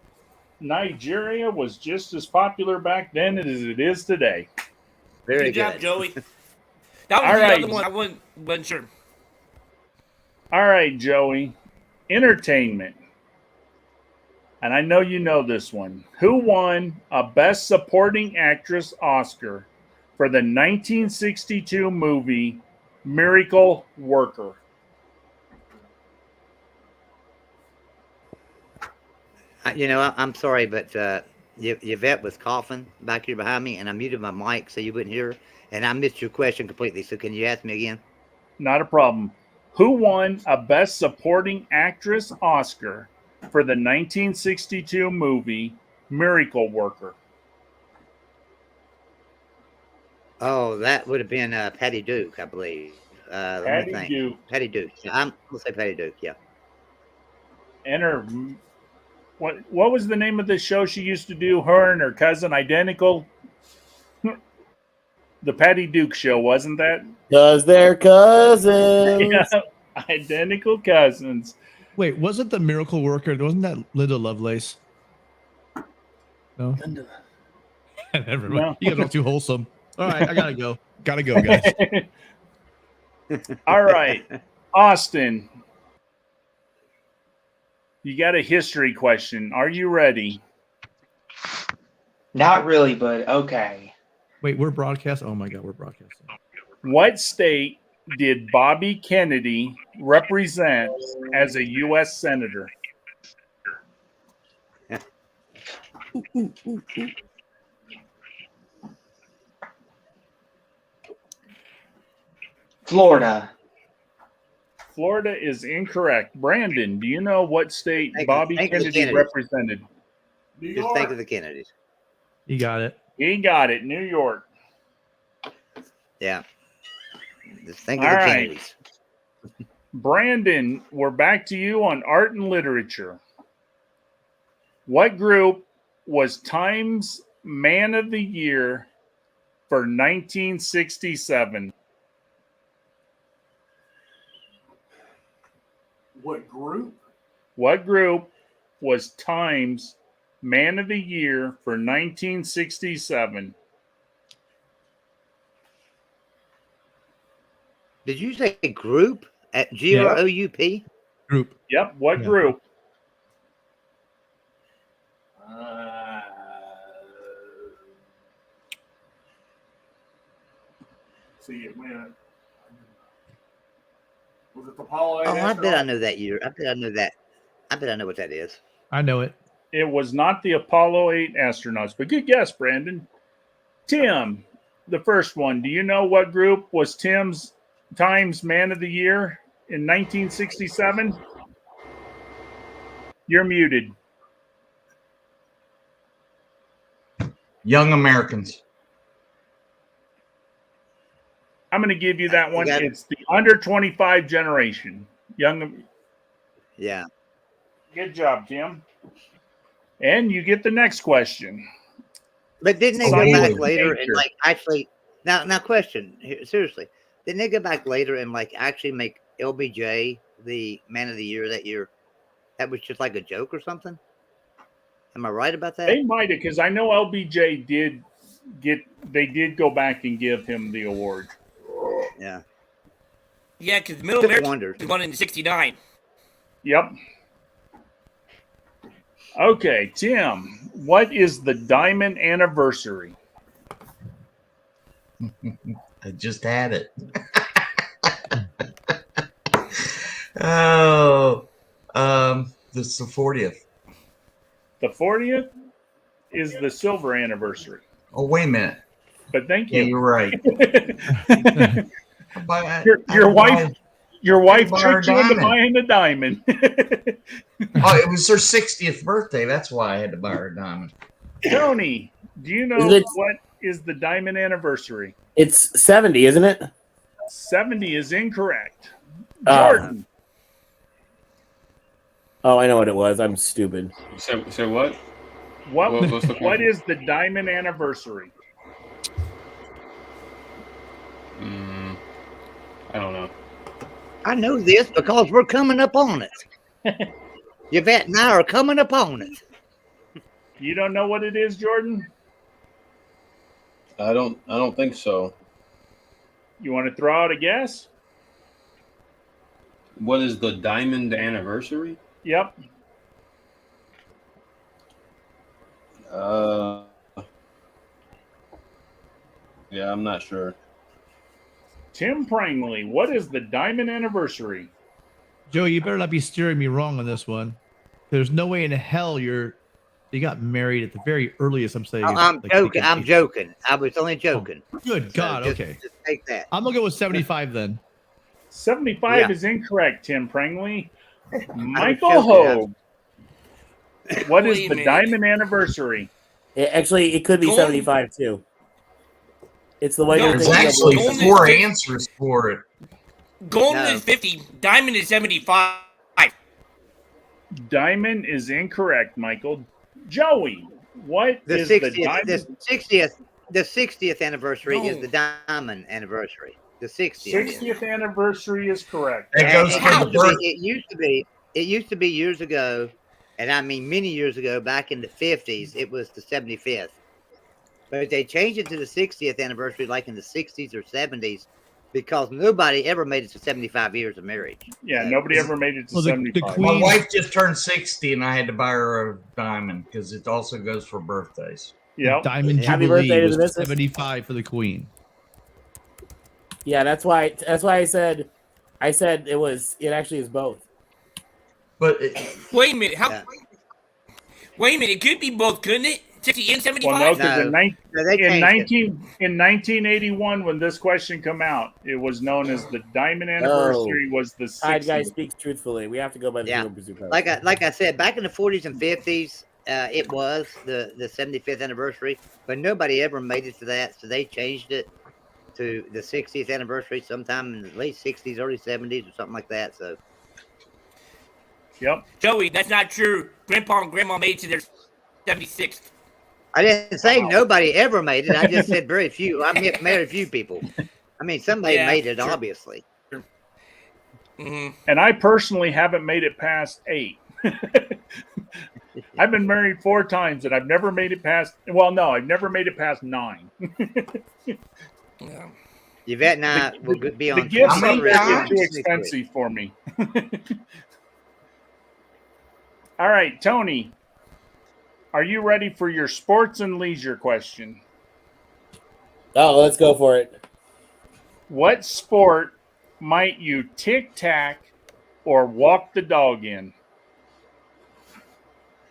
Nigeria was just as popular back then as it is today. Very Good job, good. Joey. That was All the right. other one. I wasn't sure. All right, Joey. Entertainment. And I know you know this one. Who won a Best Supporting Actress Oscar for the 1962 movie Miracle Worker? I'm sorry, but Yvette was coughing back here behind me, and I muted my mic so you wouldn't hear her, and I missed your question completely. So can you ask me again? Not a problem. Who won a Best Supporting Actress Oscar for the 1962 movie Miracle Worker? Oh, that would have been Patty Duke, I believe. Let me think. Duke. Patty Duke. I'm gonna say Patty Duke. Yeah. And her, what was the name of the show she used to do? Her and her cousin identical. The Patty Duke Show, wasn't that? Because they're cousins. Yeah, identical cousins. Wait, wasn't the Miracle Worker? Wasn't that Linda Lovelace? No. Never mind. No. You guys are too wholesome. All right, I gotta go. Gotta go, guys. All right, Austin. You got a history question. Are you ready? Not really, but okay. Wait, we're broadcast. Oh my god, we're broadcasting. What state did Bobby Kennedy represent as a U.S. Senator? Florida. Florida is incorrect. Brandon, do you know what state Think Bobby of the Kennedy Kennedys. represented? Just think of the Kennedys. You got it. He got it. New York. Yeah. Just think of All the right. Kennedys. Brandon, we're back to you on art and literature. What group was Times Man of the Year for 1967? What group? What group was Times Man of the Year for 1967? Did you say group at GROUP? Group. Yep. What Yeah. group? See, it went. Was it the Apollo 8 Oh, I bet I astronaut? know that year. I bet I know that. I bet I know what that is. I know it. It was not the Apollo 8 astronauts, but good guess, Brandon. Tim, the first one. Do you know what group was Times Man of the Year in 1967? You're muted. Young Americans. I'm going to give you that one. got it. It's the under 25 generation. Young. Yeah. Good job, Tim. And you get the next question. But didn't they Simon go back and later and Nature. like actually now question here, seriously, didn't they go back later and like actually make LBJ the Man of the Year that year? That was just like a joke or something. Am I right about that? They might have, because I know LBJ they did go back and give him the award. Yeah. Yeah, because Middle Just America wondered. won in '69. Yep. Okay, Tim, what is the diamond anniversary? I just had it. Oh, this is the 40th. The 40th is the silver anniversary. Oh, wait a minute. But thank Yeah, you. you're right. Your wife buy her tricked you into diamond. buying the diamond. Oh, it was her 60th birthday. That's why I had to buy her a diamond. Tony, do you know Is it- what is the diamond anniversary? It's 70, isn't it? 70 is incorrect. Ah. Jordan, Oh, I know what it was. I'm stupid. Say what? what what's the what question? is the diamond anniversary? I don't know. I know this because we're coming up on it. Yvette and I are coming up on it. You don't know what it is, Jordan? I don't think so. You want to throw out a guess? What is the diamond anniversary? Yep. Yeah, I'm not sure. Tim Prangley, what is the diamond anniversary? Joey, you better not be steering me wrong on this one. There's no way in hell you got married at the very earliest. I'm saying. I'm like, joking. I'm joking. I was only joking. Good God. Just, Okay. Just take that. I'm gonna go with 75 then. 75 is incorrect, Tim Prangley. Michael Hogue. What is the diamond anniversary? Actually, it could be 75 too. It's the way There's actually 4 answers for it. Golden is 50. Diamond is 75. Diamond is incorrect, Michael. Joey, what The is 60th. the diamond? The 60th anniversary is the diamond anniversary. The 60th. 60th anniversary is correct. It used to be years ago, and I mean many years ago, back in the 50s, it was the 75th. But they changed it to the 60th anniversary like in the 60s or 70s because nobody ever made it to 75 years of marriage. Yeah, nobody ever made it to 75. My wife just turned 60 and I had to buy her a diamond because it also goes for birthdays. Yeah. Diamond Happy Jubilee birthday to was the missus. 75 for the Queen. Yeah, that's why I said it actually is both. But wait a minute, wait a minute, it could be both, couldn't it? 60 and 75? Well, no, because in 1981, 1981, when this question came out, it was known as the diamond anniversary was the 60th. Side guy speaks truthfully. We have to go by the Yeah. Like I said, back in the 40s and 50s, it was the 75th anniversary, but nobody ever made it to that, so they changed it to the 60th anniversary sometime in the late 60s, early 70s, or something like that. So, yep. Joey, that's not true. Grandpa and Grandma made it to their 76th. I didn't say nobody ever made it. I just said very few. I met very few people. I mean, somebody made it, obviously. Mm-hmm. And I personally haven't made it past 8. I've been married 4 times, and I've never made it past. Well, no, I've never made it past 9. Yeah. Yvette and I will be on. The gifts are too expensive for me. All right, Tony, are you ready for your sports and leisure question? Oh, let's go for it. What sport might you tic-tac or walk the dog in?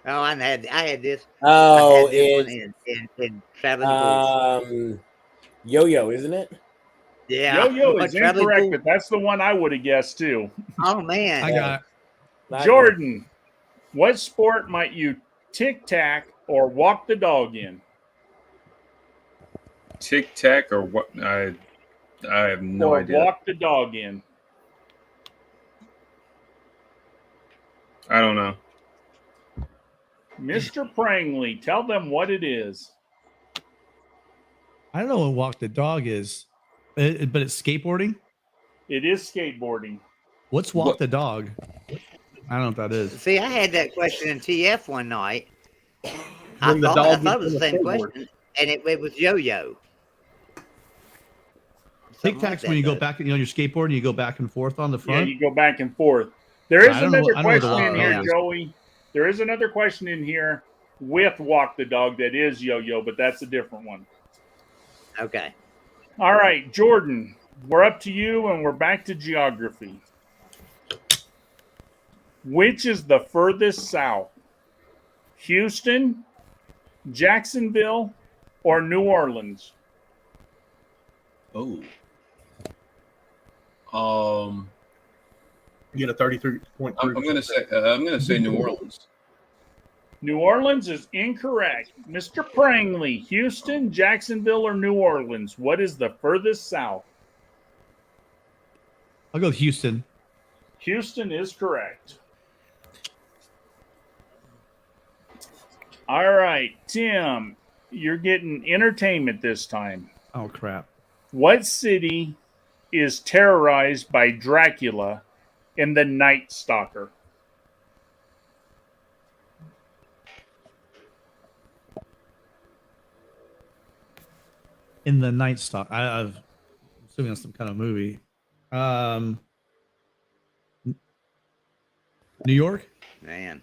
Oh, I had this. Oh, I had this one in traveling boots. Yo-yo, isn't it? Yeah. Yo-yo What, is traveling incorrect, boots? but that's the one I would have guessed too. Oh man. I got it. Jordan, what sport might you tic-tac or walk the dog in? Tic tac or what? I have no or idea. walk the dog in. I don't know. Mr. Prangley, tell them what it is. I don't know what walk the dog is, but it's skateboarding. It is skateboarding. What's walk the dog? I don't know what that is. See, I had that question in TF one night. I When the thought dog it was gets the on same the skateboard. question, and it was yo-yo. Tic tacs when you go back, on your skateboard and you go back and forth on the Yeah, front. you go back and forth. There is I don't know- another I don't know what the question in walk here, dog is. Joey. There is another question in here with walk the dog that is yo-yo, but that's a different one. Okay. All right, Jordan, we're up to you, and we're back to geography. Which is the furthest south? Houston, Jacksonville, or New Orleans? Oh. You get a 33.3. I'm gonna say New Orleans. New Orleans is incorrect. Mr. Prangley, Houston, Jacksonville, or New Orleans? What is the furthest south? I'll go with Houston. Houston is correct. All right, Tim, you're getting entertainment this time. Oh crap! What city is terrorized by Dracula in The Night Stalker? In the Night Stalker. I'm assuming that's some kind of movie. New York? Man.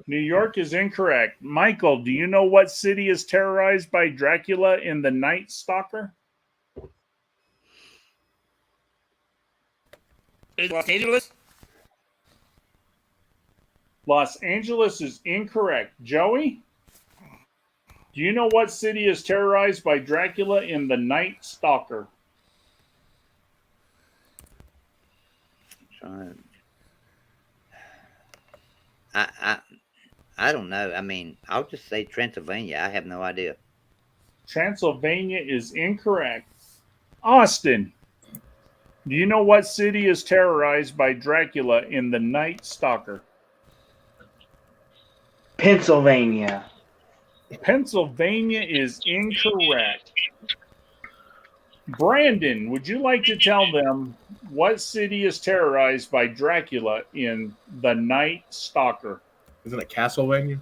New York is incorrect. Michael, do you know what city is terrorized by Dracula in The Night Stalker? Is Los Angeles? Los Angeles is incorrect. Joey, do you know what city is terrorized by Dracula in The Night Stalker? I don't know. I mean, I'll just say Transylvania. I have no idea. Transylvania is incorrect. Austin, do you know what city is terrorized by Dracula in The Night Stalker? Pennsylvania. Pennsylvania is incorrect. Brandon, would you like to tell them what city is terrorized by Dracula in The Night Stalker? Isn't it Castlevania?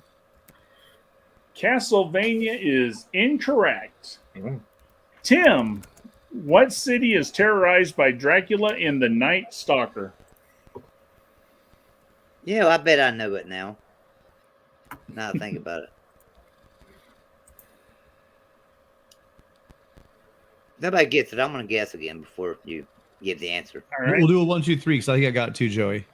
Castlevania is incorrect. Tim, what city is terrorized by Dracula in The Night Stalker? Yeah, well, I bet I know it now. Now I think about it. Nobody gets it. I'm going to guess again before you give the answer. All right. We'll do a 1, 2, 3 because I think I got 2, Joey.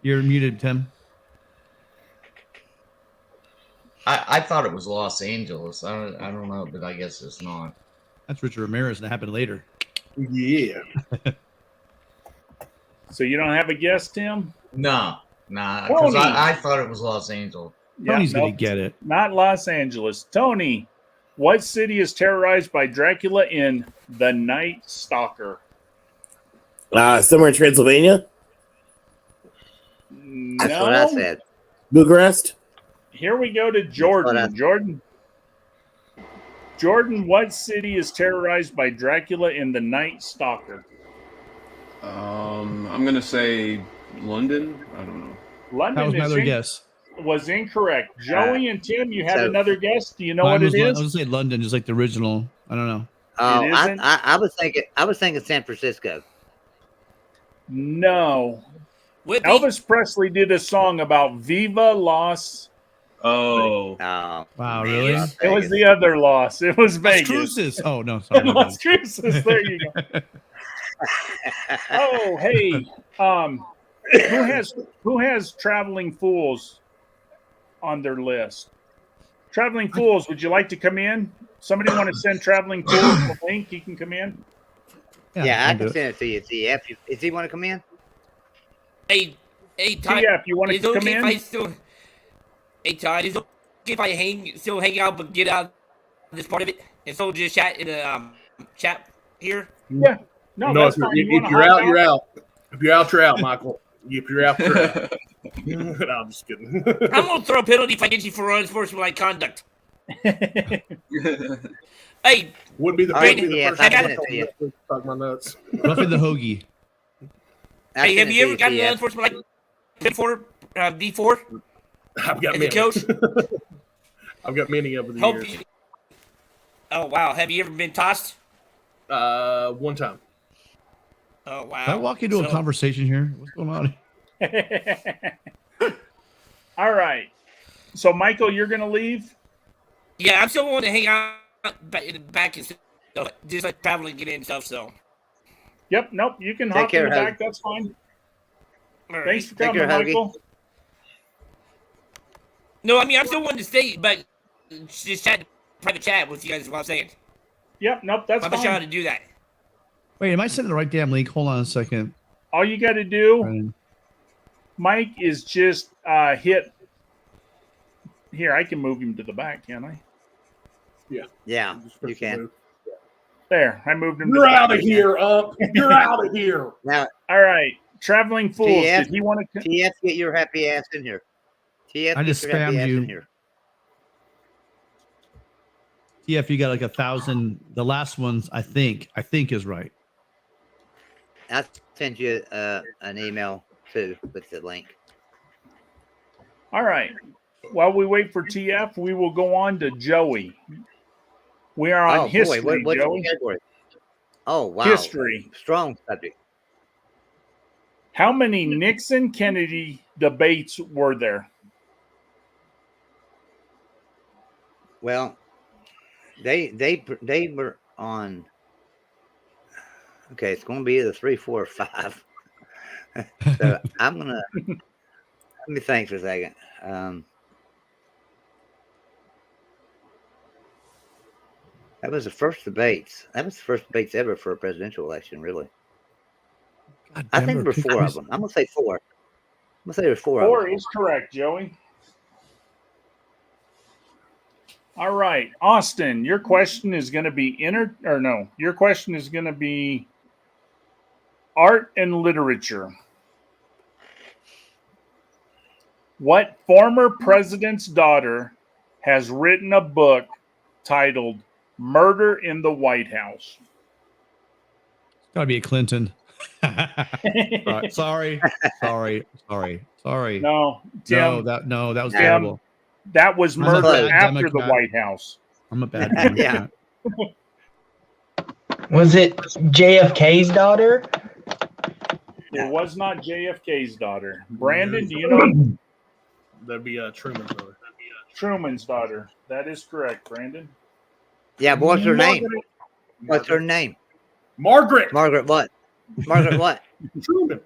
You're muted, Tim. I thought it was Los Angeles. I don't know, but I guess it's not. That's Richard Ramirez, and it happened later. Yeah. So you don't have a guess, Tim? Nah, because Tony. I thought it was Los Angeles. Tony's nope, gonna get it. Not Los Angeles. Tony, what city is terrorized by Dracula in The Night Stalker? Somewhere in Transylvania. No. That's what I said. Bucharest. Here we go to Jordan. Jordan, what city is terrorized by Dracula in The Night Stalker? I'm gonna say London. I don't know. London That was my other guess. was incorrect. Joey and Tim, you had so- another guess. Do you know Mine what was it I is? was gonna say London, just like the original. I don't know. Oh, It isn't? I was thinking San Francisco. No. Whitby? Elvis Presley did a song about Viva Las. Oh, Oh, Wow, really? Las It was Vegas. the other Las. It was Las Vegas. Cruces. Oh no, sorry. my Las bad. Cruces. There you go. Oh, hey. Who has Traveling Fools on their list? Traveling Fools, would you like to come in? Somebody want to send Traveling Fools the link? He can come in. Yeah, I do can it. send it to you. TF. Does he want to come in? Hey, Todd. TF, you want to Is it come okay if I in? still? Hey, Todd. Is it okay if I still hang out, but get out this part of it, and so just chat in the chat here? Yeah. No, No, that's if you're, fine. You if wanna you're hop out, you're out. If you're out, you're out, Michael. If you're out, you're out. No, I'm just kidding. I'm gonna throw a penalty if I get you for unsportsmanlike conduct. Hey, Wouldn't be the, All wouldn't right, be the yeah, first I time got I it told to you you. to suck my nuts. Roughing the hoagie. I'll hey, send have it you to ever gotten an TF. unsportsmanlike before D4 I've got as a many. coach? I've got many over the Help years. you. Oh wow, have you ever been tossed? One time. Oh wow. Can I walk into a So- conversation here? What's going on? All right. So, Michael, you're going to leave? Yeah, I'm still wanting to hang out back and stuff, just like traveling, get in and stuff. So, Yep. Nope. You can Take hop in care, the Hogue. back. That's fine. all right. Thanks for Take coming, care, Hoagie. Michael. No, I mean I'm still wanting to stay, but just chat, private chat with you guys is what I'm saying. Yep. Nope. That's I'm not sure how fine. to do that. Wait, am I sending the right damn link? Hold on a second. All you got to do, Brandon. Mike, is just hit. Here, I can move him to the back, can I? Yeah, Just you push the can. move. There. I moved him to You're the back. out of here, You're out of here. Now, All right. Traveling Fools. TF, Did he want to? TF, get your happy ass in here. TF, I get just your happy spammed ass you. in here. TF, you got like 1,000. The last ones, I think is right. I'll send you an email too with the link. All right. While we wait for TF, we will go on to Joey. We are on history, what's Joey. the category? Oh, wow. History. Strong subject. How many Nixon-Kennedy debates were there? Well, they were on. Okay, it's going to be either 3, 4, or 5. So I'm gonna let me think for a second. That was the first debates. That was the first debates ever for a presidential election, really. I think there were 4 of them. I'm gonna say 4. I'm gonna say there's 4 of them. 4 is correct, Joey. All right, Austin, your question is going to be your question is going to be art and literature. What former president's daughter has written a book titled Murder in the White House? It's got to be a Clinton. Sorry. No, Tim, that was Tim, terrible. That was I'm a murder bad after the Democrat. White House. I'm a bad Democrat. Was it JFK's daughter? It was not JFK's daughter. Brandon, do you know? That'd be Truman's daughter. Truman's daughter. That is correct, Brandon. Yeah, but what's her name? What's her name? Margaret. Margaret what? Margaret what? Truman.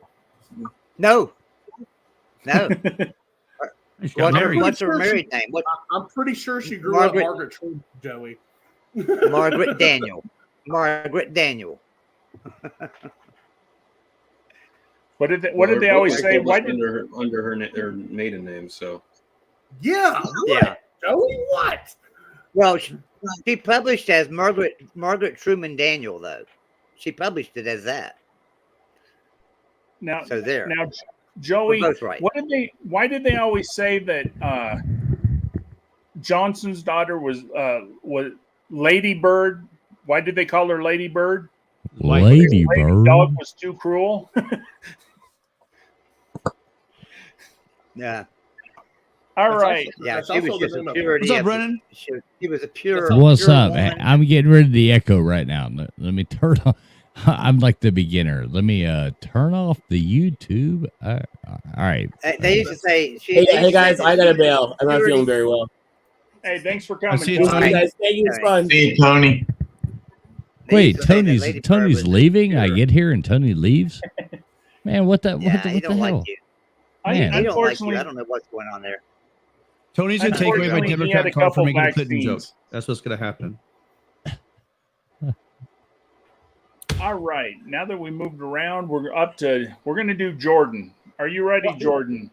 No. married. What's her married name? What? I'm pretty sure she grew Margaret- up Margaret Truman, Joey. Margaret Daniel. Margaret Daniel. What did they always say? Why did under her maiden name? So Yeah. Yeah. Joey, what? Well, she published as Margaret Truman Daniel, though. She published it as that. now? So there. Now, Joey, We're both right. Why did they always say that Johnson's daughter was Lady Bird? Why did they call her Lady Bird? Lady Bird. Dog was too cruel. Yeah. All right. Yeah, she was just a purity. What's up, Brennan? She was a pure. What's pure up? woman. I'm getting rid of the echo right now. Let me turn on. I'm like the beginner. Let me turn off the YouTube. All right. They used to say. Hey guys, I gotta bail. I'm not feeling very well. Hey, thanks for coming. see you, Tony. Hey guys, thank you. It's fun. See you, Tony. Wait, used to say that Lady Bird Tony's was leaving. I pure. get here and Tony leaves. Man, what the Yeah, what the he don't hell? like you. I, Man. He don't like you. unfortunately, I don't know what's going on there. Tony's gonna take away my Unfortunately, he had Democrat a card for couple making a Clinton vaccines. joke. That's what's gonna happen. all right. Now that we moved around, we're going to do Jordan. Are you ready, Jordan?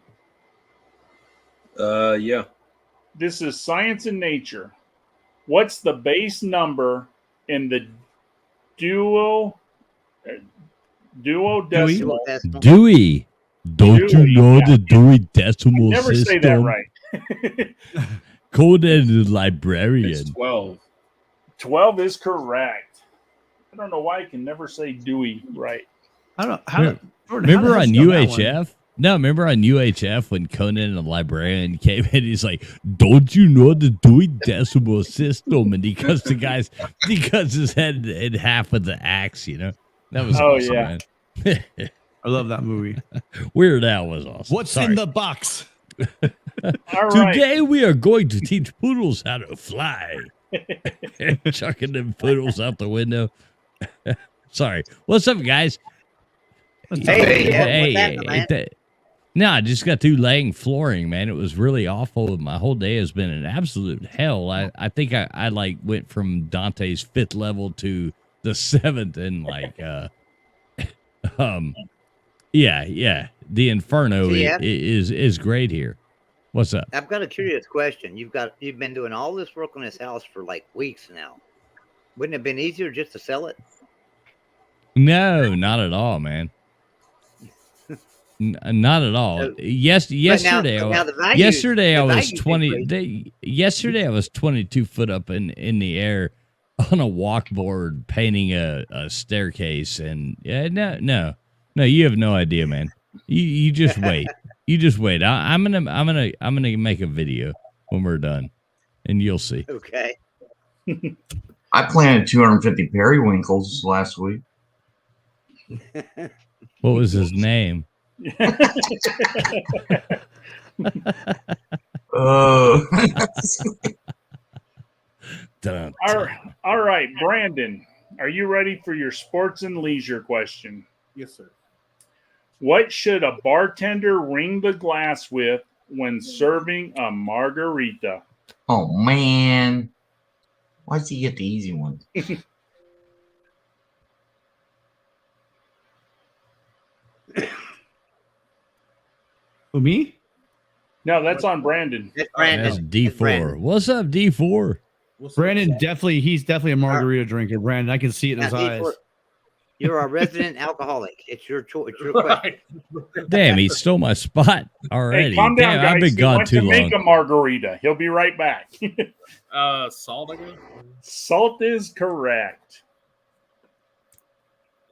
yeah. This is science and nature. What's the base number in the duodecimal? Decimal. Dewey. Don't Dewey, you know yeah. the Dewey Decimal Never System? say that right. Coded It's librarian. 12. 12 is correct. I don't know why I can never say Dewey right. I don't know. Jordan, how Remember the hell on you know that one? UHF? No, remember on UHF when Conan the librarian came in, he's like, "Don't you know the Dewey Decimal System?" And he cuts the guys, he cuts his head in half with the axe. You know, that was Oh, awesome, yeah. man. I love that movie. Weird Al was awesome. What's Sorry. in the box? All right. Today we are going to teach poodles how to fly. Chucking them poodles out the window. Sorry. What's up, guys? Hey, what's happening, man? No, I just got through laying flooring, man. It was really awful. My whole day has been an absolute hell. I think I like went from Dante's 5th level to the 7th and like yeah. The Inferno Yeah. is great here. What's up? I've got a curious question. You've been doing all this work on this house for like weeks now. Wouldn't it have been easier just to sell it? No, not at all, man. Not at all. So- Yesterday, but now the values- yesterday I the was values yesterday I was 22 foot up in the air on a walkboard painting a staircase, and no, you have no idea, man. You just wait. You just wait. I'm gonna make a video when we're done, and you'll see. Okay. I planted 250 periwinkles last week. What was his name? All right, Brandon, are you ready for your sports and leisure question? Yes, sir. What should a bartender ring the glass with when serving a margarita? Oh man, why does he get the easy one? Who, me? No, that's on Brandon. That's That's D4. What's up, D4? Brandon he's definitely a margarita drinker. Brandon, I can see it in his Now, eyes. You're a resident alcoholic. It's your choice. It's your question. Damn, he stole my spot already. Hey, calm down, Damn, guys. I've been He gone went too to long. make a margarita. He'll be right back. Salt, I guess. Salt is correct.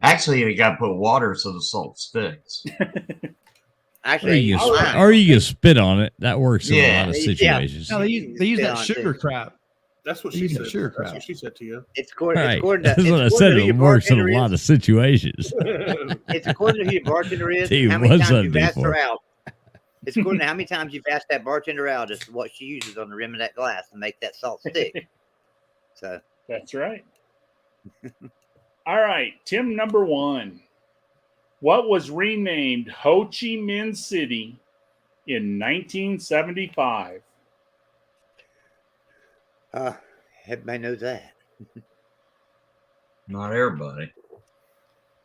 Actually, you got to put water so the salt sticks. Actually, Or you can spit on it. That works in a lot of Yeah. situations. No, they use that on sugar too. crap. That's what They she use said. that sugar That's crap. what she said to you. It's according, Right. it's according to, That's what I it's said. according to who It your works in a bartender lot is. of situations. It's according to who your bartender is. Dude, how many what's times up, you've asked her D4? out. It's according to how many times you've asked that bartender out as to what she uses on the rim of that glass to make that salt stick. So That's right. All right, Tim, number one. What was renamed Ho Chi Minh City in 1975? everybody knows that. Not everybody.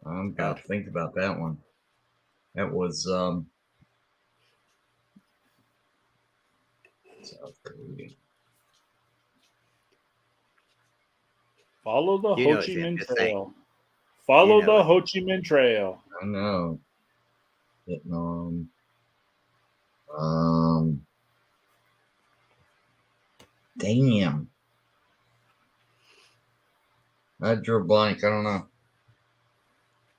I'm got to think about that one. That was South Korea. Follow the You Ho know Chi it, Tim, Minh just say. Trail. Follow You know the it. Ho Chi Minh Trail. I know. Vietnam. Damn. I drew a blank. I don't know.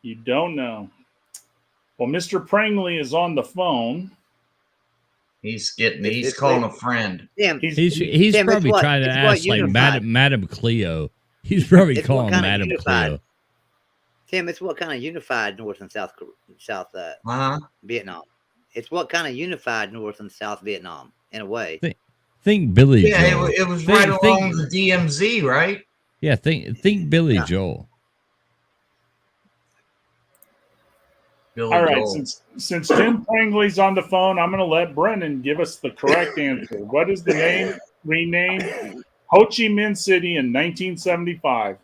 You don't know. Well, Mr. Prangley is on the phone. He's calling a friend. Tim, He's Tim, probably it's what- trying to it's what ask like unified. Madam Cleo. He's probably It's what calling kind of Madam unified. Cleo. Tim, it's what kind of unified North and South Vietnam. It's what kind of unified North and South Vietnam in a way. Think Billy Yeah, Joel. it was Think- right think- along the DMZ, right? Yeah, think Billy Joel. Billy All right, Joel. since Tim Prangley's on the phone, I'm going to let Brennan give us the correct answer. What is the name renamed Ho Chi Minh City in 1975?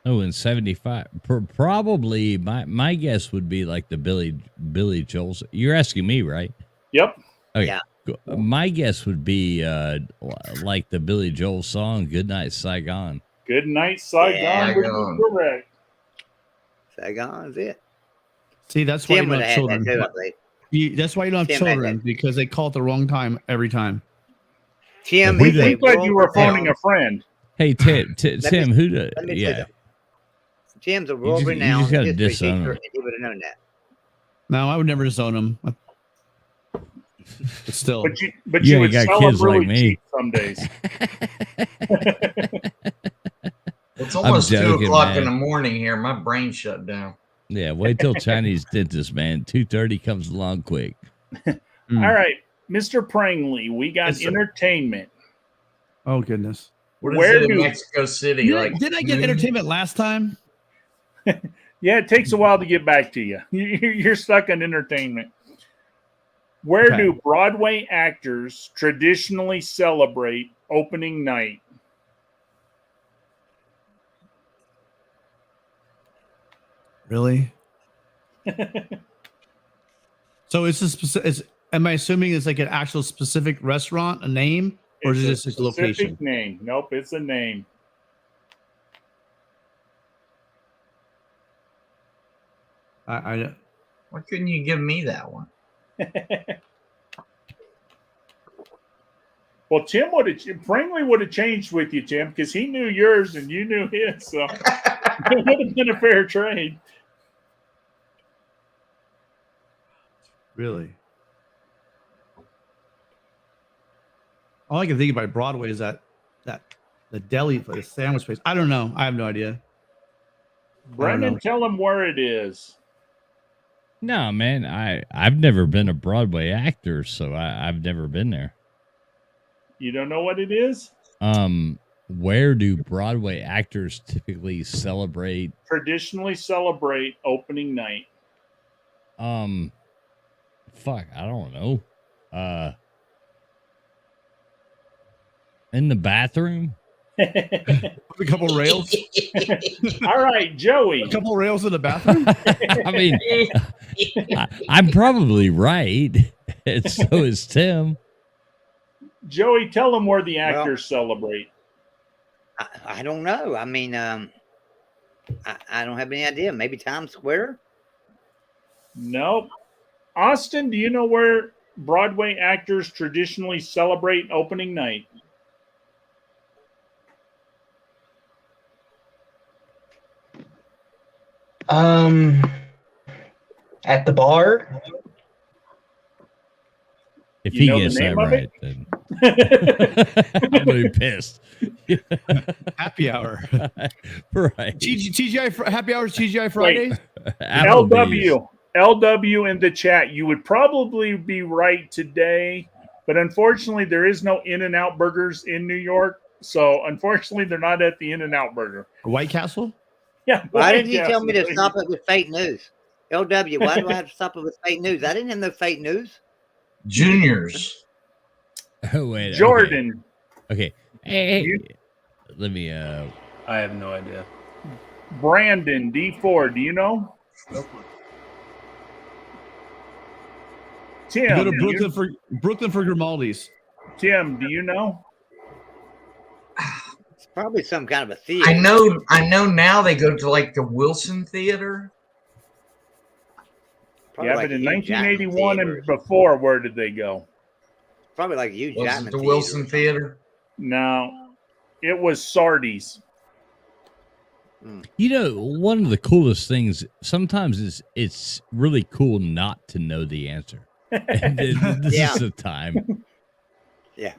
Oh, in 75. Probably my guess would be like the Billy Joel's. You're asking me, right? Yep. Okay. Yeah. My guess would be like the Billy Joel song "Good Night Saigon." Good night, Saigon. Yeah, would be correct. Saigon's it. See, that's why Tim you would don't have have had that children. too, I believe. That's why you don't have Tim had children, because they call it the wrong time every time. Tim Who is did- a I'm glad you were world-renowned- phoning a friend. Hey, Tim, who the let me say yeah? something. Tim's a You world-renowned just gotta history disown teacher, him. and he would have known that. No, I would never disown them. But still, But You you ain't would got sell kids them really like me. cheap some days. It's almost 2 joking, o'clock man. in the morning here. My brain shut down. Yeah, wait till Chinese dentist, man. 2:30 comes along quick. All right, Mr. Prangley, we got Yes, sir. entertainment. oh goodness. What is Where it in do- Mexico City? Did I get entertainment last time? Yeah, it takes a while to get back to you. You're stuck in entertainment. Where Okay. do Broadway actors traditionally celebrate opening night? Really? So it's a specific. Am I assuming it's like an actual specific restaurant, a name, or is it It's just a specific location? name. Nope, it's a name. I Why couldn't you give me that one? Well, Pringley would have changed with you, Tim, because he knew yours and you knew his, so it would have been a fair trade. Really? All I can think about Broadway is that the deli, the sandwich place. I don't know. I have no idea. Brendan, tell him where it is. No, man, I've never been a Broadway actor, so I've never been there. You don't know what it is? Where do Broadway actors typically celebrate? Traditionally celebrate opening night. Fuck, I don't know. In the bathroom? With a couple rails. All right, Joey. A couple rails in the bathroom. I mean, I'm probably right. And so is Tim. Joey, tell them where the actors celebrate. I don't know. I mean, I don't have any idea. Maybe Times Square? Nope. Austin, do you know where Broadway actors traditionally celebrate opening night? At the bar. If he gets that right, then I'm gonna be pissed. Happy hour. Right. TGI happy hours, TGI Friday. LW in the chat. You would probably be right today, but unfortunately, there is no In-N-Out Burgers in New York. So unfortunately, they're not at the In-N-Out Burger. White Castle? Yeah. Why didn't you tell me to stop it with fake news? LW, why do I have to stop it with fake news? I didn't have no fake news. Juniors. Oh, wait. Jordan. Okay. Hey, let me. I have no idea. Brandon D4. Do you know? Tim. Go to Brooklyn for Grimaldi's. Tim, do you know? It's probably some kind of a theater. I know now they go to like the Wilson Theater. Probably but in 1981 and before, where did they go? Probably like Hugh Jackman. Was it the Wilson Theater? No, it was Sardi's. You know, one of the coolest things sometimes it's really cool not to know the answer. And this is the time. Yeah,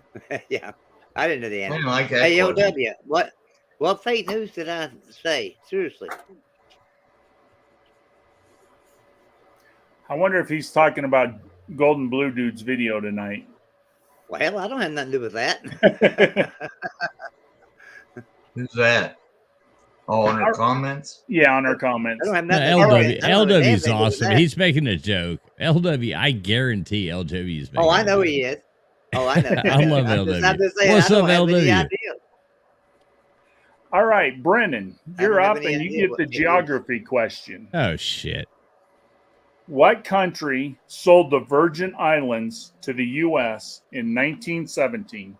yeah. I didn't know the answer. I like that hey, question. LW, what fake news did I say? Seriously. I wonder if he's talking about Golden Blue Dude's video tonight. Well, I don't have nothing to do with that. Who's that? Oh, on our comments? Yeah, on our comments. I don't have No, nothing LW's awesome. He's making a joke. LW, I guarantee LW is making I know he is. Oh, I know. I love LW. What's up, LW? All right, Brennan, you're up and you get the geography question. Oh, shit. What country sold the Virgin Islands to the U.S. in 1917?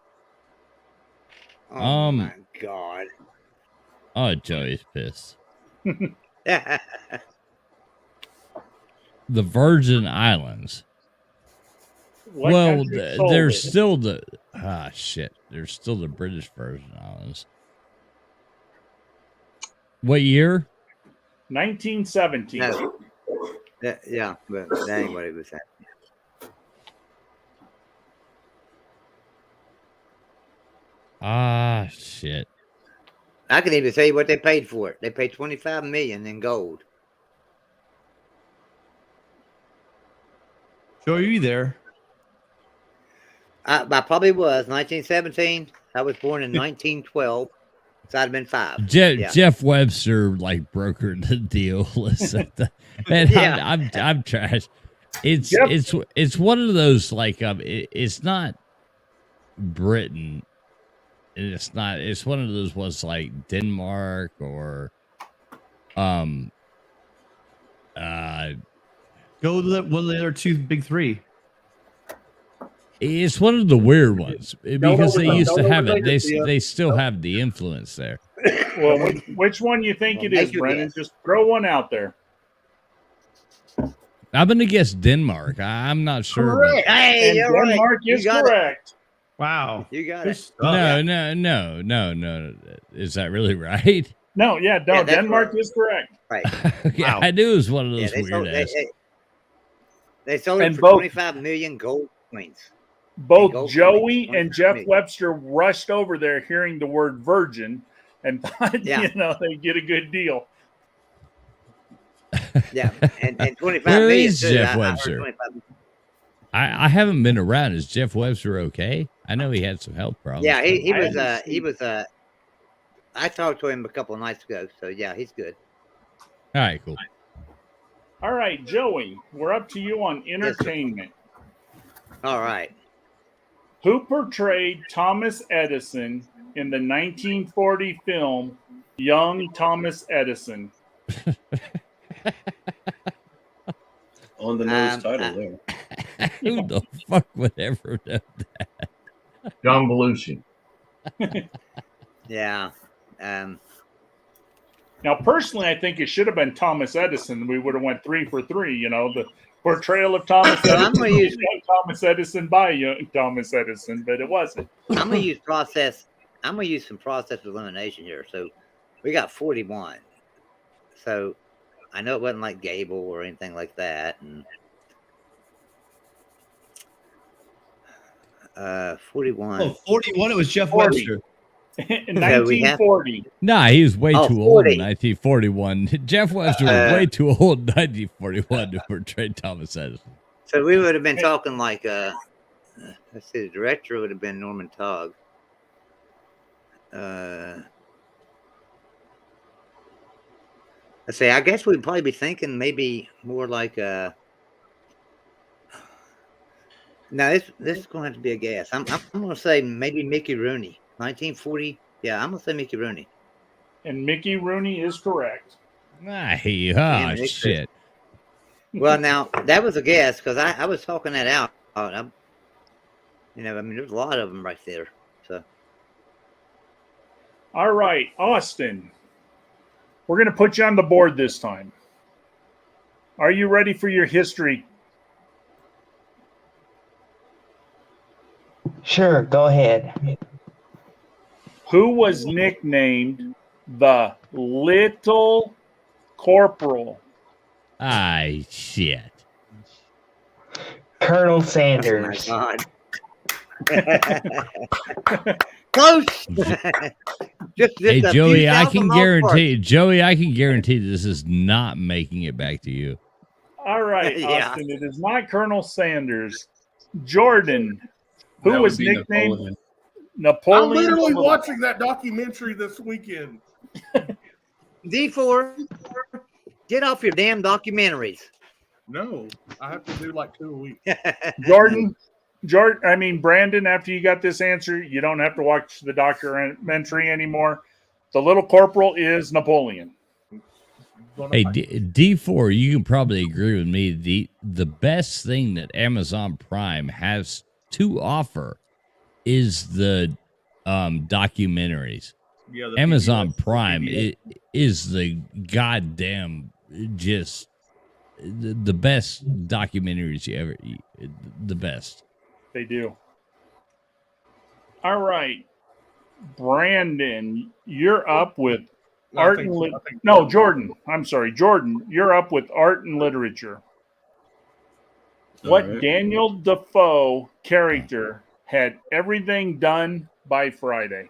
Oh, my God. Oh, Joey's pissed. The Virgin Islands. Well, there's still the... shit. There's still the British Virgin Islands. What year? 1917. No. Yeah, but that ain't what it was at. Shit. I can even tell you what they paid for it. They paid $25 million in gold. Joe, are you there? I probably was 1917. I was born in 1912. So I'd have been 5. Jeff Webster brokered the deal. Listen, and I'm trash. It's one of those it's not Britain. It's not. It's one of those ones like Denmark or go to one of the other two big three. It's one of the weird ones because they used to have it. They still have the influence there. Well, which one you think it is, Brennan? Just throw one out there. I'm gonna guess Denmark. I'm not sure. Correct. Hey, And you're right. Denmark You is got it. correct. Wow. You got Good it. stuff. No. Is that really right? No, yeah, no, Yeah, that's Denmark right. is correct. Right. Yeah, Wow. I knew it was one of Yeah, those they weird sold, ass. they sold it And for both- 25 million gold coins. Both Gold Joey coins, and Jeff 25 Webster rushed over there hearing the word virgin and thought, Yeah. they'd get a good deal. Yeah, and 25 Where million. is too. Jeff I heard Webster? 25 I haven't been around. Is Jeff Webster okay? I know he had some health problems. Yeah, he I was. haven't He was. I talked to him a couple of nights ago, so yeah, he's good. All right, cool. All right, Joey, we're up to you on entertainment. All right. Who portrayed Thomas Edison in the 1940 film Young Thomas Edison? On the nose title there. Who the fuck would ever know that? John Belushi. Yeah. Now, personally, I think it should have been Thomas Edison. We would have went 3 for 3. The portrayal of Thomas Well, I'm Edison, gonna use- young Thomas Edison by young Thomas Edison, but it wasn't. I'm gonna use process. I'm gonna use some process elimination here. So we got 41. So I know it wasn't like Gable or anything like that, and 41. Oh, 41. It was Jeff 40. Webster. In So we have- 1940. Nah, he was way Oh, too old 40. in 1941. Jeff Webster was way too old in 1941 to portray Thomas Edison. So we would have been talking like let's see, the director would have been Norman Togg. Let's see, I guess we'd probably be thinking maybe more like now this is gonna have to be a guess. I'm gonna say maybe Mickey Rooney. 1940. Yeah, I'm gonna say Mickey Rooney. And Mickey Rooney is correct. Ah, shit. Well, now that was a guess because I was talking that out. I mean, there's a lot of them right there. So All right, Austin. We're going to put you on the board this time. Are you ready for your history? Sure, go ahead. Who was nicknamed the Little Corporal? Ay, shit. Colonel Sanders. Oh close. just Hey, a Joey, few I thousand can miles apart. guarantee this is not making it back to you. All right, Yeah. Austin. It is not Colonel Sanders. Jordan. Who That would was be nicknamed Napoleon. Napoleon? I'm literally the- watching that documentary this weekend. D4, get off your damn documentaries. No, I have to do like 2 a week. Brandon, after you got this answer, you don't have to watch the documentary anymore. The Little Corporal is Napoleon. Hey, D4, you can probably agree with me. The best thing that Amazon Prime has to offer is the documentaries. Yeah, the Amazon PBS. Prime is the goddamn just the best documentaries you ever. The best. They do. All right, Brandon, you're up with art and Jordan. I'm sorry, Jordan. You're up with art and literature. What right. Daniel Defoe character had everything done by Friday?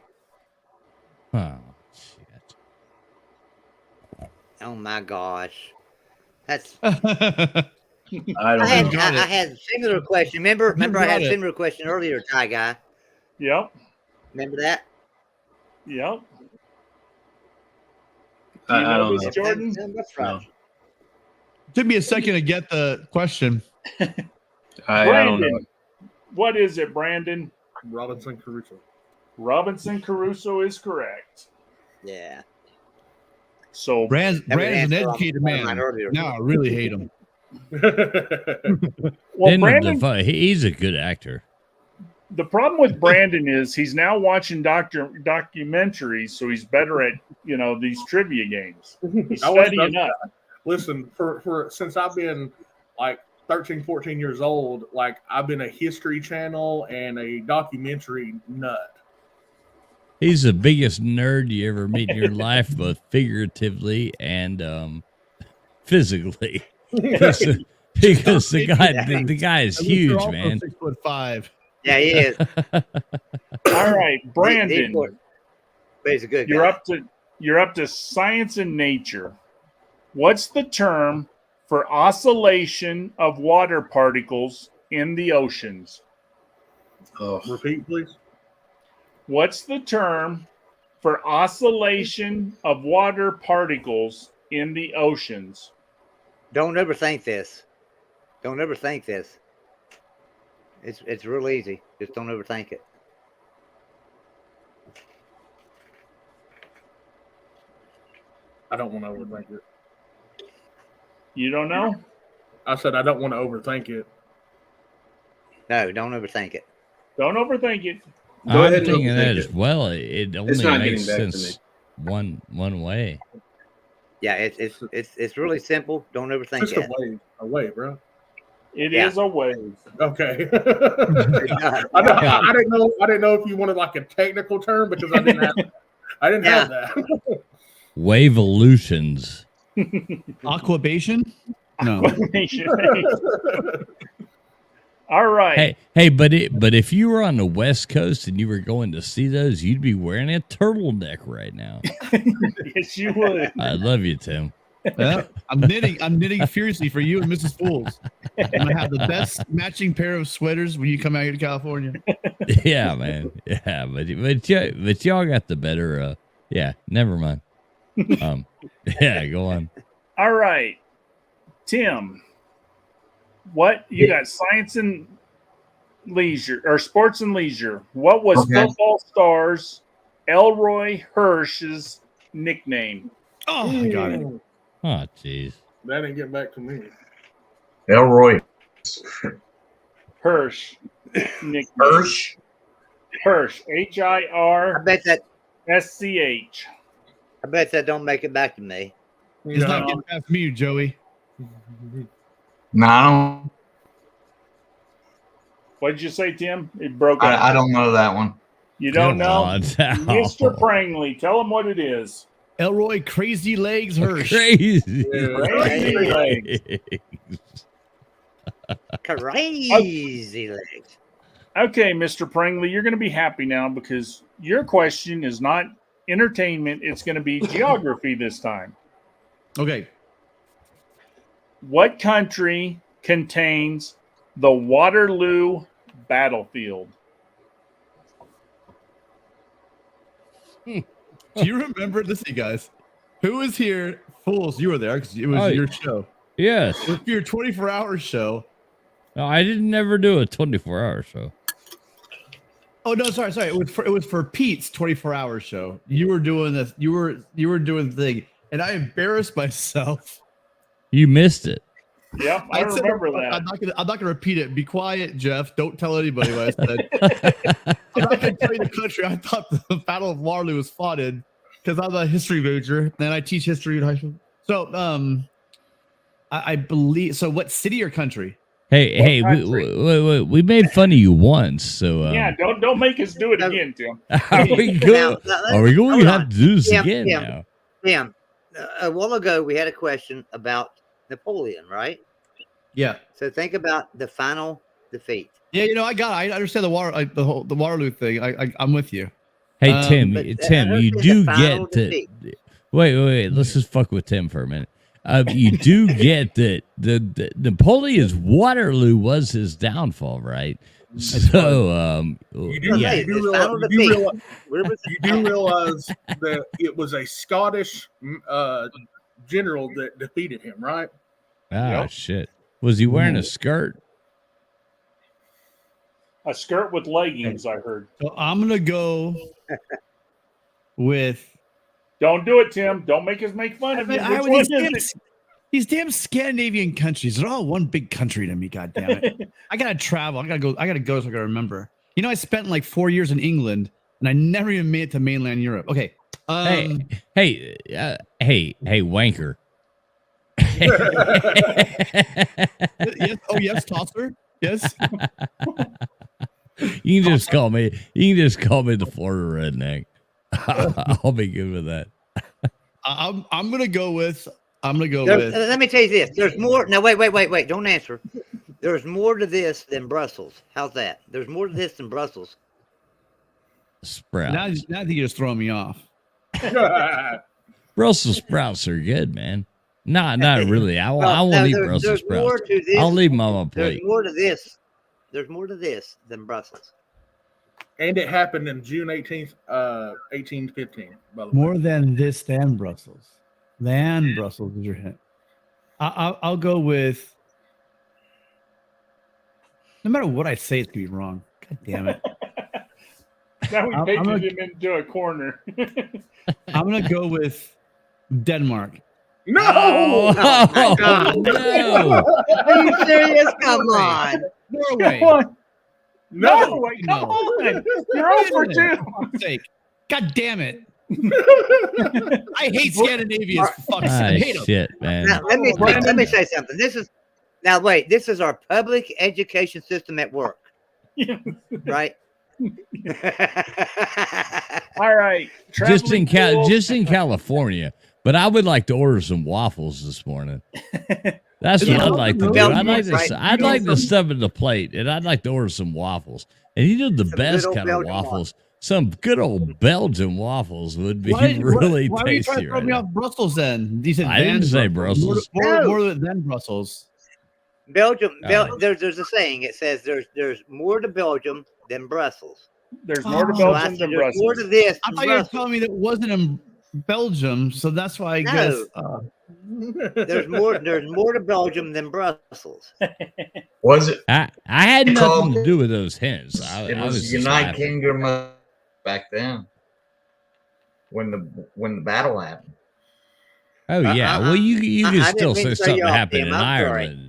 Oh, shit. Oh my gosh. That's I don't I know. had a similar question. Remember I had a similar question earlier, Ty Guy. Yep. Remember that? Yep. I You know don't this, know. Jordan? That's right. Took me a second to get the question. I don't know. Brandon, what is it, Brandon? Robinson Crusoe. Robinson Crusoe is correct. Yeah. So Brand's an answer on educated mine man. earlier. Now I really hate him. well, Daniel Brandon, Defoe, he's a good actor. the problem with Brandon is he's now watching documentaries, so he's better at these trivia games. He's I was studying up. Listen, for since I've been like 13, 14 years old, like I've been a History Channel and a documentary nut. He's the biggest nerd you ever meet in your life, both figuratively and physically. Because the guy is huge, man. 6'5". Yeah, he is. All right, Brandon. He's a good You're guy. up to science and nature. What's the term for oscillation of water particles in the oceans? Repeat, please. What's the term for oscillation of water particles in the oceans? Don't overthink this. Don't overthink this. It's real easy. Just don't overthink it. I don't want to overthink it. You don't know? I said I don't want to overthink it. No, don't overthink it. Don't overthink it. I'm thinking that as well. It only not makes getting back to sense one way. Yeah, it's really simple. Don't overthink Just it. a wave, bro. It is a wave. Okay. I didn't know if you wanted like a technical term because I didn't have that. Waveolutions. Aquabation? No. All right. Hey, but if you were on the West Coast and you were going to see those, you'd be wearing a turtleneck right now. Yes, you would. I love you, Tim. Yeah, I'm knitting furiously for you and Mrs. Fools. I'm gonna have the best matching pair of sweaters when you come out here to California. Yeah, man. Yeah, but y'all got the better. Yeah, never mind. Yeah, go on. All right, Tim. What you got? Science and leisure, or sports and leisure. What was football stars Elroy Hirsch's nickname? Oh, I got it. Oh, jeez. That didn't get back to me. Elroy. Hirsch. Nickname. Hirsch. Hirsch. H-I-R. I bet that S-C-H. I bet that don't make it back to me. It's not getting past me, Joey. No, I don't. What did you say, Tim? It broke up. I don't know that one. You don't know? on, Mr. Prangley, tell him what it is. Elroy Crazy Legs Hirsch. Crazy. Crazy legs. Crazy legs. Okay, Mr. Prangley, you're going to be happy now because your question is not entertainment. It's going to be geography this time. Okay. What country contains the Waterloo battlefield? Do you remember? Listen, guys. Who was here? Fools, you were there because it was your show. Yes. It was your 24-hour show. No, I didn't never do a 24-hour show. Oh no, sorry. It was for Pete's 24-hour show. You were doing this. You were doing the thing, and I embarrassed myself. You missed it. Yeah, I remember that. I'm not gonna repeat it. Be quiet, Jeff. Don't tell anybody what I said. I'm not gonna tell you the country I thought the Battle of Waterloo was fought in because I'm a history major and I teach history in high school. So, I believe. So, what city or country? Hey, we made fun of you once, so yeah, don't make us do it again, Tim. Are we going to have to do this again now? Tim, a while ago we had a question about Napoleon, right? Yeah. So think about the final defeat. Yeah, I understand the Waterloo thing. I'm with you. Hey, Tim, you do get to wait. Let's just fuck with Tim for a minute. You do get that the Napoleon's Waterloo was his downfall, right? So, you do realize that it was a Scottish general that defeated him, right? Shit. Was he wearing a skirt? A skirt with leggings, I heard. So I'm gonna go with. Don't do it, Tim. Don't make us make fun of you. These damn Scandinavian countries, they're all one big country to me, god damn it. I gotta travel. I gotta go so I gotta remember. I spent like 4 years in England and I never even made it to mainland Europe. Okay. Hey, wanker. Yes. Oh yes, tosser. Yes. You can just call me. You can just call me the Florida redneck. I'll be good with that. I'm gonna go with. I'm gonna go There's- with. let me tell you this. There's more. Now, wait. Don't answer. There's more to this than Brussels. How's that? There's more to this than Brussels. Sprouts. Now I think you're just throwing me off. Brussels sprouts are good, man. Not really. I Well, won't no, eat there's Brussels more sprouts. to this. I'll leave them on my There's plate. more to this. There's more to this than Brussels. And it happened in June 18th, 1815. By the way. More than this than Brussels. Than Brussels is your hint. I'll go with. No matter what I say, it's gonna be wrong. God damn it. Now we I'm painted gonna- him into a corner. I'm gonna go with Denmark. No! Oh my God. No. Are you serious? Come on. Norway. Come on. No, No, wait, no. come on. You're over For two. fuck's sake. God damn it. I hate Scandinavia. For fuck's sake. I hate 'em. Shit, man. Now, let me say something. This is our public education system at work, right? All right. Just in Traveling pool. just in California. But I would like to order some waffles this morning. That's what I'd like to do. I'd like to stuff in the plate, and I'd like to order some waffles. And you know the best old kind of Belgian waffles. Some good old Belgian waffles would be Why really why were you trying tasty to throw right me now. off Brussels then? You said I didn't than say Brussels. Brussels. More than Brussels. Belgium. Oh. There's a saying. It says there's more to Belgium than Brussels. There's more to Oh. So I Belgium said than there's more Brussels. to this. I than thought you were Brussels. telling me that wasn't in Belgium, so that's why I No. guess. There's more to Belgium than Brussels. Was it? I had It's nothing called- to do with those hints. It I was just United laughing. Kingdom back then when the battle happened. Oh yeah. Well, you can I still didn't mean say to throw you something off, happened Tim. in I'm sorry. Ireland.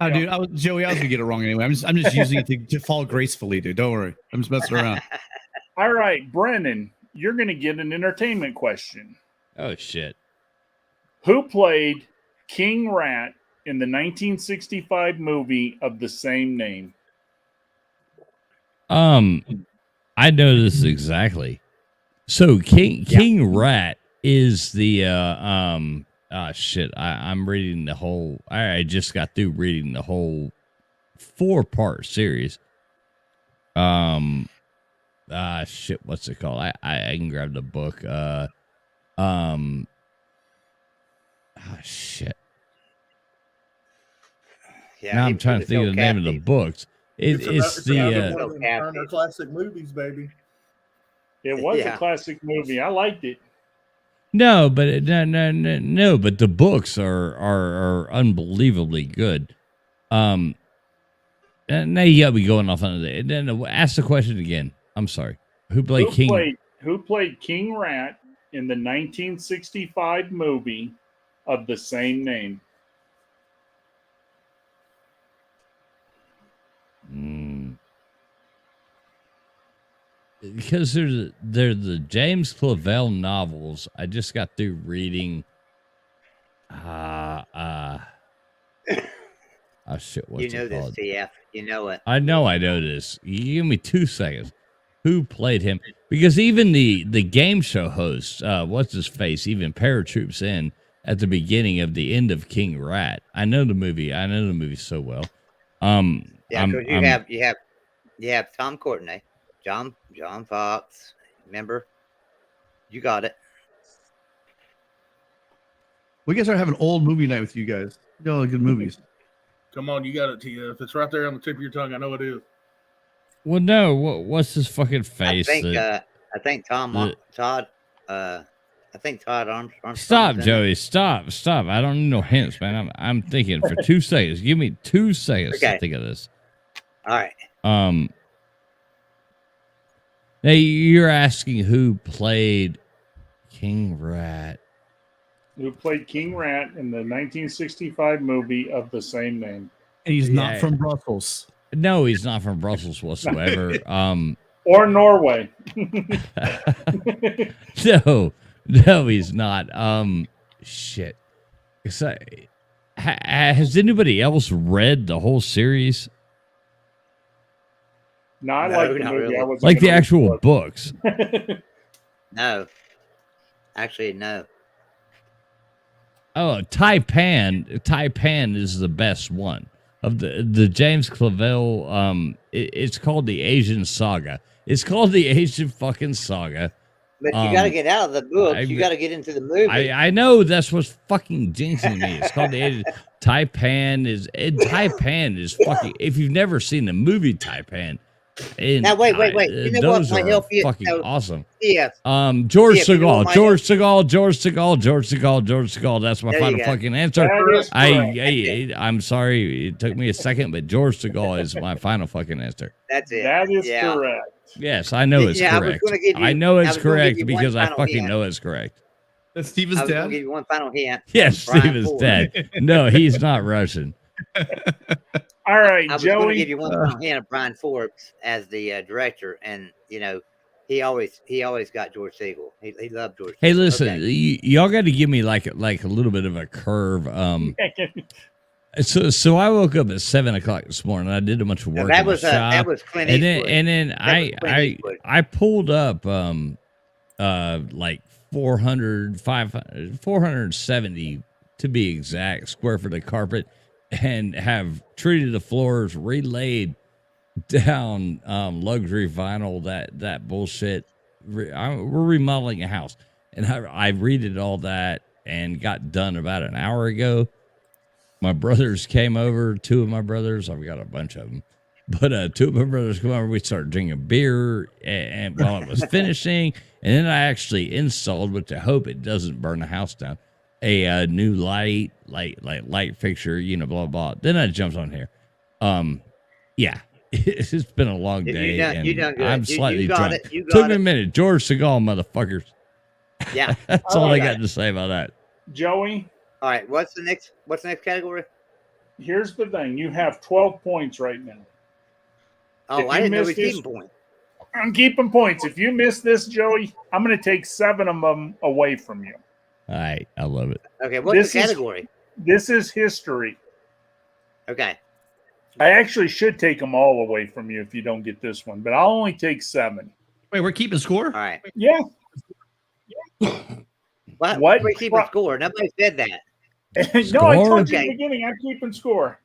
Oh, dude, Joey, I was gonna get it wrong anyway. I'm just using it to fall gracefully, dude. Don't worry, I'm just messing around. All right, Brennan, you're going to get an entertainment question. Oh shit. Who played King Rat in the 1965 movie of the same name? I know this exactly. So King Rat is the shit. I'm reading the whole. I just got through reading the whole 4-part series. Shit. What's it called? I can grab the book. Shit. Yeah, now he I'm trying to was think no of the name of the captive. books. It's another the one of them Turner classic movies, baby. It was Yeah. a classic movie. I liked it. no, but no, but the books are unbelievably good. Now you got me going off on it. Then ask the question again. I'm sorry. Who played King? Who played King Rat in the 1965 movie of the same name? Because they're the James Clavell novels. I just got through reading. Oh shit! What's You know it this, called? TF. You know it. I know this. You give me 2 seconds. Who played him? Because even the game show host, what's his face, even paratroops in at the beginning of the end of King Rat. I know the movie. so well. Yeah, because you have Tom Courtenay, John Fox. Remember, you got it. We can start having old movie night with you guys. You got all the good movies. Come on, you got it, TF. It's right there on the tip of your tongue. I know it is. Well, no. What's his fucking face? I think Todd Armstrong. Stop, Joey. Stop. I don't need no hints, man. I'm thinking for 2 seconds. Give me 2 seconds Okay. to think of this. All right. Now you're asking who played King Rat. Who played King Rat in the 1965 movie of the same name? And he's not Yeah. from Brussels. No, he's not from Brussels whatsoever. Or Norway. No, he's not. Shit. has anybody else read the whole series? No, I No, like the not movie. really. I wasn't Like the gonna read actual book. books? No. Actually, no. Oh, Taipan is the best one of the James Clavell. It's called the Asian Saga. It's called the Asian fucking Saga. But you got to get out of the books. You got to get into the movie. I know that's what's fucking jinxing me. It's called the Asian Taipan is fucking. If you've never seen the movie Taipan, Now wait. You know what those might are help you? fucking awesome. Yeah. George Yeah, you know what Segal, might George Segal. That's my There you final go. fucking answer. That is correct. I'm sorry, it took me a second, but George Segal is my final fucking answer. That's it. That is Yeah. correct. Yes, I know it's Yeah, I was correct. gonna give you- I know I it's was gonna give correct you one because I final fucking hint. know it's correct. That's Steven's I was going to dad. give you one final hint. Yes, Brian Steve is Ford. dead. No, he's not Russian. All right, I was going to Joey. give you one final hint of Brian Forbes as the director, and he always got George Siegel. He loved George. Hey, Siegel. listen, Okay. y'all got to give me like a little bit of a curve. So I woke up at 7:00 this morning. I did a bunch of work. that in the was that shop, was Clint and Eastwood. then That was Clint Eastwood. I pulled up like 470 to be exact square foot of carpet, and have treated the floors, relaid down luxury vinyl, that bullshit. We're remodeling a house, and I redid all that and got done about an hour ago. My brothers came over, two of my brothers. I've got a bunch of them, but two of my brothers come over. We started drinking beer, and while I was finishing, and then I actually installed, with the hope it doesn't burn the house down, a new light fixture, blah blah. Then I jumped on here. Yeah, it's been a long day, You done good. I'm You slightly got drunk. it. You Took got me a it. minute. George Segal, motherfuckers. Yeah. That's all I got to say about that. Joey, All right. What's the next category? here's the thing. You have 12 points right now. Oh, If I you didn't know missed we this- keeping points. I'm keeping points. If you miss this, Joey, I'm going to take 7 of them away from you. All right, I love it. Okay. What's This the is- category? This is history. Okay. I actually should take them all away from you if you don't get this one, but I'll only take 7. Wait, we're keeping score? All right. Yeah. What? What We keeping score. Nobody said that. No, I told you Okay. at the beginning. I'm keeping score.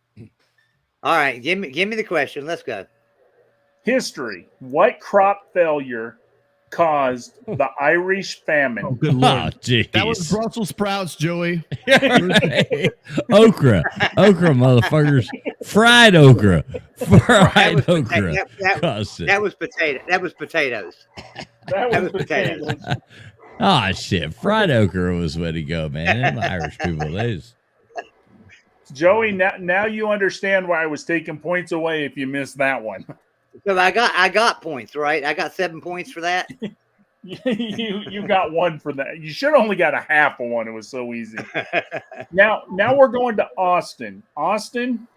All right. Give me the question. Let's go. History. What crop failure caused the Irish famine? Good Oh, lord. jeez. That was Brussels sprouts, Joey. okra, motherfuckers, fried okra, fried okra. That was potato. That was potatoes. That was potatoes. Oh shit, fried okra was way to go, man. Them Irish people, they just, Joey, now you understand why I was taking points away if you missed that one. So I got points, right? I got 7 points for that. you got 1 for that. You should have only got a half of one. It was so easy. Now we're going to Austin. Austin,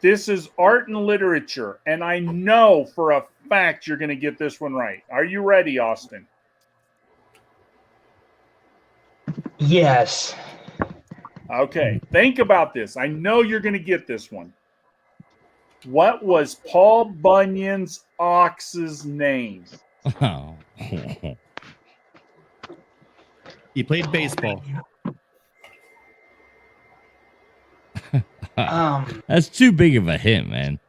this is art and literature, and I know for a fact you're going to get this one right. Are you ready, Austin? Yes. Okay, think about this. I know you're going to get this one. What was Paul Bunyan's ox's name? oh. He played baseball. That's too big of a hint, man.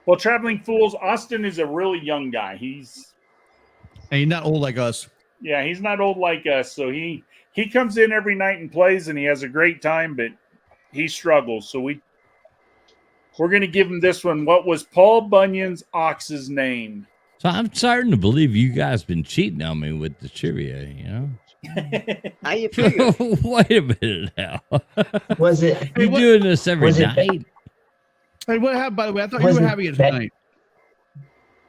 Well, Traveling Fools, Austin is a really young guy. He's not old like us. Yeah, he's not old like us. So he comes in every night and plays, and he has a great time, but he struggles. So we're going to give him this one. What was Paul Bunyan's ox's name? So I'm starting to believe you guys been cheating on me with the trivia, you know? How you figure? Wait a minute now. Was it? You doing this every was it night? Hey, what happened? By the way, I thought you Was were it having it that- tonight,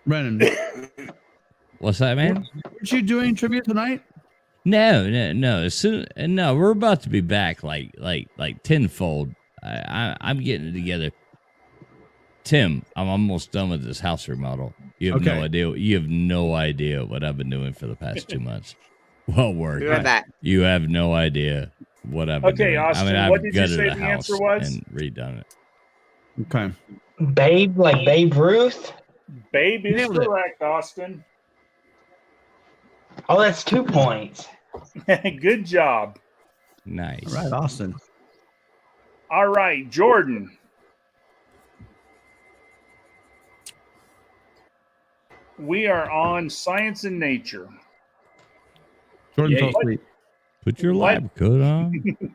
Brennan. What's that, man? Weren't you doing trivia tonight? No. As soon, no, we're about to be back like tenfold. I'm getting it together. Tim, I'm almost done with this house remodel. You have no Okay. idea. You have no idea what I've been doing for the past 2 months. Well worked. Be right back. You have no idea what I've been Okay, doing. Austin, I've what did you gutted say a the house answer was? and redone it. Okay. Babe, like Babe Ruth. Babe is Nailed it. correct, Austin. Oh, that's 2 points. Good job. Nice. All right, Austin. All right, Jordan. We are on science and nature. Jordan Yay. fell asleep. Put your What? lab coat on.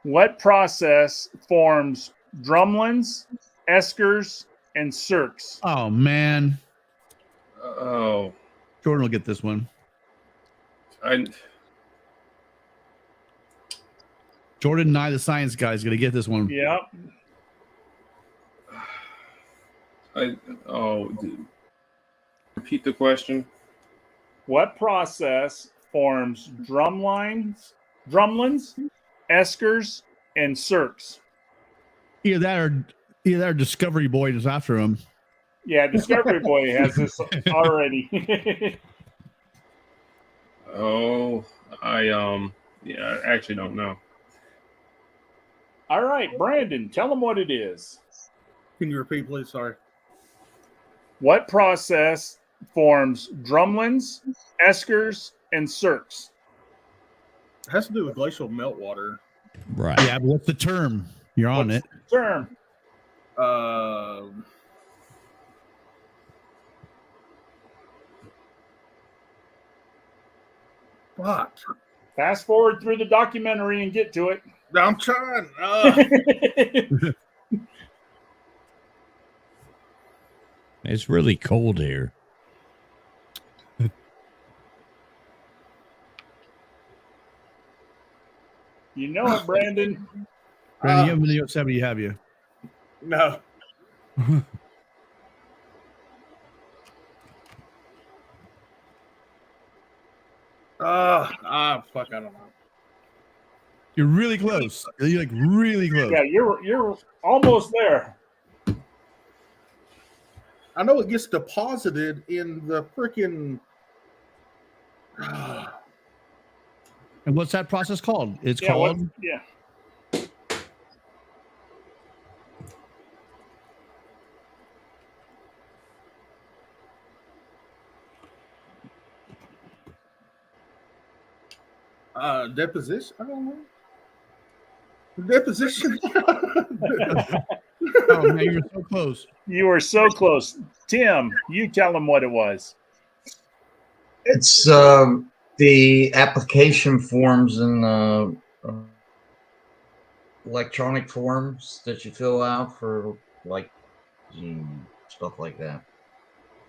What process forms drumlins, eskers, and cirques? Oh man, Oh, Jordan will get this one. Jordan Nye, the science guy, is going to get this one. Yep. Repeat the question. What process forms drumlins, eskers, and cirques? Either that or Discovery Boy is after him. Yeah, Discovery Boy has this already. Oh, I actually don't know. All right, Brandon, tell them what it is. Can you repeat, please? Sorry. What process forms drumlins, eskers, and cirques? It has to do with glacial meltwater. Right. Yeah, but what's the term? You're on it. Term. Fuck. Fast forward through the documentary and get to it. I'm trying. It's really cold here. You know it, Brandon. Brandon, you haven't been to Yosemite, have you? No. Fuck, I don't know. You're really close. You're like really close. Yeah, you're almost there. I know it gets deposited in the freaking. And what's that process called? It's Yeah, called. yeah. Deposition. I don't know. Deposition. Oh man, you're so close. You were so close. Tim, you tell them what it was. It's the application forms and electronic forms that you fill out for like stuff like that.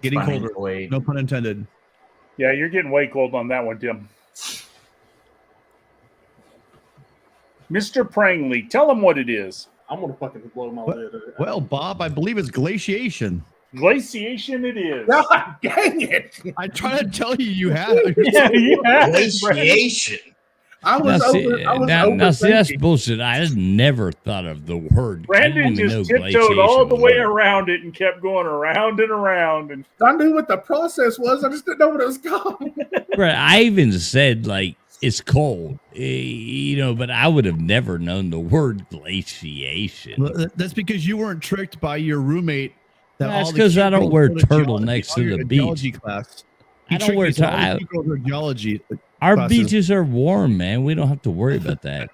Getting Financial colder. aid. No pun intended. Yeah, you're getting way cold on that one, Tim. Mr. Prangley, tell them what it is. I'm gonna fucking blow my lid. Well, Bob, I believe it's glaciation. Glaciation it is. God dang it! I try to tell you, you have. Yeah, you have. Glaciation. I was Now, see, over. see, that's bullshit. I just never thought of the word. Brandon I didn't even just know tiptoed all the glaciation way was a word. around it and kept going around and around. And I knew what the process was. I just didn't know what it was called. Right, I even said like it's cold, but I would have never known the word glaciation. Well, that's because you weren't tricked by your roommate. That's all the 'cause cute I don't girls wear go to turtlenecks geology- to the a geology beach. class. I don't wear geology. Our classes. beaches are warm, man. We don't have to worry about that.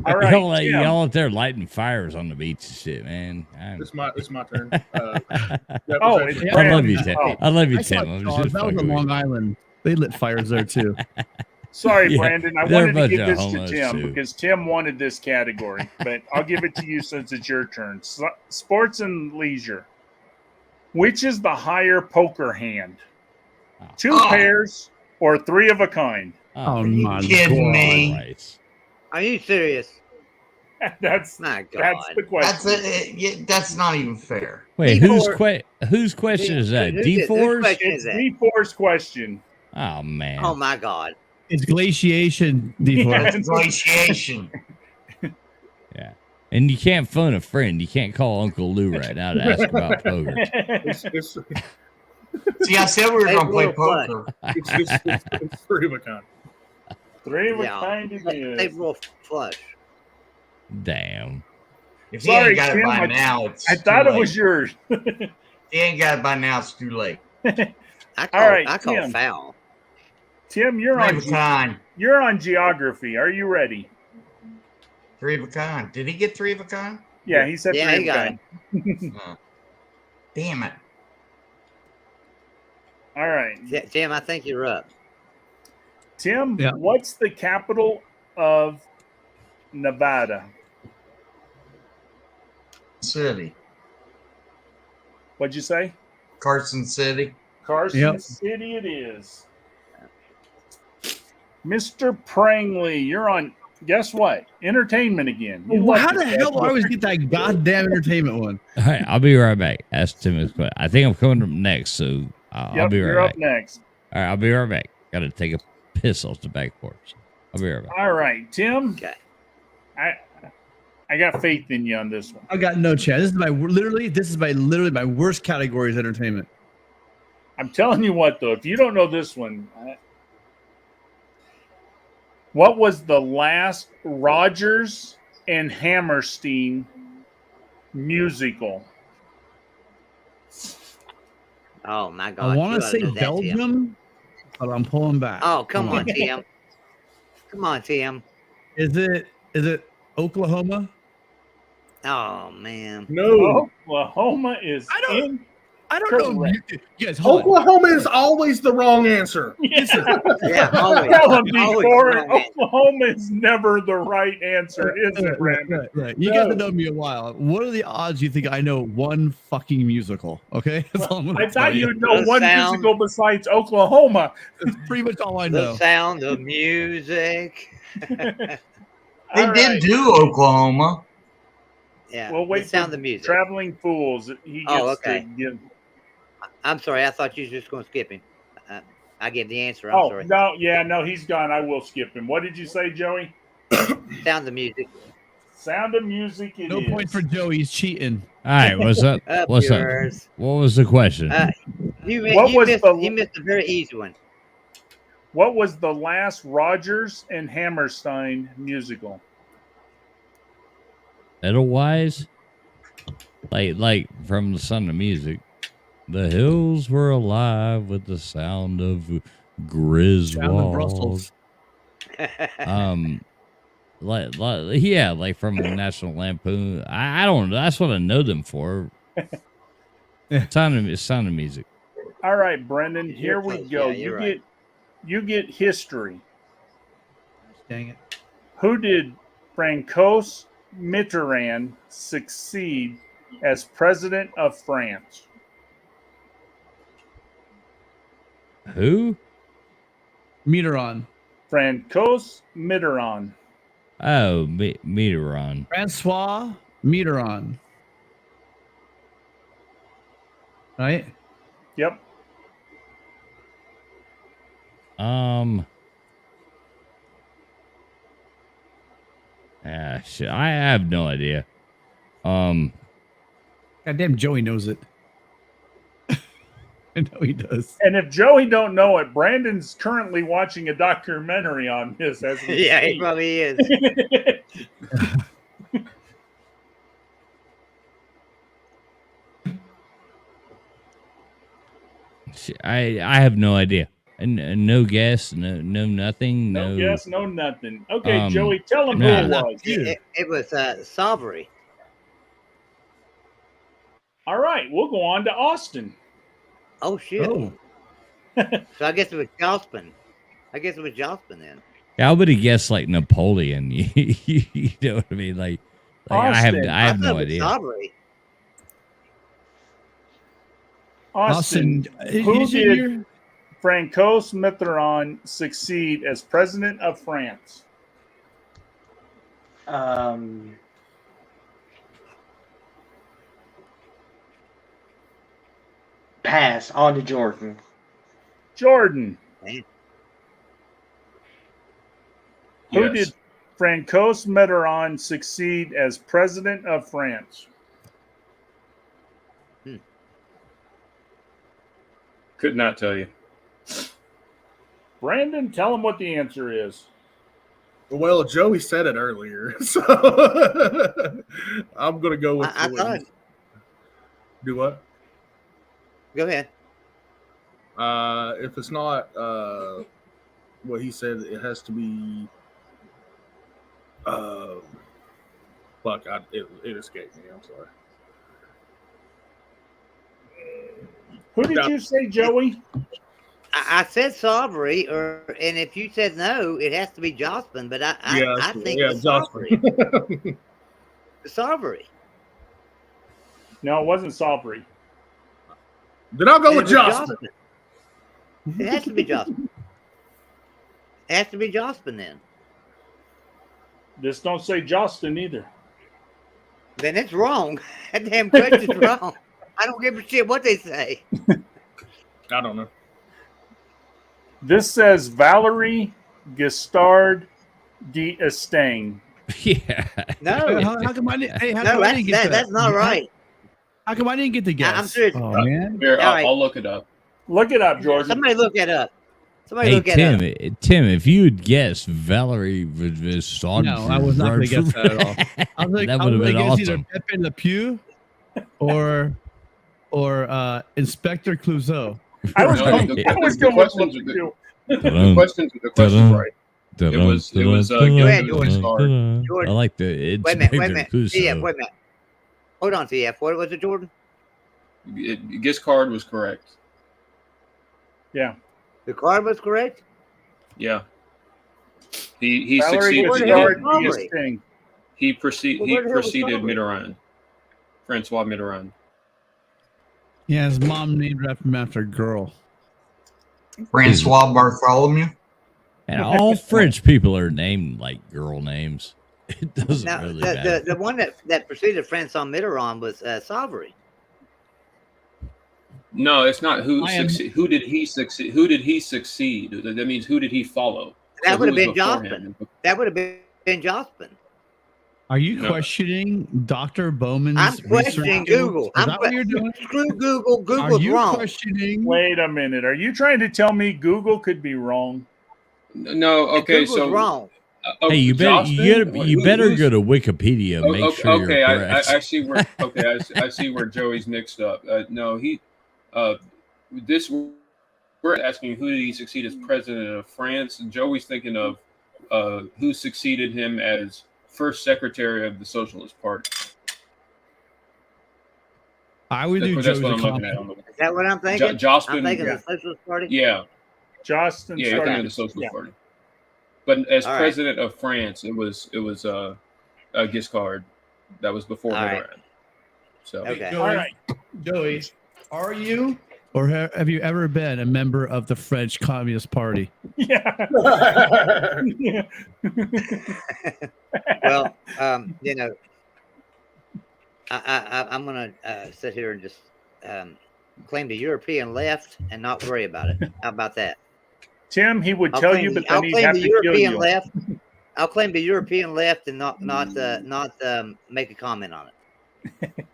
all right, Tim. y'all out there lighting fires on the beach and shit, man. It's my turn. Oh, it's I love you, Brandon. Tim. Oh, I love you, I saw Tim. I'm Jaws. just That was fucking on with Long you. Island. They lit fires there too. sorry, Yeah, Brandon. I they're a wanted to bunch give of this to homos, Tim too. because Tim wanted this category, but I'll give it to you since it's your turn. Sports and leisure. Which is the higher poker hand? Two pairs or three of a kind? Oh, you my kidding God. me? Right. Are you serious? That's My God. that's the question. That's not even fair. Wait, D4 whose question is that? Whose D4's? question It's is that? D4's question. Oh man. Oh my God. It's glaciation. D4. That's glaciation. Yeah. And you can't phone a friend. You can't call Uncle Lou right now to ask about poker. It's See, I said we were Hey, gonna play little fun. poker. it's three of a kind. Three of a Yeah. kind it They is. roll flush. Damn. If he Sorry, ain't got Tim, it by now, it's I too thought it late. was yours. If he ain't got it by now, it's too late. I call, All right, I call Tim. foul. Tim, you're Three on of a kind. you're on geography. Are you ready? Three of a kind. Did he get three of a kind? Yeah, he said Yeah, three he of a got kind. Damn it. All right. Tim, I think you're up. Tim, Yeah. what's the capital of Nevada? City. What'd you say? Carson City. Carson Yep. City it is. Mr. Prangley, you're on, guess what? Entertainment again. You Well, left how the us hell do I that- always get that goddamn entertainment one? All right, I'll be right back. Ask Tim his question. I think I'm coming up next, so I'll Yep, be you're right up back. next. All right, I'll be right back. Got to take a piss off the back porch. I'll be right back. All right, Tim. Okay. I got faith in you on this one. I got no chance. This is literally my worst category is entertainment. I'm telling you what, though, if you don't know this one, what was the last Rodgers and Hammerstein musical? Oh my God! I want you to oughta say know that, Tim. Belgium, but I'm pulling back. Oh, come on, Tim. Come on, Tim. Is it Oklahoma? Oh man. No. Oklahoma is I don't know. Correct. You guys, hold on. Oklahoma is always the wrong answer. Yeah, always. Tell him Always before wrong answer. Oklahoma is never the right answer, is it, Brandon? Right. You guys have known me a while. What are the odds you think I know one fucking musical? Okay, that's all I'm gonna I tell thought you. you'd know The one sound- musical besides Oklahoma. That's pretty much all I The know. sound of music. They All did right. do Oklahoma. Yeah. Well, wait the sound for of music. Traveling Fools. He gets Oh, okay. to give. I'm sorry. I thought you were just going to skip him. I gave the answer. I'm sorry. No, he's gone. I will skip him. What did you say, Joey? Sound of music. Sound of Music. It No is. point for Joey. He's cheating. All right, what's up? Up What's yours. up? What was the question? You What was missed, the- you missed a very easy one. What was the last Rodgers and Hammerstein musical? Edelweiss? Like from the Sound of Music. The hills were alive with the sound of Sound of Griswold. Brussels. Like from National Lampoon. I don't know. That's what I know them for. Sound of Music. All right, Brendan. Here You're we close. go. Yeah, you're You get history. Dang it. Who did Francois Mitterrand succeed as president of France? Who? Mitterrand. Francois Mitterrand. Oh, Mitterrand. Francois Mitterrand. Right? Yep. Shit, I have no idea. Goddamn, Joey knows it. I know he does. And if Joey don't know it, Brandon's currently watching a documentary on this. As we Yeah, he speak. probably is. Shit, I have no idea. And no guess, no nothing, No no. guess, no nothing. Okay, Um, Joey, tell him nah. who it was. It was Savary. All right, we'll go on to Austin. Oh shit. Oh. So I guess it was Jospin. Then. I would have guessed like Napoleon. You know what I mean? Like I have Austin. I have thought no it was idea. Savary. Austin, Austin, who is it did your- Francois Mitterrand succeed as president of France? Pass on to Jordan. Jordan. Man. Who Yes. did Francois Mitterrand succeed as president of France? Could not tell you. Brandon, tell him what the answer is. Well, Joey said it earlier, so I'm gonna go with. I thought. Do what? Go ahead. If it's not what he said, it has to be. Fuck! It escaped me. I'm sorry. Who did you say, Joey? I said Sauvery, and if you said no, it has to be Jocelyn. But I think it's Sauvery. Sauvery. No, it wasn't Sauvery. Then I'll go with Jocelyn. It has to be Jocelyn. It has to be Jocelyn then. This don't say Jocelyn either. Then it's wrong. That damn question's wrong. I don't give a shit what they say. I don't know. This says Valerie Gustard d'Estaing. Yeah. No. How come I didn't? Hey, how No, come I didn't get that's not right. How come I didn't get the guess? I'm serious. Oh man. Here, All right. I'll look it up. Look it up, Jordan. Somebody look that up. Somebody Hey look that up. Tim, if you had guessed Valerie was on, No, I was not going to guess that at all. I was like, that I would have was been gonna guess awesome. either Pepe Le Pew or Inspector Clouseau. I was No, going the- I was the going with questions are Look good. at The you. questions right. It was Go ahead, Jordan. I Jordan. like the Wait a minute. Wait a Inspector minute. Clouseau. TF, wait a minute. Hold on, TF. What was it, Jordan? Giscard was correct. Yeah. The card was correct? Yeah. He Valerie succeeded. Gustard Valerie. d'Estaing. He Well, where the hell was preceded Valerie? Mitterrand. Francois Mitterrand. Yeah, his mom named him after a girl. Francois Bartholomew. And all French people are named like girl names. It doesn't Now, really matter. the one that preceded Francois Mitterrand was Sauvery. No, it's not who I am- succeed. Who did he succeed? Who did he succeed? That means who did he follow? That So would who have was been before Jocelyn. him? That would have been Jocelyn. Are you No. questioning Dr. Bowman's I'm research questioning skills? Google. Is that what you're doing? Screw Google. Are Google's you wrong. questioning? Wait a minute. Are you trying to tell me Google could be wrong? No. Okay. Google's So wrong. Hey, you better Jocelyn? you better Who's- go to Wikipedia. Make okay, sure okay, you're I correct. see where. Okay, I see where Joey's mixed up. No, he. This we're asking who did he succeed as president of France. And Joey's thinking of who succeeded him as first secretary of the Socialist Party. I would do That's Joe's what I'm looking at. accomplishment. Is that what I'm thinking? Jocelyn, I'm thinking yeah. the Socialist Party. Yeah, Justin yeah, you're started. thinking of the Socialist Yeah. Party. But as All right. president of France, it was Giscard. That was before All right. Mitterrand. So Okay. All right. Joey, are you or have you ever been a member of the French Communist Party? Yeah. Well, you know, I'm gonna sit here and just claim the European left and not worry about it. How about that? Tim, he would I'll tell claim you, the- but then I'll he'd claim have the to kill European you. left. I'll claim the European left and not make a comment on it.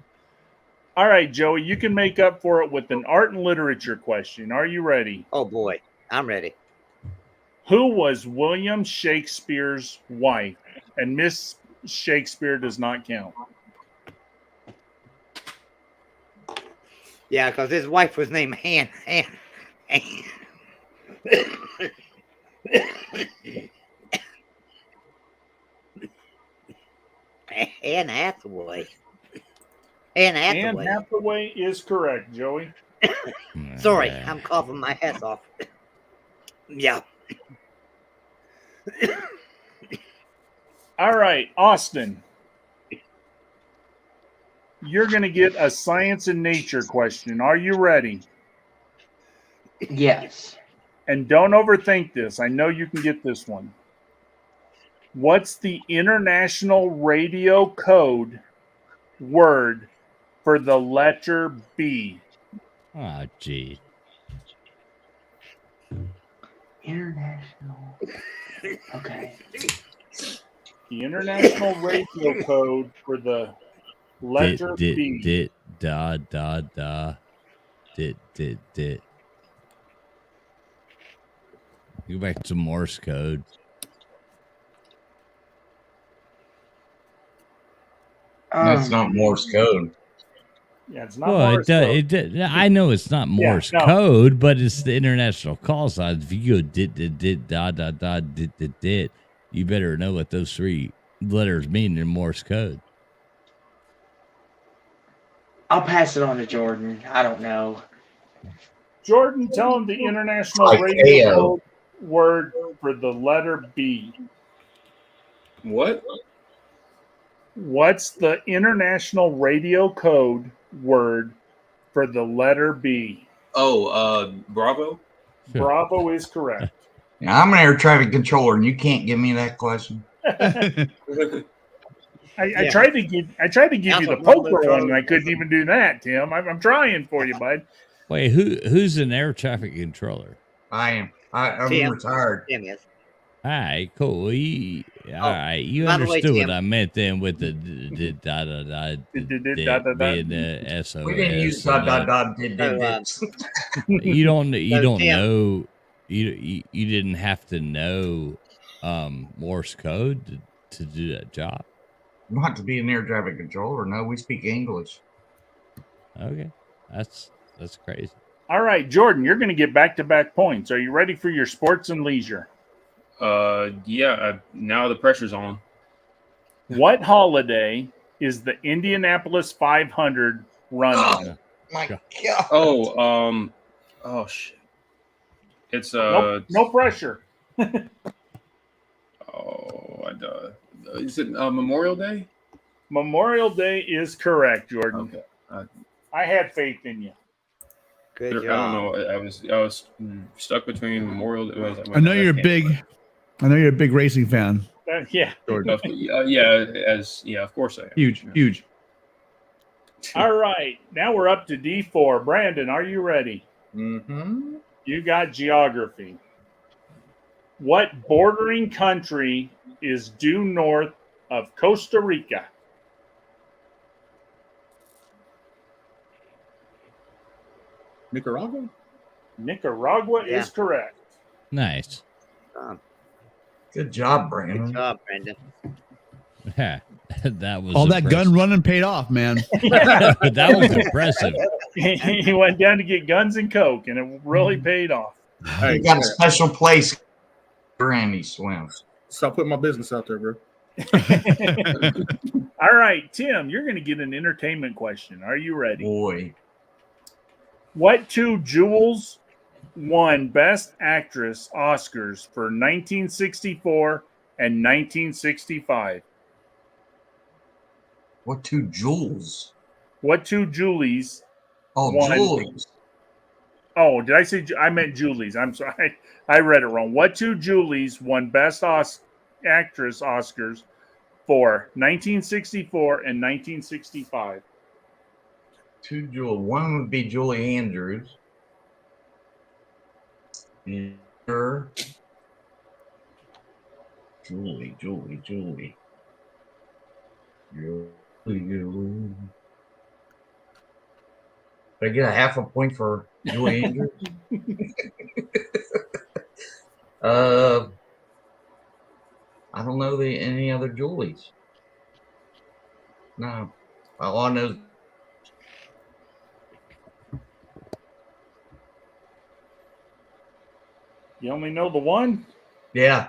All right, Joey, you can make up for it with an art and literature question. Are you ready? Oh boy, I'm ready. Who was William Shakespeare's wife? And Miss Shakespeare does not count. Yeah, because his wife was named Anne. Anne Hathaway. Anne Anne Hathaway. Hathaway is correct, Joey. Sorry, I'm coughing my ass off. Yeah. All right, Austin. You're going to get a science and nature question. Are you ready? Yes. And don't overthink this. I know you can get this one. What's the international radio code word for the letter B? Oh, gee. International. Okay. The international radio code for the letter B. Dit, da. Dit. Go back to Morse code. That's not Morse code. Yeah, it's not Well, Morse code. I know it's not Morse no. code, but it's the international call signs. If you go dit dot dot dot dit, you better know what those 3 letters mean in Morse code. I'll pass it on to Jordan. I don't know. Jordan, tell him the international Like radio AO. code word for the letter B. What? What's the international radio code word for the letter B? Oh, Bravo. Bravo is correct. Now, I'm an air traffic controller, and you can't give me that question. I tried to give you the poker one, and I couldn't even do that, Tim. I'm trying for you, bud. Wait, who's an air traffic controller? I am. I'm Tim. retired. Tim, yes. All right, cool. All right, you by the way, understood Tim. what I meant then with the being the SOS. We didn't use dot dot dot did So, You don't So, Tim. know you didn't have to know Morse code to do that job. Not to be an air traffic controller. No, we speak English. Okay, that's crazy. All right, Jordan, you're going to get back-to-back points. Are you ready for your sports and leisure? Yeah. Now the pressure's on. What holiday is the Indianapolis 500 run on? My God. Oh, oh shit. It's No pressure. Is it Memorial Day? Memorial Day is correct, Jordan. Okay. I had faith in you. Good I job. don't know. I was stuck between Memorial Day. I know you're a big racing fan. Yeah. Jordan. Of course I am. Huge. All right. Now we're up to D4. Brandon, are you ready? Mm-hmm. You got geography. What bordering country is due north of Costa Rica? Nicaragua? Nicaragua Yeah. is correct. Nice. Good job, Brandon. Good job, Brandon. Yeah, that was All that impressive. gun running paid off, man. That was impressive. He went down to get guns and coke, and it really paid off. You got a special place where Randy swims. Stop putting my business out there, bro. All right, Tim, you're going to get an entertainment question. Are you ready? Boy. What 2 jewels won Best Actress Oscars for 1964 and 1965? What 2 jewels? What 2 Julies? Oh, won- Julies. Oh, did I say? I meant Julies. I'm sorry. I read it wrong. What 2 Julies won Best Actress Oscars for 1964 and 1965? 2 jewels. One would be Julie Andrews. And her. Julie. Did I get a half a point for Julie Andrews? I don't know any other Julies. No. All I know. You only know the one? Yeah.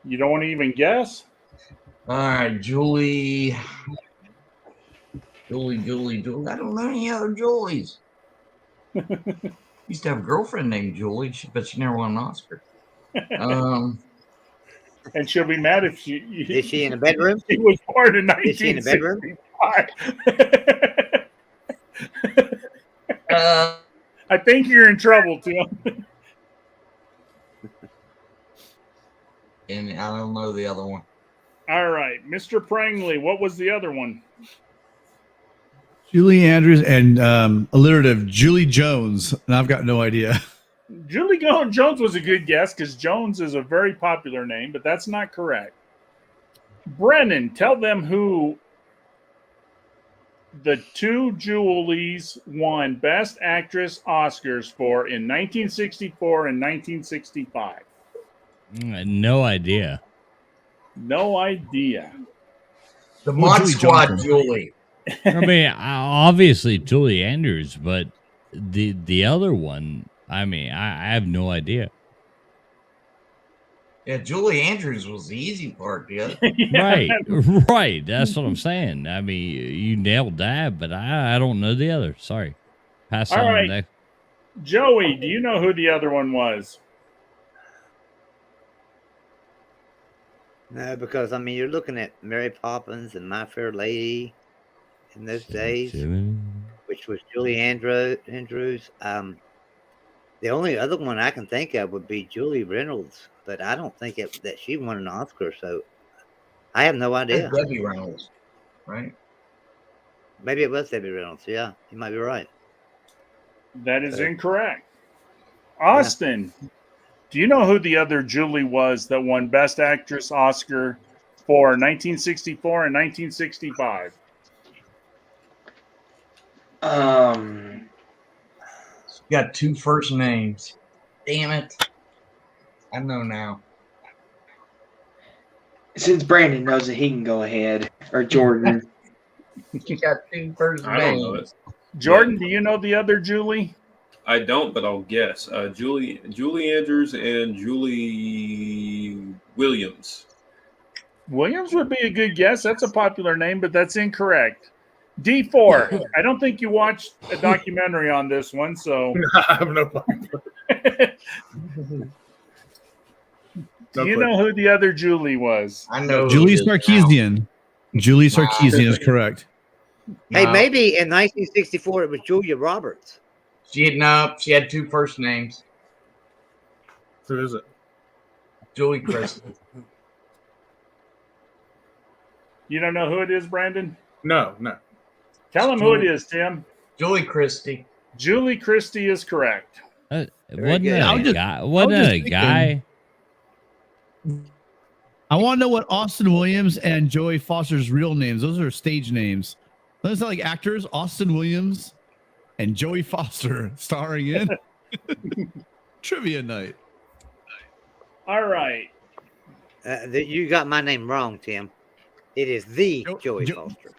You don't want to even guess? All right, Julie. I don't know any other Julies. Used to have a girlfriend named Julie, but she never won an Oscar. And she'll be mad if she Is she in the bedroom? She was born in Is she in the bedroom? 1965. I think you're in trouble, Tim. And I don't know the other one. All right, Mr. Prangley, what was the other one? Julie Andrews and alliterative Julie Jones, and I've got no idea. Julie Jones was a good guess because Jones is a very popular name, but that's not correct. Brennan, tell them who the 2 Julies won Best Actress Oscars for in 1964 and 1965. No idea. No idea. The Well, Mod Julie Squad, Johnson. Julie. I mean, obviously Julie Andrews, but the other one, I mean, I have no idea. Yeah, Julie Andrews was the easy part, yeah. Right, right. That's what I'm saying. I mean, you nailed that, but I don't know the other. Sorry. Pass All on right. next. Joey, do you know who the other one was? No, because I mean, you're looking at Mary Poppins and My Fair Lady in those days, which was Julie Andrews. The only other one I can think of would be Julie Reynolds, but I don't think that she won an Oscar, so I have no idea. That's Debbie Reynolds, right? Maybe it was Debbie Reynolds. Yeah, you might be right. That is incorrect. Austin, do you know who the other Julie was that won Best Actress Oscar for 1964 and 1965? Got two first names. Damn it. I know now. Since Brandon knows it, he can go ahead. Or Jordan. You got two first I don't know it. Jordan, do you know the other Julie? I don't, but I'll guess. Julie Andrews and Julie Williams. Williams would be a good guess. That's a popular name, but that's incorrect. D4. I don't think you watched a documentary on this one, so. I have no problem. Do you know who the other Julie was? I know. Julie Sarkeesian. Julie Sarkeesian is correct. Hey, maybe in 1964 it was Julia Roberts. She had two first names. Who is it? Julie Christie. You don't know who it is, Brandon? No. Tell him who it is, Tim. Julie Christie. Julie Christie is correct. Wasn't that a guy? Wasn't that a guy? I want to know what Austin Williams and Joey Foster's real names. Those are stage names. Those are like actors. Austin Williams and Joey Foster starring in Trivia Night. All right. You got my name wrong, Tim. It is the Joey Foster.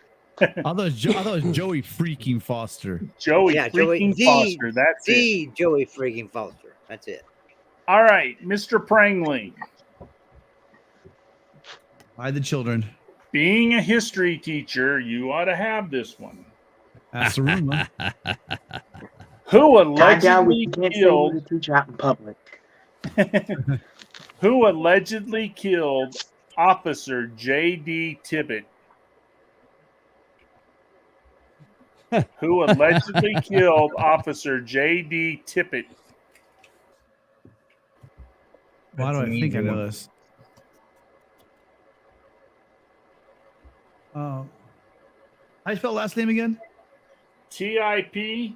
I thought it was Joey freaking Foster. Joey Foster. That's it. Joey freaking Foster. That's it. All right, Mr. Prangley. By the children. Being a history teacher, you ought to have this one. That's the rumor. Who We allegedly can't say killed? the teacher out in public. Who allegedly killed Officer J.D. Tippett? Who allegedly killed Officer J.D. Tippett? Why do I think I know this? How do you spell last name again? T-I-P-P-I-T-T.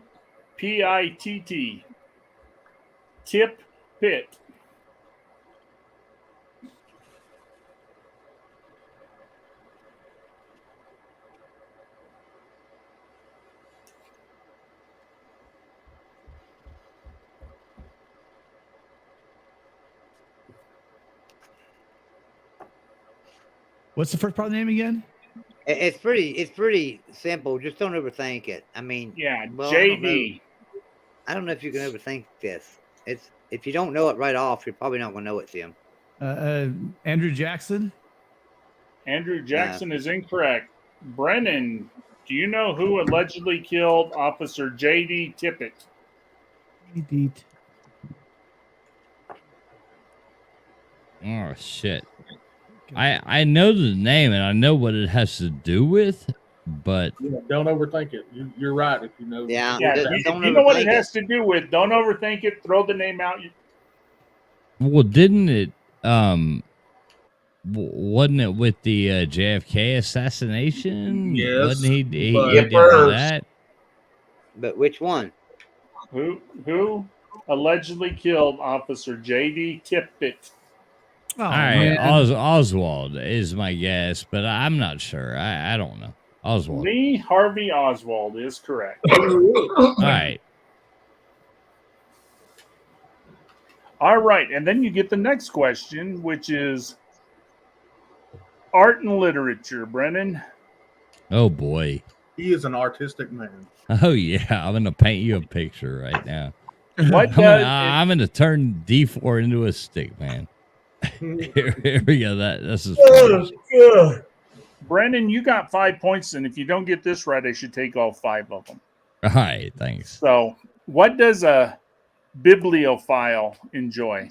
Tip Pitt. What's the first part of the name again? It's pretty simple. Just don't overthink it. I mean, yeah, well, JD. I don't know if you can overthink this. It's if you don't know it right off, you're probably not going to know it, Tim. Andrew Jackson. Andrew Jackson is incorrect. Brennan, do you know who allegedly killed Officer J.D. Tippett? Oh shit! I know the name and I know what it has to do with, but Don't overthink it. You're right if you know. Yeah, If you know what it has to do with, don't overthink it. Throw the name out. well, didn't it? Wasn't it with the JFK assassination? Yes, wasn't he but- did that? But which one? Who allegedly killed Officer J.D. Tippett? Oh, All right, man. Oswald is my guess, but I'm not sure. I don't know. Oswald. Lee Harvey Oswald is correct. All right. All right, and then you get the next question, which is art and literature. Brennan, Oh boy. He is an artistic man. Oh yeah. I'm gonna paint you a picture right now. What I'm gonna turn D4 into a stick man. Here we go. This is Brendan, you got 5 points, and if you don't get this right, I should take all 5 of them. all right. Thanks. So, what does a bibliophile enjoy?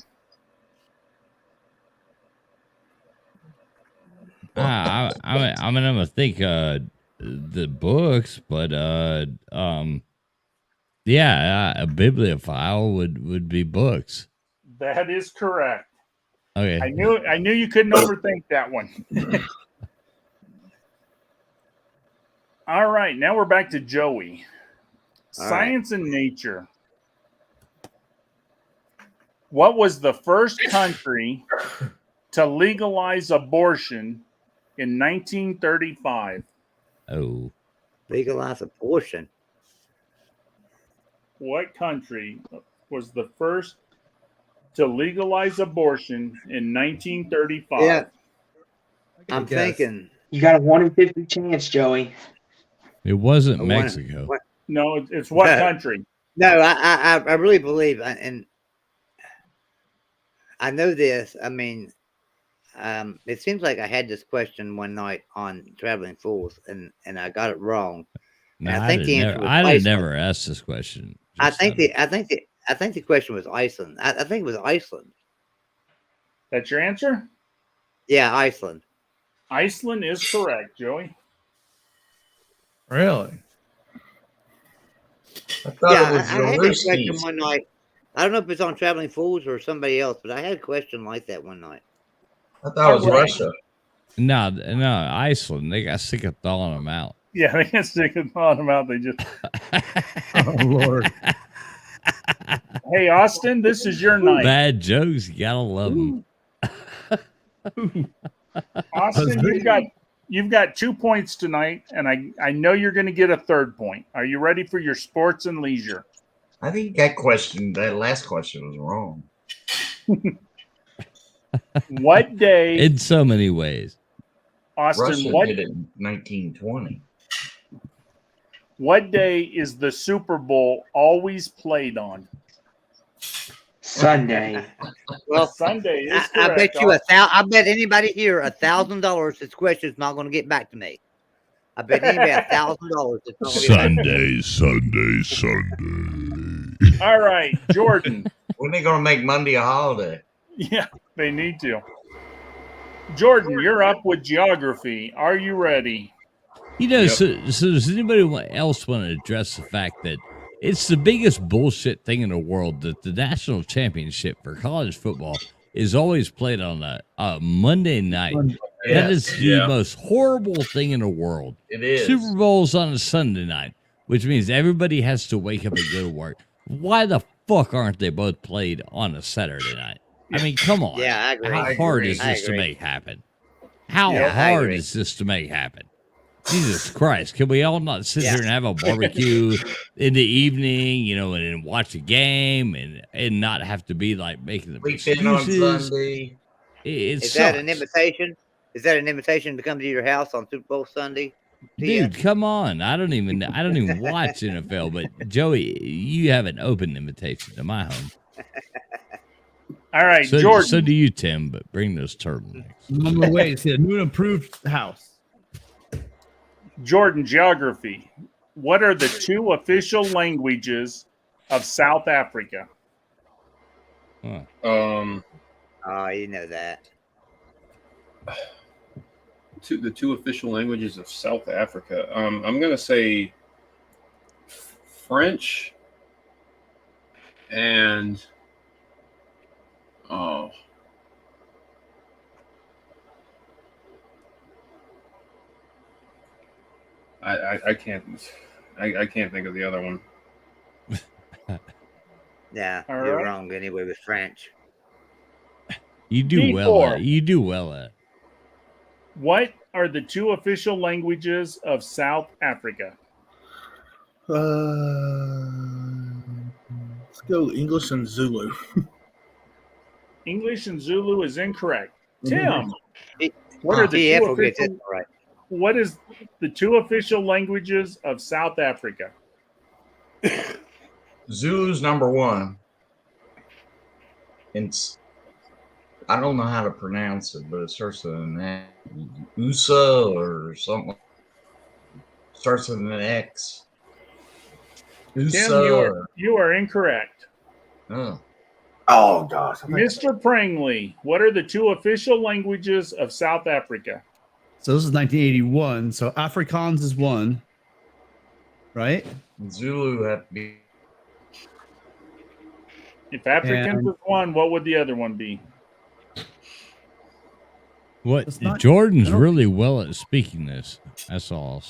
I'm gonna think the books, but yeah, a bibliophile would be books. That is correct. Okay. I knew you couldn't overthink that one. All right, now we're back to Joey. All Science and nature. What was the first country to legalize abortion in 1935? Oh. Legalize abortion. What country was the first to legalize abortion in 1935? Yeah. I'm thinking. You got a 1 in 50 chance, Joey. It wasn't I Mexico. No, it's what No. country? No, I really believe, and I know this. I mean, it seems like I had this question one night on Traveling Fools, and I got it wrong. No, And I I think the didn't answer never, was I didn't Iceland. never ask this question. I think the question was Iceland. I think it was Iceland. That's your answer? Yeah, Iceland. Iceland is correct, Joey. Really? I had that question one night. I don't know if it's on Traveling Fools or somebody else, but I had a question like that one night. I thought it was Russia. No, Iceland. They got sick of thawing them out. Yeah, they can't stick a thought about they just. Oh Lord. Hey, Austin, this is your night. Bad jokes. You gotta love them. Austin, you've got 2 points tonight, and I know you're going to get a third point. Are you ready for your sports and leisure? I think that last question was wrong. What day? In so many ways. Austin, Russia what did it in 1920. What day is the Super Bowl always played on? Sunday. Well, Sunday is I correct. bet you I bet anybody here $1,000 this question's not going to get back to me. I bet anybody $1,000 it's not going to get Sunday. All right, Jordan. When are they going to make Monday a holiday? Yeah, they need to. Jordan, you're up with geography. Are you ready? You know, so does anybody else want to address the fact that it's the biggest bullshit thing in the world that the national championship for college football is always played on a Monday night? That is the most horrible thing in the world. It is. Super Bowl's on a Sunday night, which means everybody has to wake up and go to work. Why the fuck aren't they both played on a Saturday night? I mean, come on. Yeah, I agree. How hard is this to make happen? How Yeah, I hard agree. is this to make happen? Jesus Christ. Can we all not sit here and have a barbecue in the evening, you know, and watch a game and not have to be like making the Weekend on excuses? Sunday. Is that an invitation? Is that an invitation to come to your house on Super Bowl Sunday? Dude, come on. I don't even watch NFL, but Joey, you have an open invitation to my home. All right, So, Jordan. so do you, Tim, but bring those turtlenecks. On the way, it's a new and improved house. Jordan, geography. What are the 2 official languages of South Africa? Oh, you know that. The two official languages of South Africa. I'm going to say French and I can't think of the other one. Yeah, All you're right. wrong anyway with French. You do well. You do well at. What are the 2 official languages of South Africa? Let's go English and Zulu. English and Zulu is incorrect. Mhm. Tim, what are the 2 will get this official, right. what is the 2 official languages of South Africa? Zulu's number 1. It's I don't know how to pronounce it, but it starts with an X. USA or something. Starts with an X. USA. Tim, you are incorrect. Oh. Oh gosh. Mr. Prangley, what are the 2 official languages of South Africa? So this is 1981. So Afrikaans is 1, right? Zulu have to be. If Afrikaans And- is 1, what would the other one be? What It's not- Jordan's I don't- really well at speaking this. That's all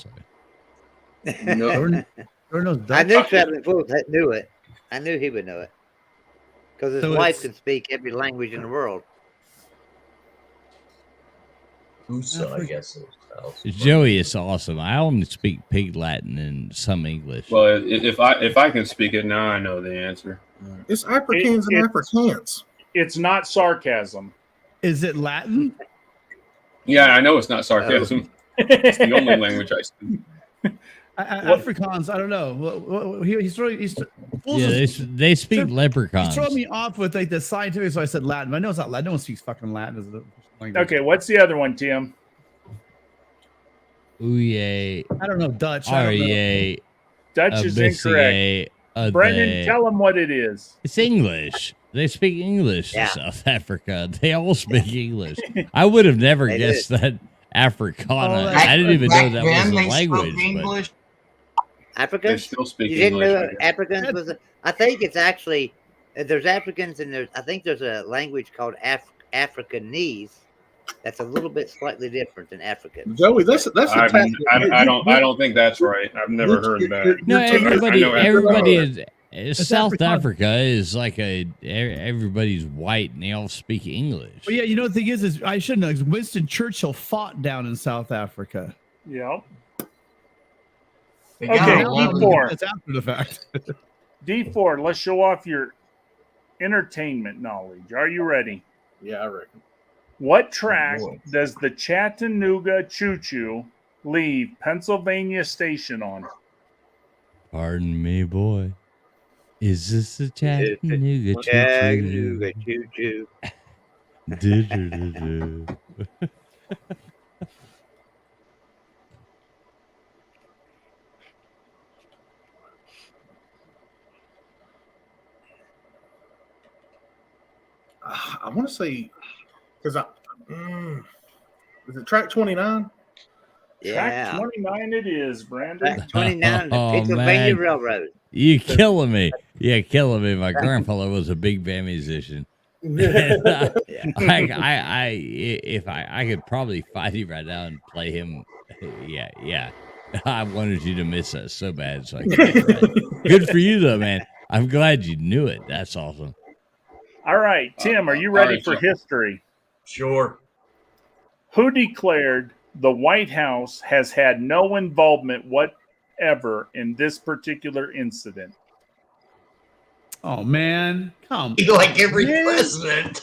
I'll say. Jordan knows I Dutch. knew Traveling Fools knew it. I knew he would know it. Because his So wife it's- can speak every language in the world. USA, I guess. Joey, it's awesome. I only speak Pig Latin and some English. Well, if I can speak it now, I know the answer. It's Afrikaans and Afrikaans. It's not sarcasm. Is it Latin? Yeah, I know it's not sarcasm. It's the only language I speak. Afrikaans, I don't know. He's Yeah, they speak leprechauns. He's throwing me off with like the scientific, so I said Latin. But I know it's not Latin. No one speaks fucking Latin as a language. Okay, what's the other one, Tim? Ouye. I don't know Dutch. I don't know. Aryeh. Dutch is incorrect. Brendan, tell them what it is. It's English. They speak English Yeah. in South Africa. They all speak English. I would have never They guessed do. that Afrikaana. Back- I didn't even know back that then was they a spoke language. but- English? Africans? They still speak You didn't know English, I Africans was I think it's actually there's Africans and I think there's a language called Afrikanese that's a little bit slightly different than African. Joey, that's I don't think that's right. I've never heard that. No, I everybody know is. South Africa is like everybody's white and they all speak English. But yeah, you know the thing is I should know. Is Winston Churchill fought down in South Africa. Yeah. They Okay, got a lot of- D4. That's after the fact. D4, let's show off your entertainment knowledge. Are you ready? Yeah, I reckon. What track boy. does the Chattanooga Choo Choo leave Pennsylvania Station on? Pardon me, boy. Is this the Chattanooga Chattanooga choo-choo. choo-choo? I want to say because is it track 29? Track 29 it is, Brandon. Track 29, the Oh, Pennsylvania man. Railroad. You killing me. You're killing me. My grandfather was a big band musician. And, if I could probably fight him right now and play him. Yeah. I wanted you to miss that so bad. So I could. Good for you though, man. I'm glad you knew it. That's awesome. All right, Tim, are you ready right, for Tim. history? Sure. Who declared the White House has had no involvement whatever in this particular incident? Oh man, come Like every man. president.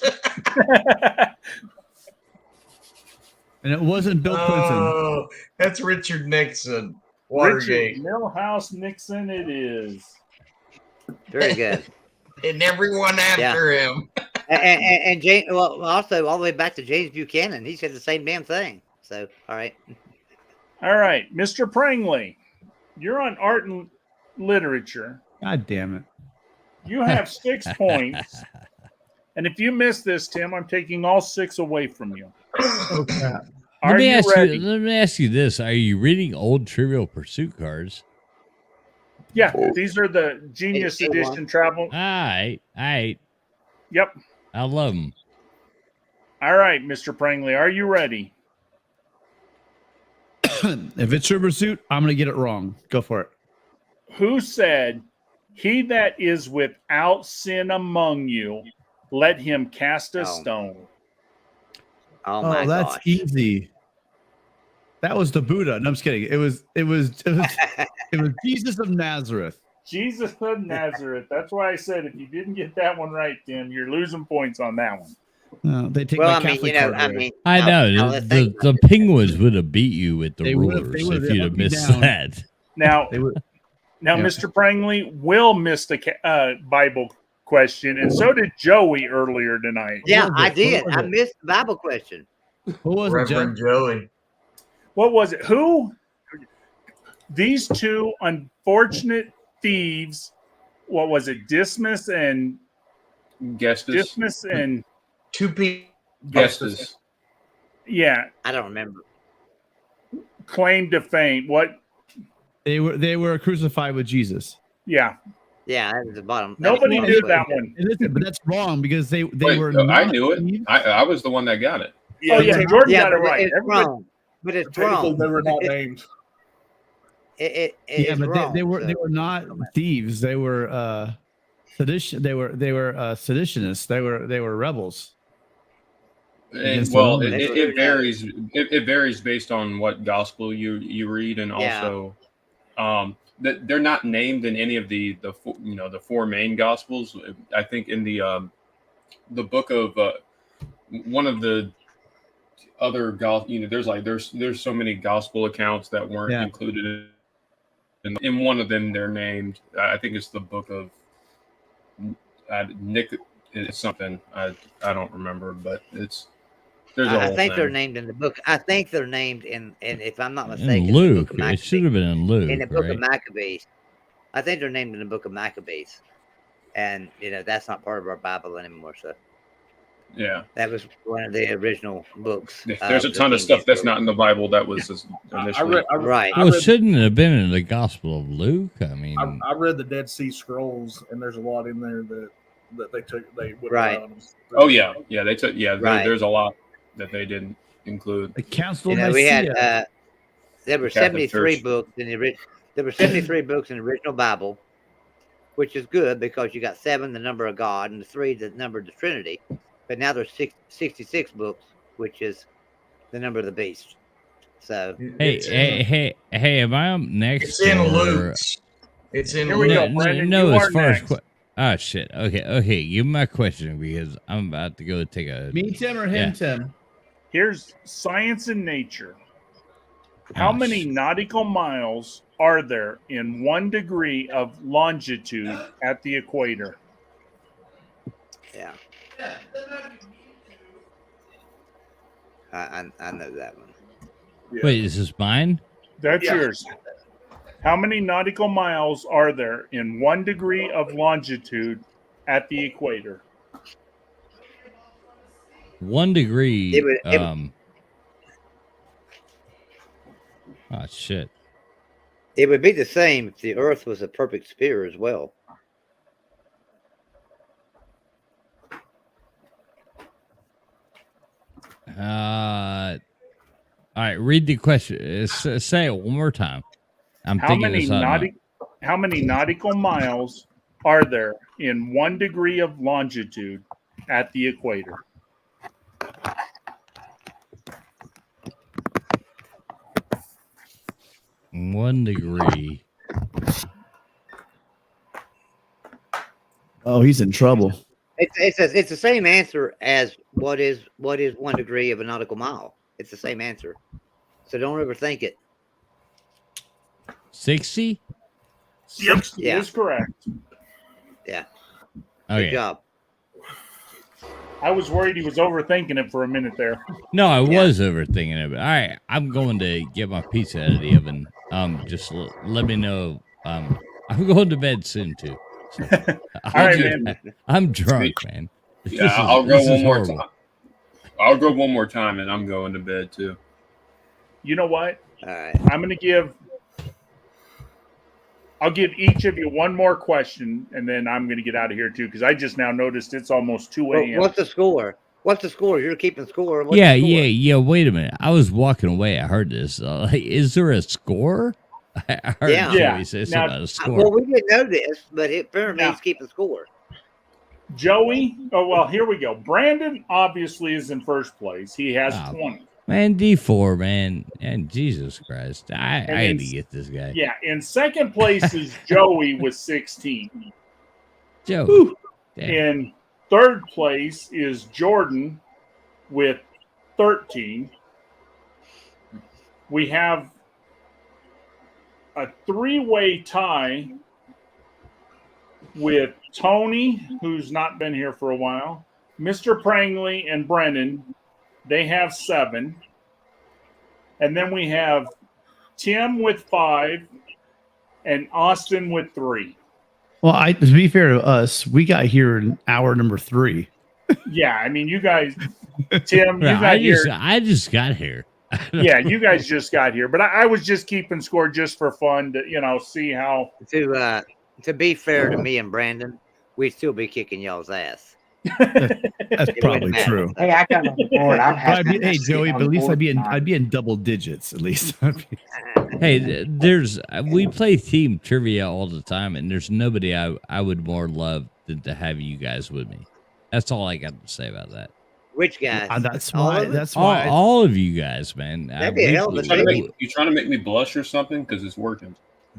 And it wasn't Bill Clinton. Oh, that's Richard Nixon. Richard Watergate. Milhouse Nixon it is. Very good. And everyone after him. And James, well, also all the way back to James Buchanan, he said the same damn thing. So, all right. All right, Mr. Prangley, you're on art and literature. God damn it. You have 6 points. And if you miss this, Tim, I'm taking all 6 away from you. Oh crap. Are you ready? Let me ask you this. Are you reading old Trivial Pursuit cards? Yeah, these are the Genius Edition travel. All right. Yep. I love them. All right, Mr. Prangley, are you ready? If it's Trivial Pursuit, I'm gonna get it wrong. Go for it. Who said, "He that is without sin among you, let him cast a stone"? Oh Oh, that's easy. That was the Buddha. No, I'm just kidding. It was Jesus of Nazareth. Jesus of Nazareth. That's why I said if you didn't get that one right, Tim, you're losing points on that one. They take Well, my I mean, Catholic you know, card I away. mean, I know the Penguins would have beat you with the They rulers they would've if you'd have held you missed down. that. Now, They would. now, Yeah. Mr. Prangley, Will missed a Bible question, and so did Joey earlier tonight. yeah, was I it? What did. was I it? missed the Bible question. Who was it, Jeff? Reverend Joey. What was it? Who? These two unfortunate thieves. What was it? Dismas and Two people. Gestas. Yeah, I don't remember. claim to fame. What? They were crucified with Jesus. Yeah, Yeah, that was the bottom. nobody that was knew the that bottom one. Listen, but that's wrong because they Wait, were. I not knew it. thieves. I was the one that got it. Oh yeah, Jordan Yeah, got it but right. it's Everybody- wrong. But it's Technically, wrong. they were not named. Yeah, It's but wrong. they were so- they were not thieves. They were sedition. They were seditionists. They were rebels. And, Against the well, Romans. it varies. It varies based on what gospel you read, and Yeah. also that they're not named in any of the four main gospels. I think in the book of one of the other there's so many gospel accounts that weren't Yeah. included in one of them. They're named. I think it's the book of Nick. It's something I don't remember, but it's. There's a I whole think they're thing. named in the book. I think they're named in if I'm not In mistaken, the Luke, book of it should have been in Luke, in the book right? of Maccabees. I think they're named in the book of Maccabees, and that's not part of our Bible anymore. So Yeah. that was one of the original books. There's a ton of stuff that's not in the Bible that was initially. Right. Well, shouldn't it have been in the Gospel of Luke? I mean, I read the Dead Sea Scrolls, and there's a lot in there that they took. They wouldn't Right. allow them. Oh yeah, they took. Yeah, Right. there's a lot that they didn't include. The Council You of know, we had Nicaea. there were Catholic 73 Church. books in the there were 73 books in the original Bible, which is good because you got 7, the number of God, and 3, the number of the Trinity. But now there's 66 books, which is the number of the beast. So hey, am I up next? It's in or- Luke. It's in Here we Luke. go, Brandon. No, you as are far as next. oh shit. Okay. Give me my question because I'm about to go take a. Me, Tim, or him, Yeah. Tim? Here's science and nature. How Oh, many nautical miles are there in 1 degree of longitude at the equator? yeah, I know that one. Wait, is this mine? That's yours. How many nautical miles are there in 1 degree of longitude at the equator? 1 degree. It would- Oh shit. It would be the same if the Earth was a perfect sphere as well. All right. Read the question. Say it one more time. I'm How thinking many this out. how many nautical miles are there in 1 degree of longitude at the equator? One degree. Oh, he's in trouble. It's the same answer as what is 1 degree of a nautical mile. It's the same answer. So don't overthink it. 60? 60 Yeah. is correct. Yeah. Okay. Good job. I was worried he was overthinking it for a minute there. No, I was overthinking it. But all right, I'm going to get my pizza out of the oven. Just let me know. I'm going to bed soon too. So, All right, man. I'm drunk, man. Yeah, This is- I'll go this is one more horrible. time. I'll go one more time, and I'm going to bed too. You know what? All right. I'll give each of you one more question, and then I'm going to get out of here too because I just now noticed it's almost 2 Well, a.m. what's the score? What's the score? You're keeping score. What's Yeah, the score? Wait a minute. I was walking away. I heard this. Is there a score? I heard Yeah. Joey say Now- something about a score. Well, we didn't know this, but apparently Now- he's keeping score. Joey. Oh well, here we go. Brandon obviously is in first place. He has Wow. 20. Man, D4, man. And Jesus Christ. I And had to it's- get this guy. Yeah, in second place is Joey with 16. Joe. Damn. In Third place is Jordan with 13. We have a three-way tie with Tony, who's not been here for a while, Mr. Prangley, and Brennan. They have 7. And then we have Tim with 5 and Austin with 3. Well, to be fair to us, we got here in hour number 3. Yeah, I mean, you guys, Tim, you got here. I just got here. Yeah, you guys just got here, but I was just keeping score just for fun to, see how. To be fair to me and Brandon, we'd still be kicking y'all's ass. That's probably true. Hey, I got on the board. I'm happy. Hey, Joey, but at least I'd be in double digits at least. Hey, we play team trivia all the time, and there's nobody I would more love than to have you guys with me. That's all I got to say about that. Which guys? That's why. All of you guys, man. That'd be a hell of a thing. You trying to make me blush or something? Because it's working.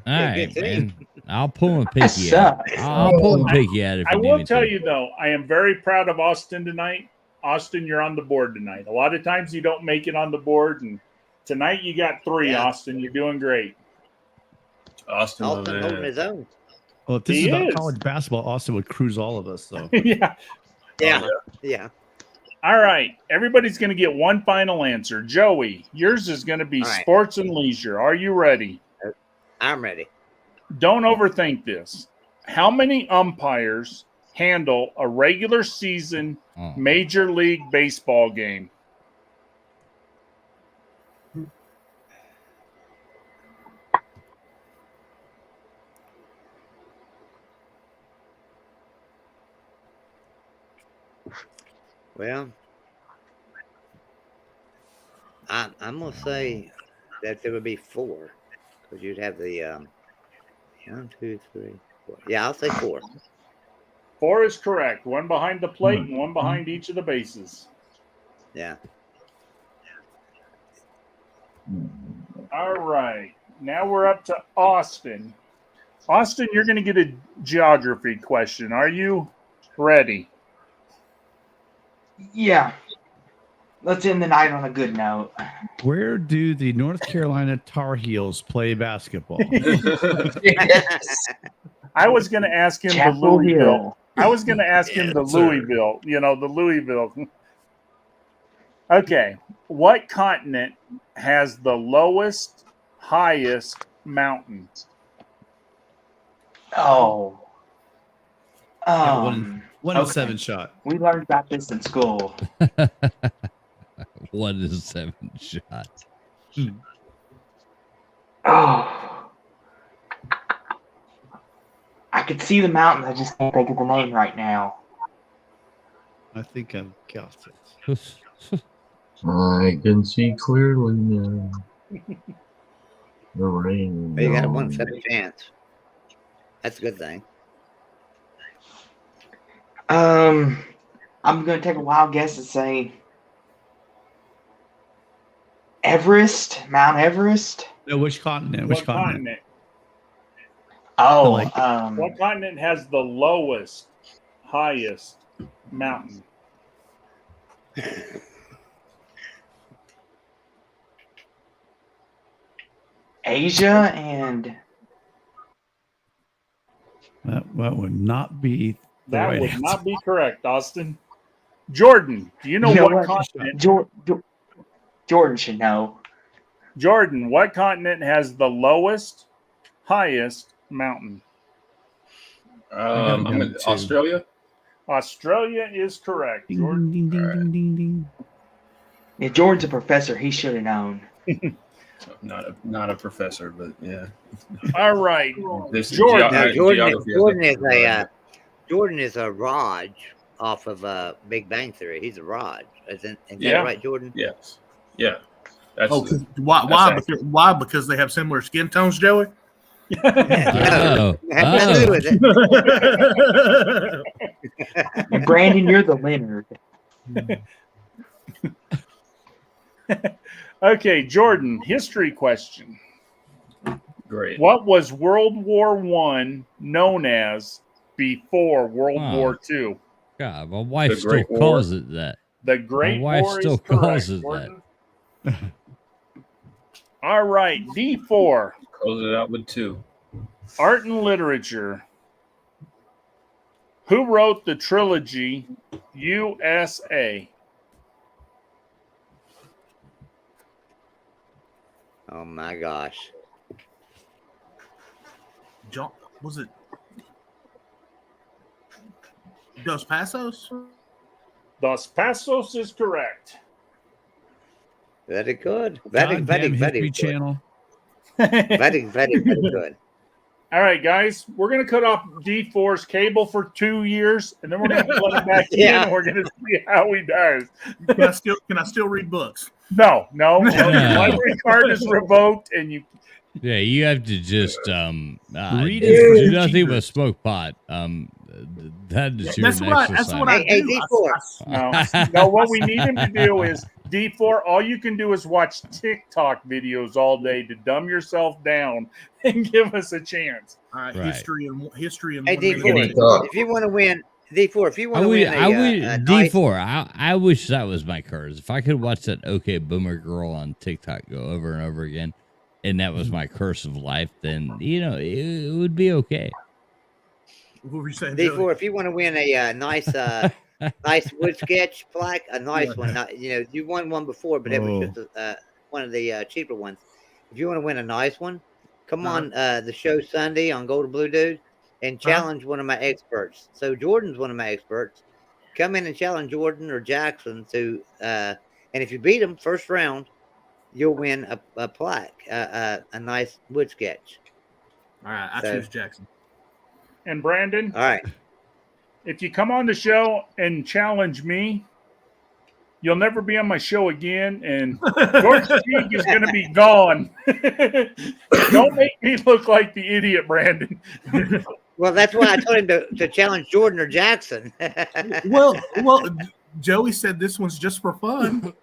All right, man. I'll pull my pinky out. I'll pull my pinky out if I you will need tell me to. you, though, I am very proud of Austin tonight. Austin, you're on the board tonight. A lot of times you don't make it on the board, and tonight you got 3, Yeah. Austin. You're doing great. Austin holding his own. Well, if this He is about is. college basketball, Austin would cruise all of us. So Yeah. All right. Everybody's going to get one final answer. Joey, yours is going to be All right. sports and leisure. Are you ready? I'm ready. Don't overthink this. How many umpires handle a regular season Major League Baseball game? Well, I'm gonna say that there would be 4, because you'd have the 1, 2, 3, 4. Yeah, I'll say 4. 4 is correct. One behind the plate and one behind each of the bases. Yeah. All right. Now we're up to Austin. Austin, you're going to get a geography question. Are you ready? Yeah. Let's end the night on a good note. where do the North Carolina Tar Heels play basketball? I was going to ask him Chapel the Louisville. Hill. I was going to ask him the sir. Louisville. The Louisville. Okay. What continent has the lowest, highest mountain? Oh. One in 7 shot. We learned about this in school. 1 in 7 shot. Oh. I could see the mountains. I just can't think of the name right now. I think I've got it. I can see clearly now. The rain. But you got a 1 in 7 chance. That's a good thing. I'm going to take a wild guess and say Everest, Mount Everest. No, which continent? Which What continent? Oh, What continent has the lowest, highest mountain? Asia and That would not be the That right would answer. not be correct, Austin. Jordan, do you know what continent? Jordan should know. Jordan, what continent has the lowest, highest mountain? I'm in Australia. Australia is correct. Jordan. Ding, ding, ding, ding, ding. Yeah, Jordan's a professor. He should have known. Not a professor, but yeah. All right. This Jordan. No, geography. Jordan is a Raj off of Big Bang Theory. He's a Raj. Is that right, Jordan? Yes. Yeah. That's Why? that's Why? Because they have similar skin tones, Joey. Oh. Has nothing to do with it. Brandon, you're the Leonard. Okay, Jordan, history question. great. What was World War I known as before World War II? God, my wife The still Great War. calls it that. The My Great wife War still is correct, calls it that. Gordon. All right, D4. Close it out with 2. Art and literature. Who wrote the trilogy USA? Oh my gosh. John, was it Dos Passos? Dos Passos is correct. Very good. Very, Goddamn very, very History good. Channel. Very, very, very good. All right, guys, we're going to cut off D4's cable for 2 years, and then we're going to let him back Yeah. in, and we're going to see how he does. Can I still read books? No. Your No. library card is revoked, and you. Yeah, you have to just Read do it. nothing but smoke pot. That is your That's what exercise. that's what I Hey, do. D4. No, what we need him to do is D4. All you can do is watch TikTok videos all day to dumb yourself down and give us a chance. All right, Right. history and Hey, 1 minute. D4. If you want to win, D4, if you want to win a nice- D4. I wish that was my curse. If I could watch that OK Boomer Girl on TikTok go over and over again, and that was my curse of life, then it would be okay. What were you saying, D4, Joey? if you want to win a nice nice wood sketch plaque, a nice one. Not, you won one before, but it was just one of the cheaper ones. If you want to win a nice one, come on the show Sunday on Gold and Blue Dude and challenge one of my experts. So Jordan's one of my experts. Come in and challenge Jordan or Jackson to, and if you beat them first round, you'll win a plaque, a nice wood sketch. All right, I So- choose Jackson. And Brandon, All right. if you come on the show and challenge me, you'll never be on my show again, and George Cheek is going to be gone. Don't make me look like the idiot, Brandon. Well, that's why I told him to challenge Jordan or Jackson. Well, Joey said this one's just for fun.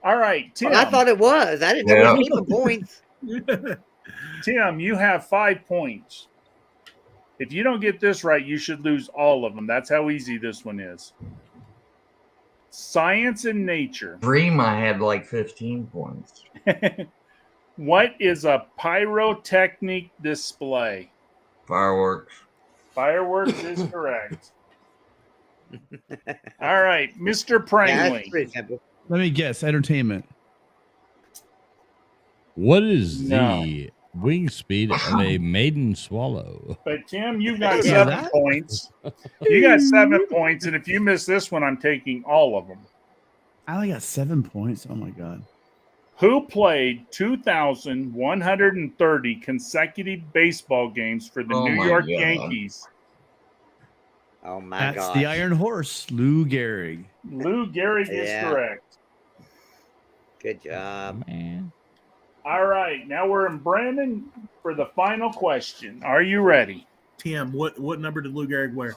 All right, Tim. I thought it was. I didn't know it was keeping points. Tim, you have 5 points. If you don't get this right, you should lose all of them. That's how easy this one is. Science and nature. Dream I had like 15 points. What is a pyrotechnic display? Fireworks. Fireworks is correct. All right, Mr. Prangley. Let me guess. Entertainment. What is No. the wing speed of a maiden swallow? But Tim, you got Yeah, 7 that- points. You got 7 points, and if you miss this one, I'm taking all of them. I only got 7 points. Oh my god. Who played 2,130 consecutive baseball games for the Oh New my York God. Yankees? Oh my That's god. the Iron Horse, Lou Gehrig. Lou Gehrig is Yeah. correct. Good job. Man. All right, now we're in Brandon for the final question. Are you ready? Tim, what number did Lou Gehrig wear?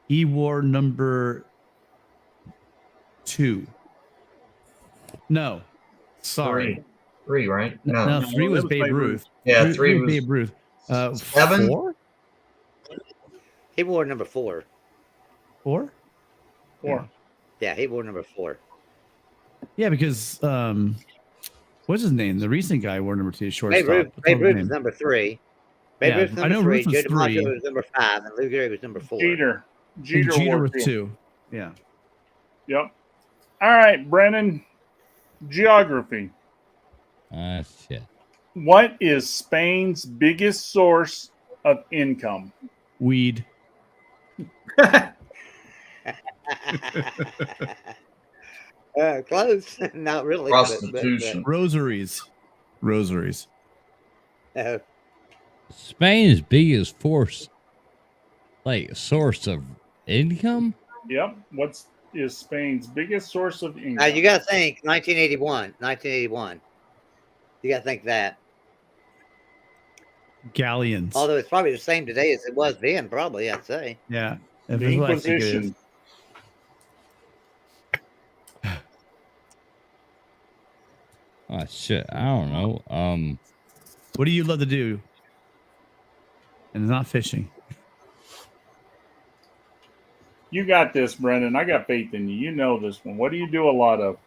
He wore number 2. No. Sorry. Three, right? No, 3 was that was Babe Babe Ruth. Yeah, Three 3 was was Babe Ruth. 7? 4? He wore number 4. 4? 4. Yeah, he wore number 4. Yeah, because what's his name? The recent guy wore number 2, shortstop. Babe Ruth, What's Babe his Ruth name? was number 3. Babe Yeah, Ruth was I know number 3. Ruth was Joe 3. DiMaggio was number 5, and Lou Gehrig was number 4. Jeter. And Jeter, Jeter wore was 2. 2. Yeah. Yep. All right, Brandon. Geography. Shit. What is Spain's biggest source of income? Weed. Close. Not really. Prostitution. Rosaries. Rosaries. Spain's biggest source of income? Yep. Is Spain's biggest source of income? You got to think 1981. 1981. You got to think that. Galleons. Although it's probably the same today as it was then, probably, I'd say. Yeah. If The that's what I think it is. Inquisition. Oh shit, I don't know. What do you love to do? And it's not fishing. You got this, Brendan. I got faith in you. You know this one. What do you do a lot of?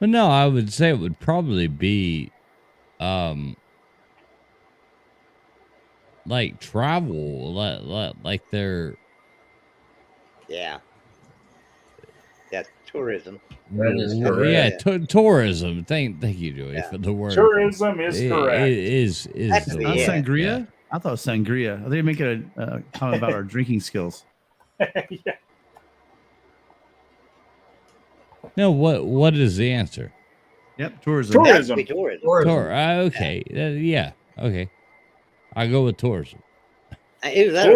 But no, I would say it would probably be, like travel, like they're. Yeah. That's tourism. Yeah, tourism. Thank you, Joey, for the word. Tourism is correct. Is Not the sangria? word. Yeah. I thought it was sangria. I think they make a comment about our drinking skills. Yeah. No, what is the answer? Yep, tourism. Tourism. Okay. Yeah. Okay. I go with tourism. Either that or